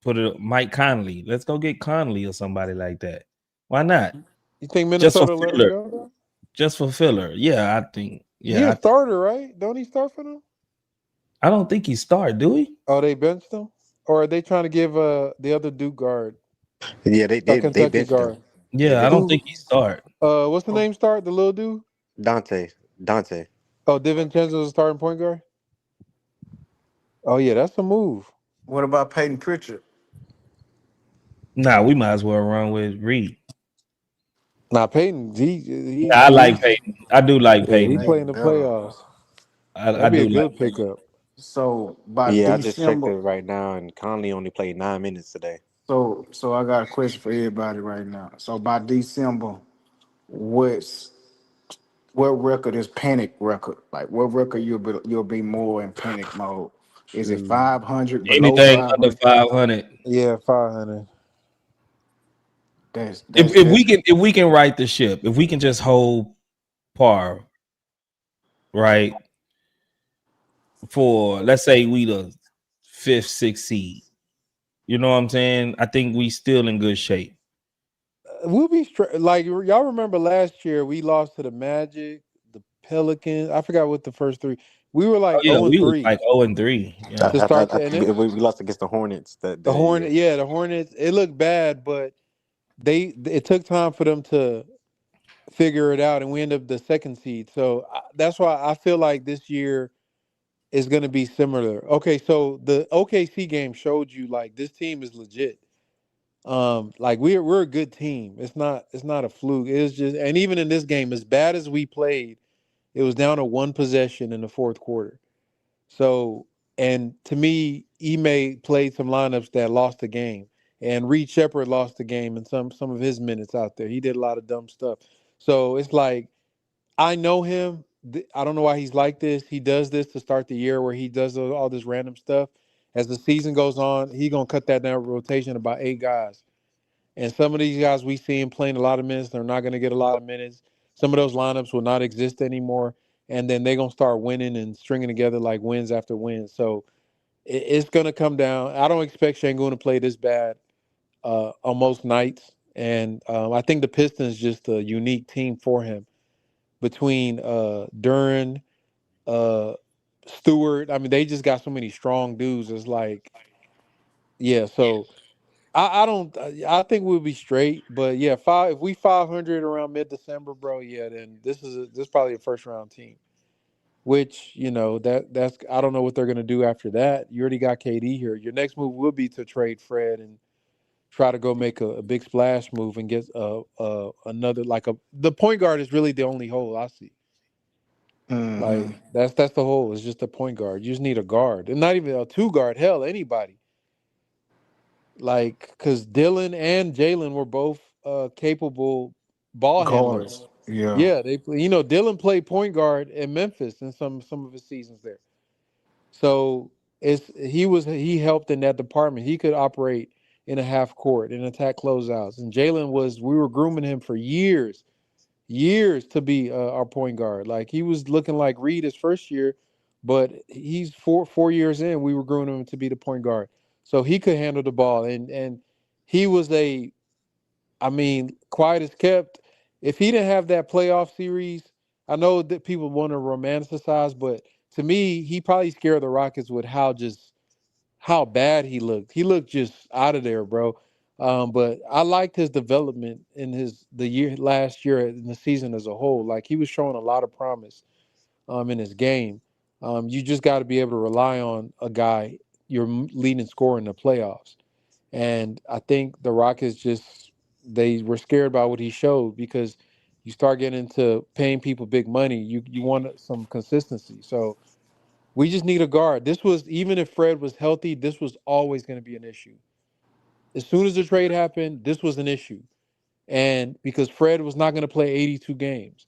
Speaker 1: Put it Mike Conley. Let's go get Conley or somebody like that. Why not?
Speaker 2: You think
Speaker 1: Just for
Speaker 2: Minnesota let him
Speaker 1: filler.
Speaker 2: go?
Speaker 1: Just for filler. Yeah, I think.
Speaker 2: He
Speaker 1: Yeah,
Speaker 2: a starter, right? Don't he start for them?
Speaker 1: I don't think he started, do he?
Speaker 2: Oh, they benched him, or are they trying to give the other Duke guard,
Speaker 4: Yeah, they
Speaker 2: Kentucky
Speaker 4: benched him.
Speaker 2: guard?
Speaker 4: They
Speaker 1: Yeah, I
Speaker 4: benched
Speaker 1: don't
Speaker 4: him.
Speaker 2: Who?
Speaker 1: think he started.
Speaker 2: What's the name? Start the little dude.
Speaker 4: Dante.
Speaker 2: Oh, DiVincenzo's a starting point guard. Oh yeah, that's a move.
Speaker 7: What about Peyton Pritchard?
Speaker 1: Nah, we might as well run with Reed.
Speaker 2: Now Peyton, he
Speaker 1: I
Speaker 2: at
Speaker 1: like
Speaker 2: least
Speaker 1: Peyton. I do like
Speaker 2: yeah, he
Speaker 1: Peyton.
Speaker 2: playing the
Speaker 7: better.
Speaker 2: playoffs.
Speaker 1: I
Speaker 2: That'd be a
Speaker 1: do like
Speaker 2: good
Speaker 1: Peyton.
Speaker 2: pickup.
Speaker 7: So by
Speaker 4: Yeah, I just checked
Speaker 7: December,
Speaker 4: it right now, and Conley only played 9 minutes today.
Speaker 7: so I got a question for everybody right now. So by December, what's what record is panic record? Like what record you'll be more in panic mode? Is it
Speaker 2: Shoot.
Speaker 7: 500 below
Speaker 1: Anything under
Speaker 7: 500?
Speaker 1: 500.
Speaker 2: Yeah, 500.
Speaker 7: That's
Speaker 1: If
Speaker 7: that's
Speaker 1: if
Speaker 7: that's
Speaker 1: we can if we can right the ship, if we can just hold par, right, for let's say we the fifth, sixth seed. You know what I'm saying? I think we still in good shape.
Speaker 2: We'll be straight. Like y'all remember last year, we lost to the Magic, the Pelicans. I forgot what the first three. We were
Speaker 1: Oh
Speaker 2: like
Speaker 1: yeah,
Speaker 2: 0 and
Speaker 1: we was
Speaker 2: 3
Speaker 1: like 0-3.
Speaker 4: I,
Speaker 1: Yeah.
Speaker 2: to
Speaker 4: I,
Speaker 2: start
Speaker 4: I
Speaker 2: the and
Speaker 4: think
Speaker 2: it,
Speaker 4: we lost against the Hornets
Speaker 2: the
Speaker 4: that year.
Speaker 2: Hornet. Yeah, the Hornets. It looked bad, but it took time for them to figure it out, and we ended up the second seed. So that's why I feel like this year is going to be similar. Okay, so the OKC game showed you like this team is legit. Like we're a good team. It's not a fluke. It's just, and even in this game, as bad as we played, it was down to one possession in the fourth quarter. So, and to me, Ime played some lineups that lost the game, and Reed Sheppard lost the game in some of his minutes out there. He did a lot of dumb stuff. So it's like I know him. I don't know why he's like this. He does this to start the year where he does all this random stuff. As the season goes on, he gonna cut that down rotation about 8 guys. And some of these guys we see him playing a lot of minutes, they're not going to get a lot of minutes. Some of those lineups will not exist anymore. And then they're going to start winning and stringing together like wins after wins. So it's going to come down. I don't expect Şengün to play this bad on most nights. And I think the Pistons just a unique team for him between Durant, uh, Stewart. I mean, they just got so many strong dudes. It's like, yeah, so I don't. I think we'll be straight, but yeah, if we 500 around mid December, bro, yeah, then this is probably a first round team. Which that's I don't know what they're gonna do after that. You already got KD here. Your next move will be to trade Fred and try to go make a big splash move and get another like the point guard is really the only hole I see.
Speaker 7: mm-hmm.
Speaker 2: Like that's the hole. It's just a point guard. You just need a guard, and not even a two guard. Hell, anybody. Like, because Dylan and Jalen were both capable ball handlers.
Speaker 7: Guards. Yeah.
Speaker 2: Yeah, Dylan played point guard in Memphis in some of his seasons there. So he helped in that department. He could operate in a half court and attack closeouts. And Jalen we were grooming him for years to be our point guard. Like he was looking like Reed his first year, but he's 4 years in. We were grooming him to be the point guard, so he could handle the ball. And he was I mean, quiet as kept. If he didn't have that playoff series, I know that people want to romanticize, but to me, he probably scared the Rockets with how bad he looked. He looked just out of there, bro. But I liked his development in the year last year in the season as a whole. Like he was showing a lot of promise in his game. You just got to be able to rely on a guy, your leading scorer in the playoffs. And I think the Rockets they were scared by what he showed because you start getting into paying people big money, you want some consistency. So we just need a guard. This was even if Fred was healthy, this was always going to be an issue. As soon as the trade happened, this was an issue. And because Fred was not going to play 82 games.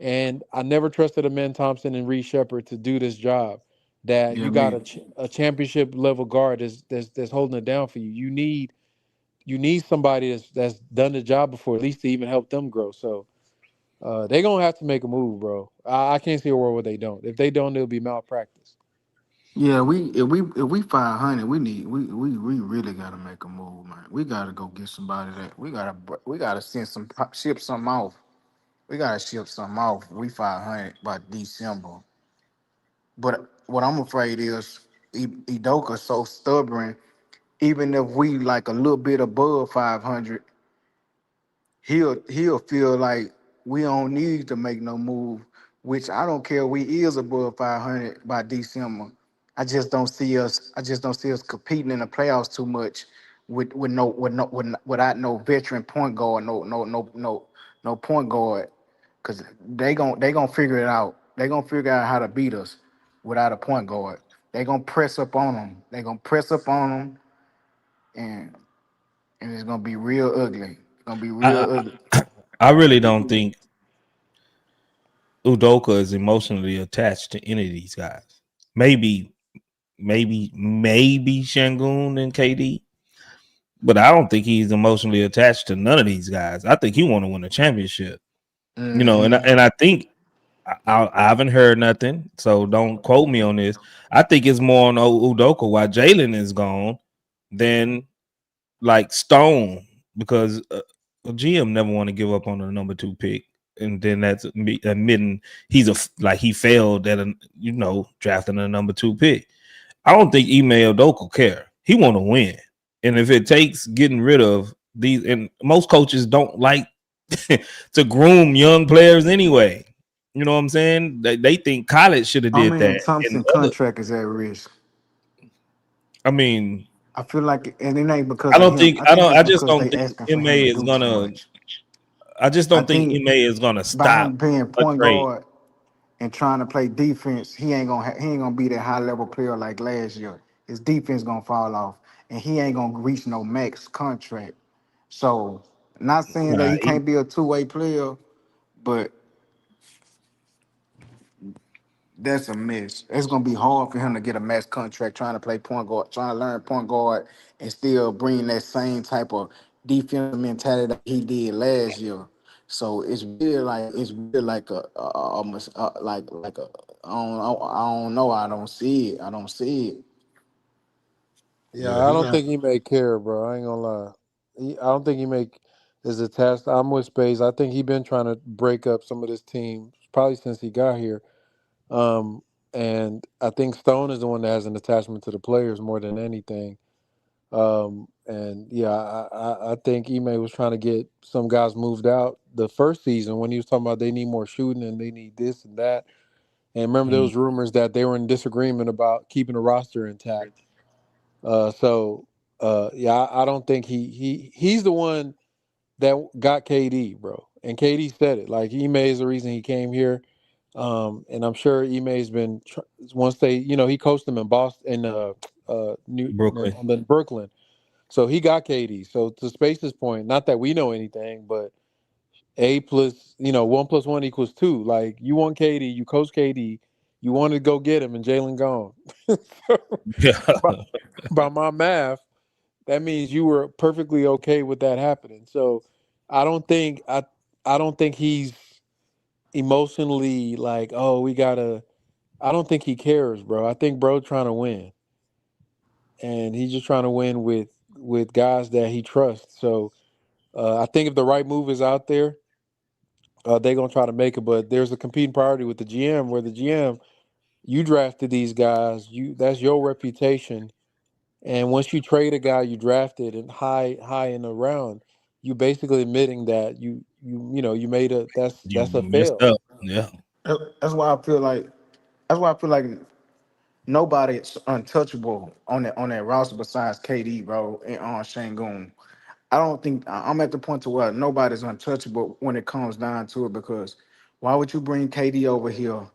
Speaker 2: And I never trusted a man Thompson and Reed Sheppard to do this job. That
Speaker 7: Yeah,
Speaker 2: you got
Speaker 7: me.
Speaker 2: a championship level guard that's holding it down for you. You need somebody that's done the job before, at least to even help them grow. So they're gonna have to make a move, bro. I can't see a world where they don't. If they don't, it'll be malpractice.
Speaker 7: Yeah, if we 500, we really gotta make a move, man. We gotta go get somebody that we gotta ship something off. We gotta ship something off. We 500 by December. But what I'm afraid is Udoka so stubborn. Even if we like a little bit above 500, he'll feel like we don't need to make no move. Which I don't care. We is above 500 by December. I just don't see us. I just don't see us competing in the playoffs too much without no veteran point guard, no point guard, because they gonna figure it out. They gonna figure out how to beat us without a point guard. They gonna press up on them. They gonna press up on them, and it's gonna be real ugly. It's gonna be real
Speaker 1: I,
Speaker 7: ugly.
Speaker 1: I really don't think Udoka is emotionally attached to any of these guys. Maybe Shangun and KD, but I don't think he's emotionally attached to none of these guys. I think he want to win a championship. And
Speaker 7: Mm-hmm.
Speaker 1: I think I haven't heard nothing, so don't quote me on this. I think it's more on Udoka while Jalen is gone than like Stone, because a GM never want to give up on the number 2 pick, and then that's admitting he failed at drafting a number 2 pick. I don't think Ime Udoka care. He want to win, and if it takes getting rid of these, and most coaches don't like to groom young players anyway. You know what I'm saying? They think college should have
Speaker 7: I
Speaker 1: did
Speaker 7: mean,
Speaker 1: that. And
Speaker 7: Thompson contract is at risk.
Speaker 1: I mean,
Speaker 7: I feel like, and it ain't
Speaker 1: I
Speaker 7: because of
Speaker 1: don't
Speaker 7: him.
Speaker 1: think
Speaker 7: I
Speaker 1: I
Speaker 7: think
Speaker 1: don't.
Speaker 7: it's
Speaker 1: I just
Speaker 7: because
Speaker 1: don't
Speaker 7: they
Speaker 1: think
Speaker 7: asking for
Speaker 1: Ma
Speaker 7: him to
Speaker 1: is
Speaker 7: do too
Speaker 1: gonna.
Speaker 7: much.
Speaker 1: I just
Speaker 7: I
Speaker 1: don't think
Speaker 7: think
Speaker 1: Ime is gonna
Speaker 7: by him
Speaker 1: stop
Speaker 7: being
Speaker 1: a
Speaker 7: point
Speaker 1: trade.
Speaker 7: guard and trying to play defense, he ain't gonna be that high level player like last year. His defense gonna fall off, and he ain't gonna reach no max contract. So, not saying that
Speaker 1: Nah,
Speaker 7: he can't be a two-way player, but that's a miss. It's gonna be hard for him to get a max contract trying to play point guard, trying to learn point guard, and still bring that same type of defensive mentality that he did last year. So it's really like like a I don't know. I don't see it. I don't see it.
Speaker 2: Yeah,
Speaker 6: Yeah,
Speaker 2: I
Speaker 6: he
Speaker 2: don't
Speaker 6: got.
Speaker 2: think he may care, bro. I ain't gonna lie. I don't think he make is attached. I'm with Space. I think he been trying to break up some of this team probably since he got here. Um, and I think Stone is the one that has an attachment to the players more than anything. And yeah, I think Ime was trying to get some guys moved out the first season when he was talking about they need more shooting and they need this and that. And remember, there
Speaker 1: mm,
Speaker 2: was rumors that they were in disagreement about keeping the roster intact. Yeah, I don't think he's the one that got KD, bro. And KD said it. Like Ime is the reason he came here. And I'm sure Ime's been once they, he coached them in Boston, in
Speaker 1: Brooklyn.
Speaker 2: Brooklyn. So he got KD. So to Space's point, not that we know anything, but A plus, 1 + 1 = 2. Like you want KD, you coach KD, you want to go get him, and Jalen gone.
Speaker 1: Yeah,
Speaker 2: by, by my math, that means you were perfectly okay with that happening. So I don't think I don't think he's emotionally like, oh, we gotta. I don't think he cares, bro. I think bro trying to win, and he's just trying to win with guys that he trusts. So I think if the right move is out there, they're gonna try to make it. But there's a competing priority with the GM, where the GM, you drafted these guys, that's your reputation. And once you trade a guy you drafted and high in the round, you basically admitting that you made a
Speaker 1: you
Speaker 2: that's a
Speaker 1: messed
Speaker 2: fail.
Speaker 1: up. Yeah,
Speaker 7: That's why I feel like. That's why I feel like nobody's untouchable on that roster besides KD, bro, and on Shangoon. I don't think I'm at the point to where nobody's untouchable when it comes down to it, because why would you bring KD over here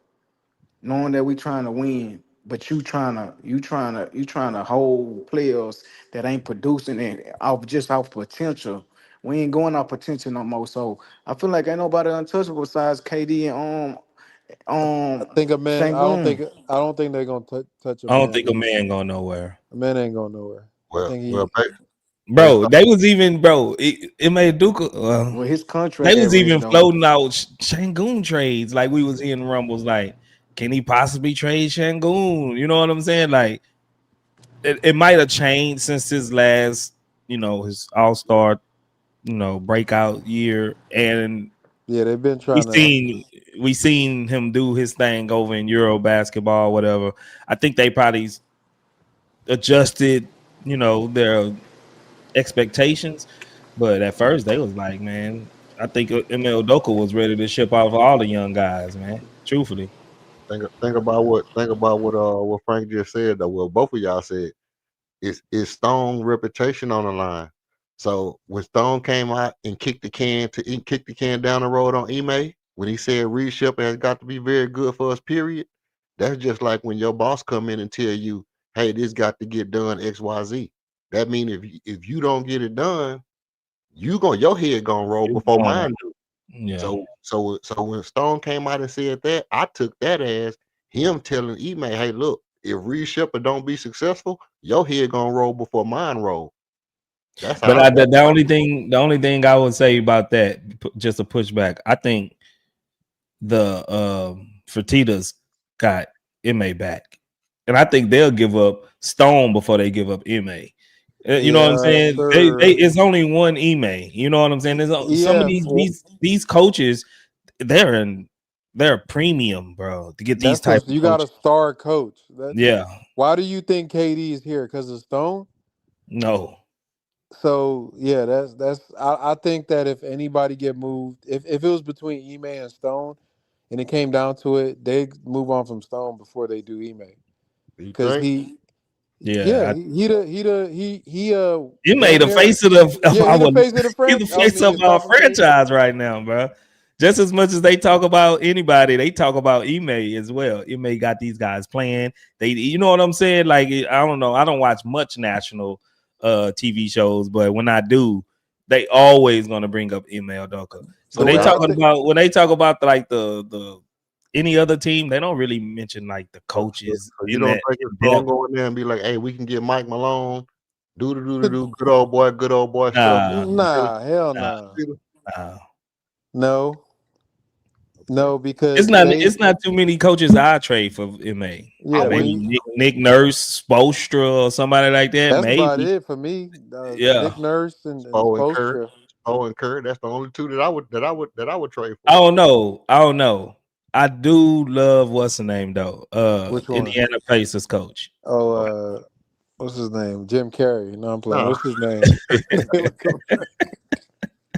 Speaker 7: knowing that we trying to win, but you trying to hold players that ain't producing it off potential. We ain't going off potential no more. So I feel like ain't nobody untouchable besides KD and
Speaker 2: I think a man.
Speaker 7: Shangoon.
Speaker 2: I don't think they're gonna touch a
Speaker 1: I don't
Speaker 2: man,
Speaker 1: think a
Speaker 2: bro.
Speaker 1: man going nowhere,
Speaker 2: A man ain't going nowhere. I think
Speaker 6: Well,
Speaker 2: he.
Speaker 6: based
Speaker 1: bro.
Speaker 6: on
Speaker 1: They was even, bro. It made Duka.
Speaker 7: Well, his
Speaker 1: They
Speaker 7: contract at
Speaker 1: was
Speaker 7: risk
Speaker 1: even
Speaker 7: though.
Speaker 1: floating out Shangoon trades. Like we was hearing rumbles, like can he possibly trade Shangoon? You know what I'm saying? Like it might have changed since his last, his All-Star, breakout year, and
Speaker 2: Yeah, they've been
Speaker 1: we
Speaker 2: trying to.
Speaker 1: seen we seen him do his thing over in Euro basketball, whatever. I think they probably adjusted, their expectations, but at first they was like, man, I think Emil Doka was ready to ship off all the young guys, man. Truthfully,
Speaker 6: think about what Frank just said though. Well, both of y'all said Is Stone reputation on the line. So when Stone came out and kicked the can down the road on Ime, when he said Reed Sheppard has got to be very good for us, period. That's just like when your boss come in and tell you, hey, this got to get done XYZ. That means if you don't get it done, your head gonna roll before mine do.
Speaker 1: Yeah.
Speaker 6: So when Stone came out and said that, I took that as him telling Ime, hey, look, if Reed Sheppard don't be successful, your head gonna roll before mine roll. That's
Speaker 1: But
Speaker 6: how
Speaker 1: the only thing I would say about that, just a pushback, I think the Fertitas got Ime back, and I think they'll give up Stone before they give up Ime. You know what I'm saying? They it's only one Ime. You know what I'm saying? There's some of these coaches, they're premium, bro, to get these type of
Speaker 2: you
Speaker 1: coaches.
Speaker 2: got a star coach.
Speaker 1: Yeah.
Speaker 2: Why do you think KD is here? Because of Stone?
Speaker 1: No.
Speaker 2: So yeah, that's I think that if anybody get moved, if it was between Ime and Stone, and it came down to it, they move on from Stone before they do Ime. Because he
Speaker 1: he
Speaker 2: made
Speaker 1: the face of
Speaker 2: the
Speaker 1: face of our franchise right now, bro. Just as much as they talk about anybody, they talk about Ime as well. Ime got these guys playing. You know what I'm saying? Like, I don't know. I don't watch much national TV shows, but when I do, they always gonna bring up Ime Udoka. So when they talk about like the any other team, they don't really mention like the coaches.
Speaker 6: So you don't think it's Stone go in there and be like, hey, we can get Mike Malone, do good old boy stuff.
Speaker 2: Nah, hell no. No, because
Speaker 1: it's not too many coaches I trade for Ime.
Speaker 2: Yeah,
Speaker 1: maybe Nick Nurse, Spoelstra, or somebody like that.
Speaker 2: That's
Speaker 1: maybe.
Speaker 2: about it for me. Nick Nurse and Spoelstra.
Speaker 6: And Kerr. That's the only two that I would trade for.
Speaker 1: I don't know. I do love what's the name though.
Speaker 2: Which one?
Speaker 1: Indiana Pacers coach.
Speaker 2: Oh, what's his name? Jim Carrey. No, I'm playing. No. What's his name?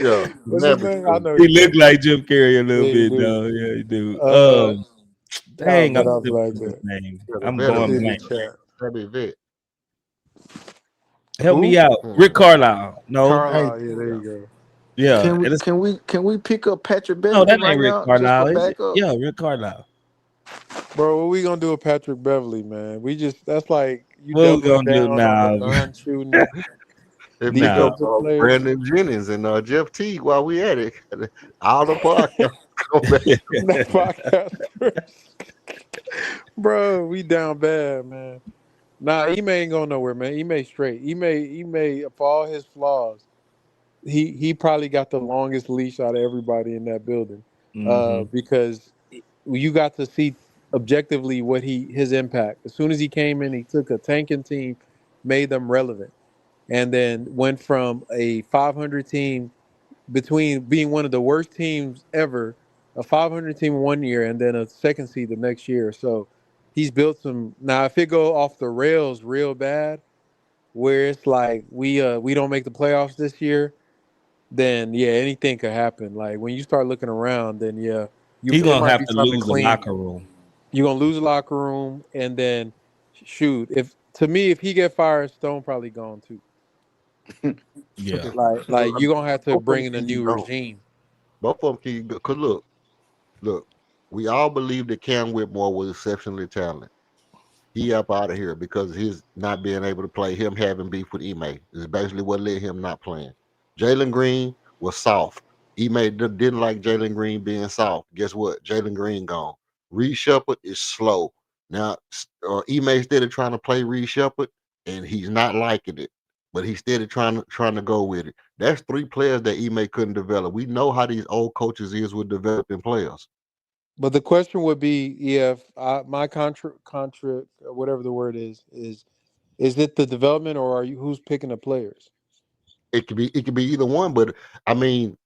Speaker 6: Yeah,
Speaker 2: what's his name? I know
Speaker 1: he looked like Jim Carrey a little bit, though. Yeah, he do. Dang, I'm like his name. I'm going blank. Help me out, Rick Carlisle. No,
Speaker 2: Carlisle. Yeah, there you go.
Speaker 1: Yeah,
Speaker 7: can we pick up Patrick Beverley?
Speaker 1: No, that ain't Rick Carlisle. Yeah, Rick Carlisle.
Speaker 2: Bro, what we gonna do with Patrick Beverley, man? That's like you
Speaker 1: what we gonna do now?
Speaker 2: Non-shooting.
Speaker 6: Brandon Jennings and Jeff Teague while we at it. All the
Speaker 2: podcast. Bro, we down bad, man. Nah, Ime ain't going nowhere, man. Ime straight. Ime, for all his flaws, he probably got the longest leash out of everybody in that building. Because you got to see objectively what his impact. As soon as he came in, he took a tanking team, made them relevant, and then went from a 500 team between being one of the worst teams ever, a 500 team 1 year, and then a second seed the next year. So he's built some. Now, if it go off the rails real bad, where it's like we don't make the playoffs this year, then yeah, anything could happen. Like when you start looking around, then yeah,
Speaker 1: you're gonna have to lose the locker room.
Speaker 2: You're gonna lose the locker room, and then shoot, if he get fired, Stone probably gone too.
Speaker 1: Yeah,
Speaker 2: like you're gonna have to bring in a new regime.
Speaker 6: Both of them can go. Cause look, we all believe that Cam Whitmore was exceptionally talented. He up out of here because his not being able to play, him having beef with Ime is basically what led him not playing. Jalen Green was soft. Ime didn't like Jalen Green being soft. Guess what? Jalen Green gone. Reed Sheppard is slow. Now, Ime instead of trying to play Reed Sheppard, and he's not liking it, but he's still trying to go with it. That's three players that Ime couldn't develop. We know how these old coaches is with developing players.
Speaker 2: But the question would be, if my contra, whatever the word is it the development, or who's picking the players?
Speaker 6: It could be either one, but I mean.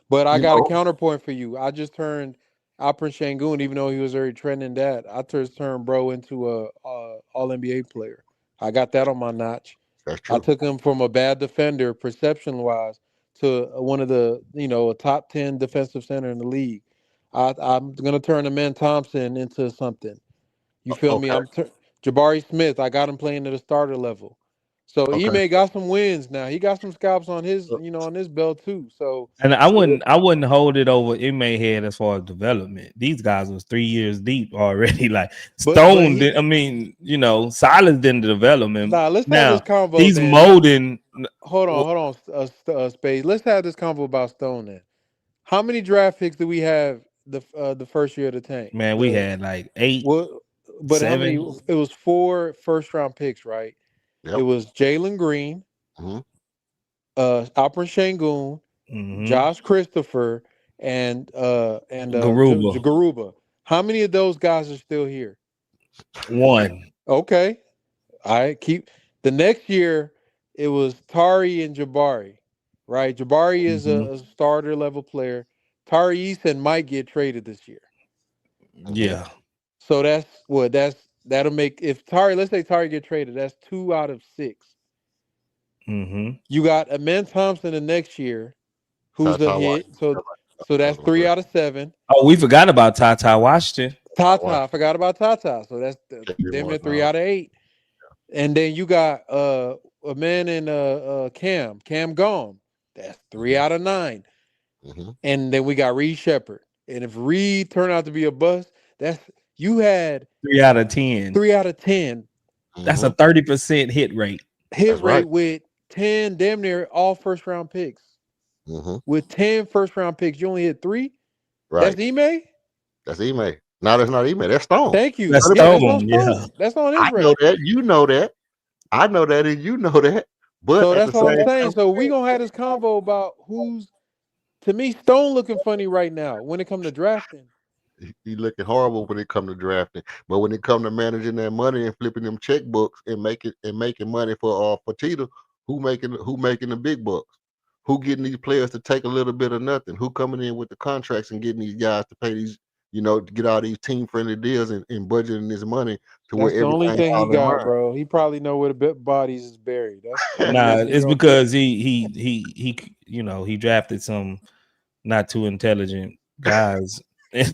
Speaker 2: But I got a counterpoint for you. I just turned Alperen Sengun, even though he was already trending that, I just turned bro into a All-NBA player. I got that on my notch.
Speaker 6: That's true.
Speaker 2: I took him from a bad defender, perception-wise, to one of the, a top 10 defensive center in the league. I'm gonna turn the man Thompson into something. You feel me? Jabari Smith. I got him playing at a starter level. So
Speaker 6: Okay.
Speaker 2: Ime got some wins now. He got some scalps on his,
Speaker 6: Uh,
Speaker 2: on his belt too. So
Speaker 1: And I wouldn't hold it over Inmate head as far as development. These guys was 3 years deep already. Like
Speaker 2: but
Speaker 1: Stone did, I mean, Silas didn't development.
Speaker 2: let's have this
Speaker 1: Now
Speaker 2: convo
Speaker 1: he's
Speaker 2: then.
Speaker 1: molding.
Speaker 2: Hold on, Spade. Let's have this convo about Stone then. How many draft picks do we have the first year of the tank?
Speaker 1: Man, we had like 8,
Speaker 2: What? But how many?
Speaker 1: 7.
Speaker 2: It was 4 first-round picks, right?
Speaker 6: Yep.
Speaker 2: It was Jalen Green,
Speaker 6: Mhm.
Speaker 2: Alperen Şengün, Josh Christopher, and
Speaker 1: Garuba.
Speaker 2: Garuba. How many of those guys are still here?
Speaker 1: 1.
Speaker 2: Okay, I keep the next year. It was Tari and Jabari, right? Jabari is a starter level player. Tari Eason might get traded this year.
Speaker 1: Yeah.
Speaker 2: So that'll make, if Tari, let's say Tari get traded, that's 2 out of 6. You got Amen Thompson the next year, who's
Speaker 6: Ty
Speaker 2: a hit.
Speaker 6: Washington.
Speaker 2: So that's 3 out of 7.
Speaker 1: Oh, we forgot about Ty Washington.
Speaker 2: Tata, I forgot about Tata. So that's
Speaker 6: Can't
Speaker 2: damn
Speaker 6: be
Speaker 2: near
Speaker 6: one
Speaker 2: 3
Speaker 6: now.
Speaker 2: out of 8. And then you got Amen and Cam gone. That's 3 out of 9.
Speaker 6: Mhm.
Speaker 2: And then we got Reed Sheppard. And if Reed turned out to be a bust, you had
Speaker 1: 3 out of 10.
Speaker 2: 3 out of 10
Speaker 1: That's a
Speaker 6: Mhm.
Speaker 1: 30% hit rate.
Speaker 2: hit
Speaker 6: That's
Speaker 2: rate
Speaker 6: right.
Speaker 2: with 10 damn near all first round picks.
Speaker 6: Mhm.
Speaker 2: With 10 first round picks, you only hit 3.
Speaker 6: Right.
Speaker 2: That's Ime.
Speaker 6: That's Ime. No, that's not Ime. That's Stone.
Speaker 2: Thank you.
Speaker 1: That's
Speaker 2: Yeah, that's on
Speaker 1: Stone. Yeah.
Speaker 2: Stone. That's on his
Speaker 6: I know
Speaker 2: record.
Speaker 6: that. You know that. I know that, and you know that. But
Speaker 2: So
Speaker 6: at the
Speaker 2: that's what I'm
Speaker 6: same
Speaker 2: saying.
Speaker 6: time,
Speaker 2: So we gonna have this convo about who's, to me, Stone looking funny right now when it come to drafting.
Speaker 6: he looking horrible when it come to drafting. But when it come to managing that money and flipping them checkbooks and making money for Tita, who making the big bucks? Who getting these players to take a little bit of nothing? Who coming in with the contracts and getting these guys to pay these, to get all these team friendly deals and budgeting this money to where
Speaker 2: That's the only
Speaker 6: everything
Speaker 2: thing he
Speaker 6: all in
Speaker 2: got,
Speaker 6: line.
Speaker 2: bro. He probably know where the bodies is buried. That's the only
Speaker 1: Nah,
Speaker 2: reason he
Speaker 1: it's
Speaker 2: don't.
Speaker 1: because he drafted some not too intelligent guys.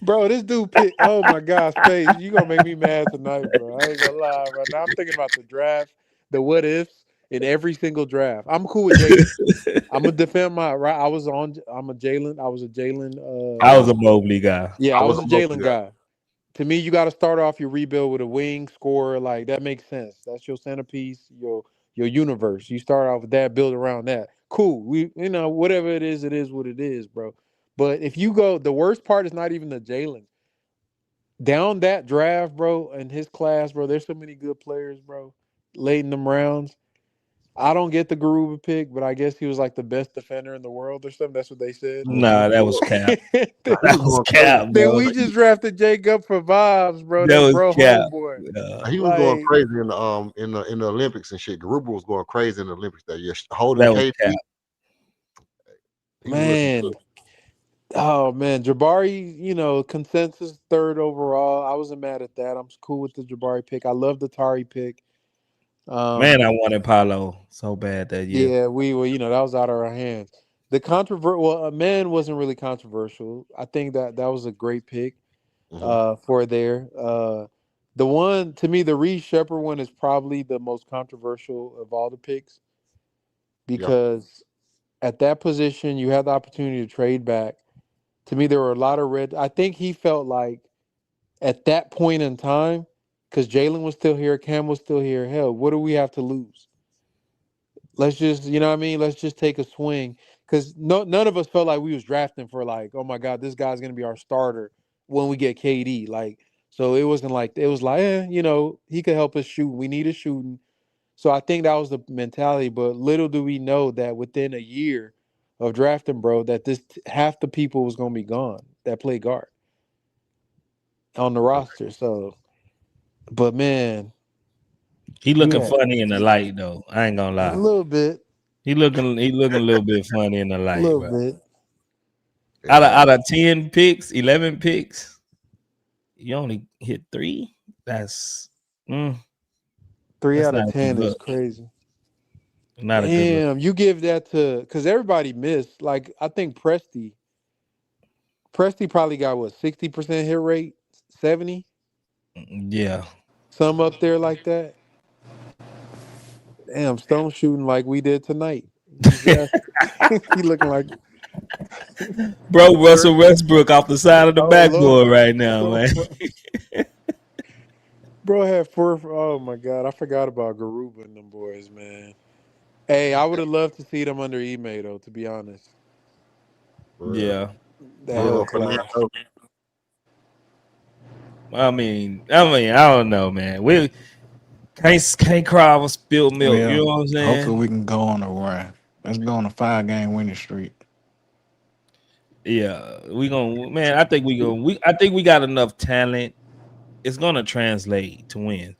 Speaker 2: Bro, this dude picked. Oh my God, Space, you gonna make me mad tonight, bro. I ain't gonna lie, bro. Now I'm thinking about the draft, the what ifs in every single draft. I'm cool with Jalen. I'm gonna defend my right. I was a Jalen. I was a Jalen.
Speaker 1: I was a Mobley guy.
Speaker 2: Yeah,
Speaker 6: I
Speaker 2: I
Speaker 6: was
Speaker 2: was
Speaker 6: a
Speaker 2: a
Speaker 6: Mobley
Speaker 2: Jalen
Speaker 6: guy.
Speaker 2: guy. To me, you got to start off your rebuild with a wing scorer. Like that makes sense. That's your centerpiece, your universe. You start off with that, build around that. Cool. We, whatever it is what it is, bro. But if you go, the worst part is not even the Jalen. Down that draft, bro, and his class, bro, there's so many good players, bro, late in them rounds. I don't get the Garuba pick, but I guess he was like the best defender in the world or something. That's what they said.
Speaker 1: Nah, that was cap.
Speaker 2: then,
Speaker 6: Nah, he
Speaker 1: That
Speaker 6: was
Speaker 1: was
Speaker 6: going crazy.
Speaker 1: cap,
Speaker 2: then
Speaker 1: bro.
Speaker 2: we just drafted Jacob for vibes, bro.
Speaker 1: That
Speaker 2: That
Speaker 1: was
Speaker 2: bro
Speaker 1: cap.
Speaker 2: homeboy.
Speaker 6: He was going
Speaker 2: Like,
Speaker 6: crazy in the Olympics and shit. Garuba was going crazy in the Olympics that year, holding
Speaker 1: That was
Speaker 6: KD.
Speaker 1: cap.
Speaker 6: He was looking
Speaker 2: man.
Speaker 6: good.
Speaker 2: Oh man, Jabari, consensus 3rd overall. I wasn't mad at that. I'm cool with the Jabari pick. I love the Tari pick.
Speaker 1: Man, I wanted Paolo so bad that year.
Speaker 2: Yeah, we were, that was out of our hands. A man wasn't really controversial. I think that was a great pick for there. The one, to me, the Reed Sheppard one is probably the most controversial of all the picks
Speaker 6: Yeah.
Speaker 2: because at that position you had the opportunity to trade back. To me, there were a lot of red. I think he felt like at that point in time, because Jalen was still here, Cam was still here. Hell, what do we have to lose? Let's just, you know what I mean? Let's just take a swing. Because none of us felt like we was drafting for like, oh my God, this guy's gonna be our starter when we get KD. Like, so it wasn't like it was like, he could help us shoot. We need a shooting. So I think that was the mentality. But little do we know that within a year of drafting, bro, that half the people was gonna be gone that play guard on the roster. So, but man,
Speaker 1: He
Speaker 2: you
Speaker 1: looking
Speaker 2: had
Speaker 1: funny in the light though. I ain't gonna
Speaker 2: a
Speaker 1: lie.
Speaker 2: little bit,
Speaker 1: He looking a little bit funny in the
Speaker 2: a
Speaker 1: light,
Speaker 2: little
Speaker 1: bro.
Speaker 2: bit.
Speaker 1: Out of 10 picks, 11 picks, you only hit 3. That's
Speaker 2: 3
Speaker 1: that's
Speaker 2: out
Speaker 1: not
Speaker 2: of
Speaker 1: a good
Speaker 2: 10 is
Speaker 1: look.
Speaker 2: crazy.
Speaker 1: Not a good look.
Speaker 2: Damn, you give that to, because everybody missed. Like, I think Presti probably got what, 60% hit rate, 70,
Speaker 1: Yeah.
Speaker 2: some up there like that. Damn, Stone shooting like we did tonight. He looking like
Speaker 1: Bro, Russell Westbrook off the side of the
Speaker 2: oh
Speaker 1: backboard
Speaker 2: Lord,
Speaker 1: right now, man.
Speaker 2: bro had four. Oh my God, I forgot about Garuba and them boys, man. Hey, I would have loved to see them under Ime though. To be honest,
Speaker 6: For real.
Speaker 1: Yeah.
Speaker 2: that
Speaker 6: Bruno
Speaker 2: hella class.
Speaker 6: Fernando.
Speaker 1: I mean, I don't know, man. We can't cry over spilled milk. You know
Speaker 7: Well,
Speaker 1: what I'm
Speaker 7: hopefully
Speaker 1: saying?
Speaker 7: we can go on a run. Let's go on a 5-game winning streak.
Speaker 1: Yeah, we gonna, man. I think we got enough talent. It's gonna translate to win.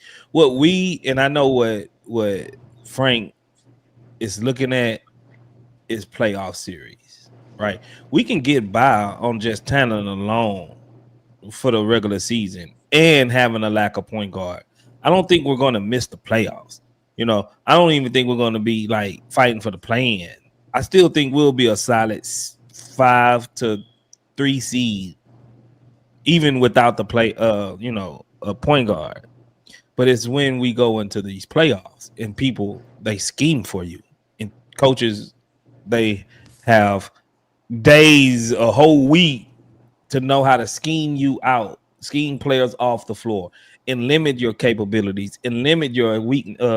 Speaker 1: And I know what Frank is looking at is playoff series, right? We can get by on just talent alone for the regular season and having a lack of point guard. I don't think we're gonna miss the playoffs. You know, I don't even think we're gonna be like fighting for the play-in. I still think we'll be a solid 5 to 3 seed, even without the a point guard. But it's when we go into these playoffs and people they scheme for you, and coaches they have days, a whole week to know how to scheme you out, scheme players off the floor, and limit your capabilities, and limit your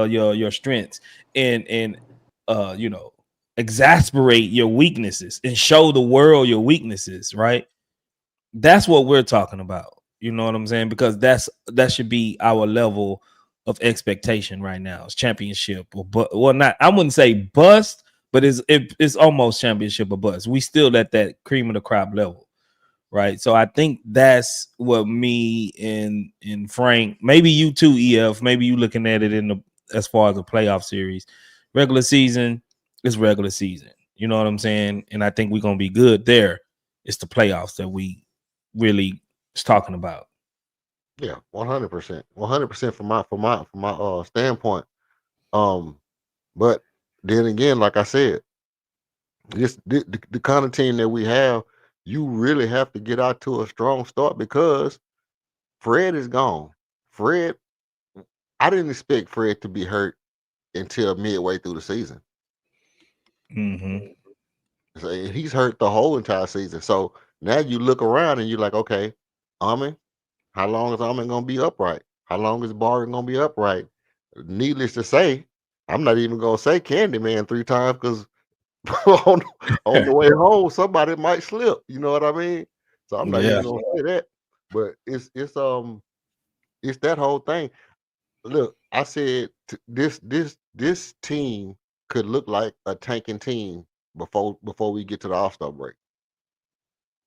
Speaker 1: your strengths, and exasperate your weaknesses, and show the world your weaknesses. Right? That's what we're talking about. You know what I'm saying? Because that should be our level of expectation right now. It's championship or not. I wouldn't say bust, but it's almost championship or bust. We still at that cream of the crop level, right? So I think that's what me and Frank, maybe you too, EF, maybe you looking at it in the as far as the playoff series. Regular season is regular season. You know what I'm saying? And I think we're gonna be good there. It's the playoffs that we really is talking about.
Speaker 6: Yeah, 100%. 100% from my standpoint. Um, but then again, like I said, the kind of team that we have, you really have to get out to a strong start because Fred is gone. Fred, I didn't expect Fred to be hurt until midway through the season.
Speaker 1: Mm-hmm.
Speaker 6: So he's hurt the whole entire season. So now you look around and you're like, okay, Amin, how long is Amin gonna be upright? How long is Barton gonna be upright? Needless to say, I'm not even gonna say Candyman 3 times because on the way home, somebody might slip. You know what I mean? So I'm not
Speaker 1: Yeah.
Speaker 6: even gonna say that. But it's that whole thing. Look, I said this team could look like a tanking team before we get to the All-Star break.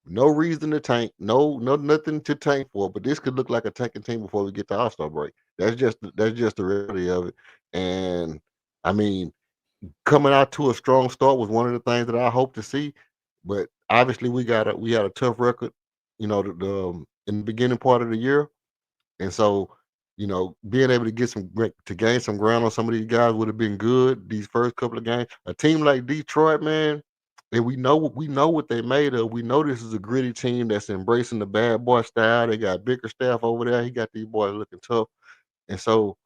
Speaker 6: No reason to tank, no nothing to tank for, but this could look like a tanking team before we get to All-Star break. That's just the reality of it. And I mean, coming out to a strong start was one of the things that I hope to see. But obviously, we had a tough record, in the beginning part of the year, and so being able to gain some ground on some of these guys would have been good these first couple of games. A team like Detroit, man, and we know what they made of. We know this is a gritty team that's embracing the bad boy style. They got bigger staff over there. He got these boys looking tough, and so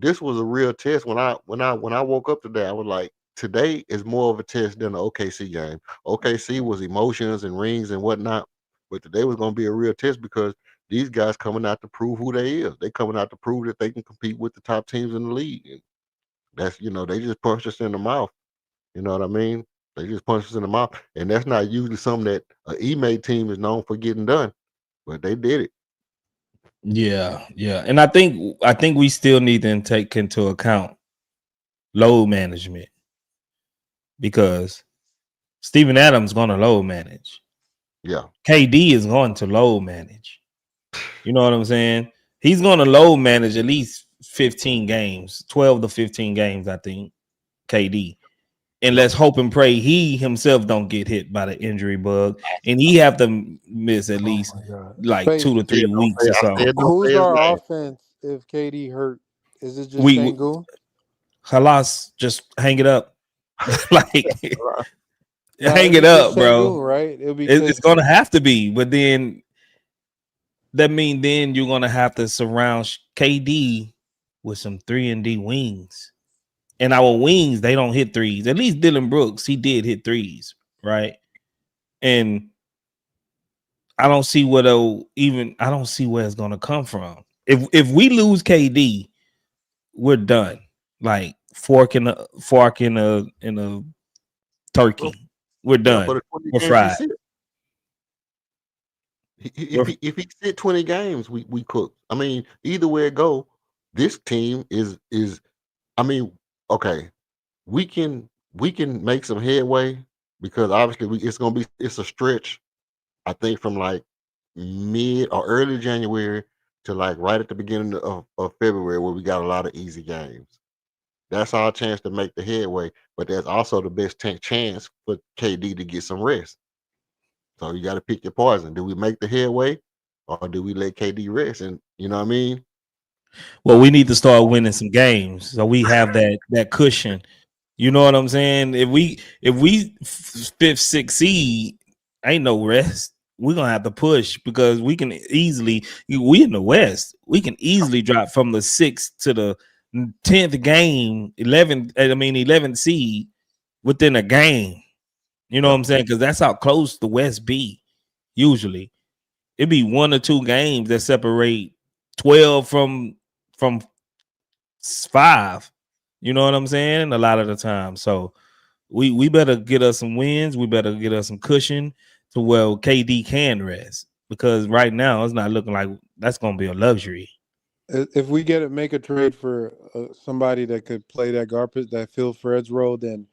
Speaker 6: this was a real test. When I woke up today, I was like, today is more of a test than the OKC game. OKC was emotions and rings and whatnot, but today was going to be a real test because these guys coming out to prove who they is. They coming out to prove that they can compete with the top teams in the league. And that's they just punched us in the mouth. You know what I mean? They just punched us in the mouth, and that's not usually something that an E-Made team is known for getting done, but they did it.
Speaker 1: Yeah. And I think we still need to take into account load management because Steven Adams going to load manage.
Speaker 6: Yeah.
Speaker 1: KD is going to load manage. You know what I'm saying? He's going to load manage at least 15 games, 12 to 15 games, I think, KD. And let's hope and pray he himself don't get hit by the injury bug. And he have to miss at least
Speaker 2: my God.
Speaker 1: like
Speaker 2: Space.
Speaker 1: 2 to 3 weeks or something.
Speaker 2: Who's our offense if KD hurt? Is it just Sengun?
Speaker 1: Halas, just hang it up. Like hang it
Speaker 2: just
Speaker 1: up,
Speaker 2: Sengun,
Speaker 1: bro.
Speaker 2: right?
Speaker 1: It's gonna have to be, but then that means then you're gonna have to surround KD with some 3-and-D wings And our wings, they don't hit threes. At least Dylan Brooks, he did hit threes, right? And I don't see what I don't see where it's gonna come from. If we lose KD, we're done. Like fork in a turkey. We're
Speaker 6: Well, for
Speaker 1: done.
Speaker 6: the 20
Speaker 1: We're
Speaker 6: games he
Speaker 1: fried.
Speaker 6: sit, if he sit 20 games, we cook. I mean, either way it go, this team is. I mean, okay, we can make some headway because obviously it's a stretch. I think from like mid or early January to like right at the beginning of February where we got a lot of easy games. That's our chance to make the headway, but that's also the best chance for KD to get some rest. So you got to pick your poison. Do we make the headway or do we let KD rest? And you know what I mean?
Speaker 1: Well, we need to start winning some games so we have that cushion. You know what I'm saying? If we fifth, sixth seed, ain't no rest. We're gonna have to push because we in the West. We can easily drop from the 6th to the 10th game, 11th seed within a game. You know what I'm saying? Because that's how close the West be. Usually, it'd be 1 or 2 games that separate 12 from 5. You know what I'm saying? A lot of the time. So we better get us some wins. We better get us some cushion to where KD can rest. Because right now it's not looking like that's gonna be a luxury.
Speaker 2: If we make a trade for somebody that could play that garbage, that Phil Fred's role, then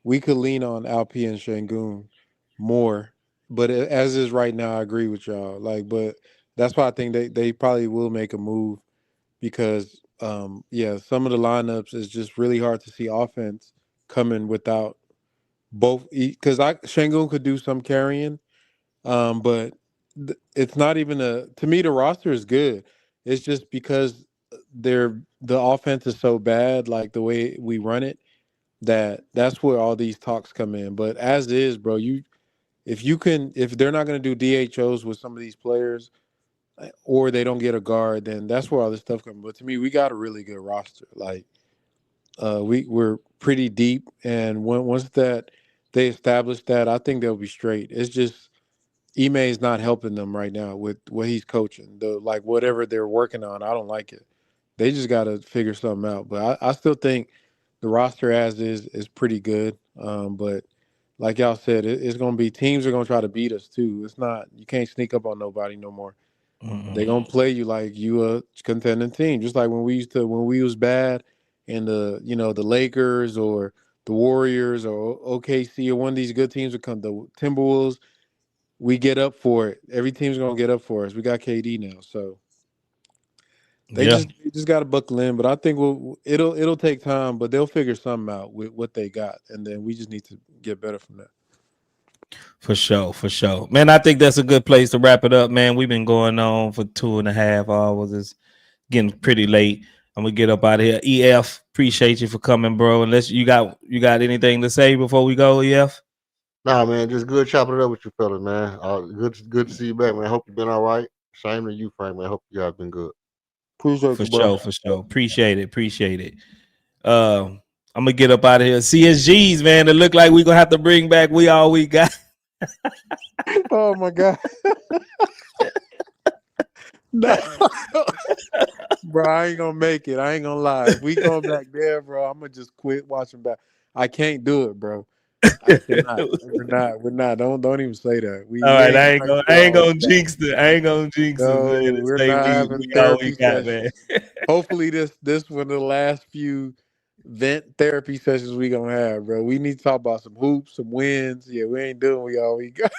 Speaker 2: we could lean on Alpi and Şengün more. But as is right now, I agree with y'all. Like, but that's why I think they probably will make a move because, some of the lineups is just really hard to see offense coming without both. Because Şengün could do some carrying, but it's not even to me, the roster is good. It's just because the offense is so bad, like the way we run it, that's where all these talks come in. But as is, bro, if they're not going to do DHOs with some of these players or they don't get a guard, then that's where all this stuff comes. But to me, we got a really good roster. Like we're pretty deep, and once that they establish that, I think they'll be straight. It's just Ime is not helping them right now with what he's coaching. Like whatever they're working on, I don't like it. They just got to figure something out. But I still think the roster as is pretty good. But like y'all said, it's going to be teams are going to try to beat us too. It's not you can't sneak up on nobody no more. They're going to play you like you a contending team, just like when we was bad, and the Lakers or the Warriors or OKC or one of these good teams would come. The Timberwolves, we get up for it. Every team's gonna get up for us. We got KD now, so
Speaker 1: Yeah,
Speaker 2: they just got to buckle in. But I think it'll take time, but they'll figure something out with what they got, and then we just need to get better from that.
Speaker 1: for sure, for sure. Man, I think that's a good place to wrap it up, man. We've been going on for 2.5 hours. It's getting pretty late. I'm gonna get up out of here. EF, appreciate you for coming, bro. Unless you got anything to say before we go, EF?
Speaker 6: Nah, man, just good chopping it up with you fellas, man. Good to see you back, man. Hope you've been all right. Same to you, Frank, man. Hope you guys been good.
Speaker 2: Appreciate
Speaker 1: For
Speaker 2: you, bro.
Speaker 1: sure, for sure. Appreciate it. I'm gonna get up out of here. CSGs, man. It look like we gonna have to bring back We All We Got.
Speaker 2: Oh my god. No. Bro, I ain't gonna make it. I ain't gonna lie. If we go back there, bro, I'm gonna just quit watching back. I can't do it, bro. I cannot. We're not. Don't even say that.
Speaker 1: All
Speaker 2: We
Speaker 1: right,
Speaker 2: ain't
Speaker 1: I ain't gonna jinx it. I ain't gonna jinx it, man.
Speaker 2: No,
Speaker 1: To
Speaker 2: we're
Speaker 1: say
Speaker 2: not having
Speaker 1: we all we
Speaker 2: therapy
Speaker 1: got, man.
Speaker 2: sessions. Hopefully this one of the last few vent therapy sessions we gonna have, bro. We need to talk about some hoops, some wins. Yeah, we ain't doing we all we got.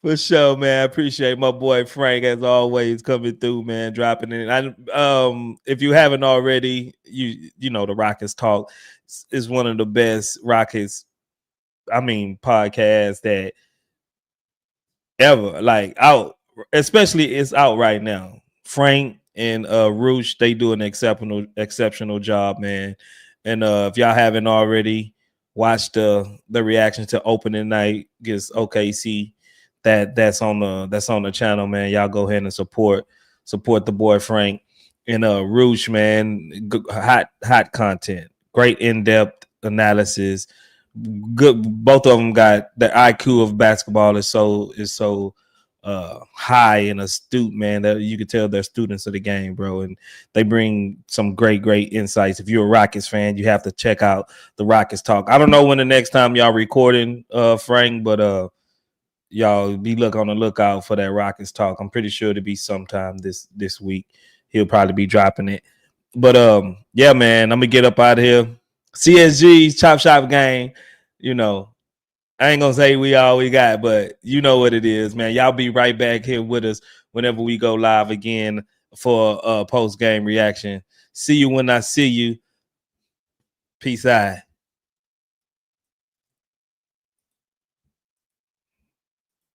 Speaker 1: For sure, man. I appreciate my boy Frank as always coming through, man, dropping it. If you haven't already, you know the Rockets Talk is one of the best Rockets, podcasts that ever like out, especially it's out right now. Frank and Roosh, they do an exceptional job, man. And if y'all haven't already watched the reaction to opening night against OKC, that's on the channel, man. Y'all go ahead and support the boy Frank. and Roosh, man. Hot content. Great in-depth analysis. Good. Both of them got the IQ of basketball is so high and astute, man, that you can tell they're students of the game, bro. And they bring some great insights. If you're a Rockets fan, you have to check out the Rockets Talk. I don't know when the next time y'all recording, Frank, but y'all be on the lookout for that Rockets Talk. I'm pretty sure it'll be sometime this week. He'll probably be dropping it. But yeah, man, I'm gonna get up out of here. CSG's Chop Shop Game, you know. I ain't gonna say we all we got, but you know what it is, man. Y'all be right back here with us whenever we go live again for a post-game reaction. See you when I see you. Peace out.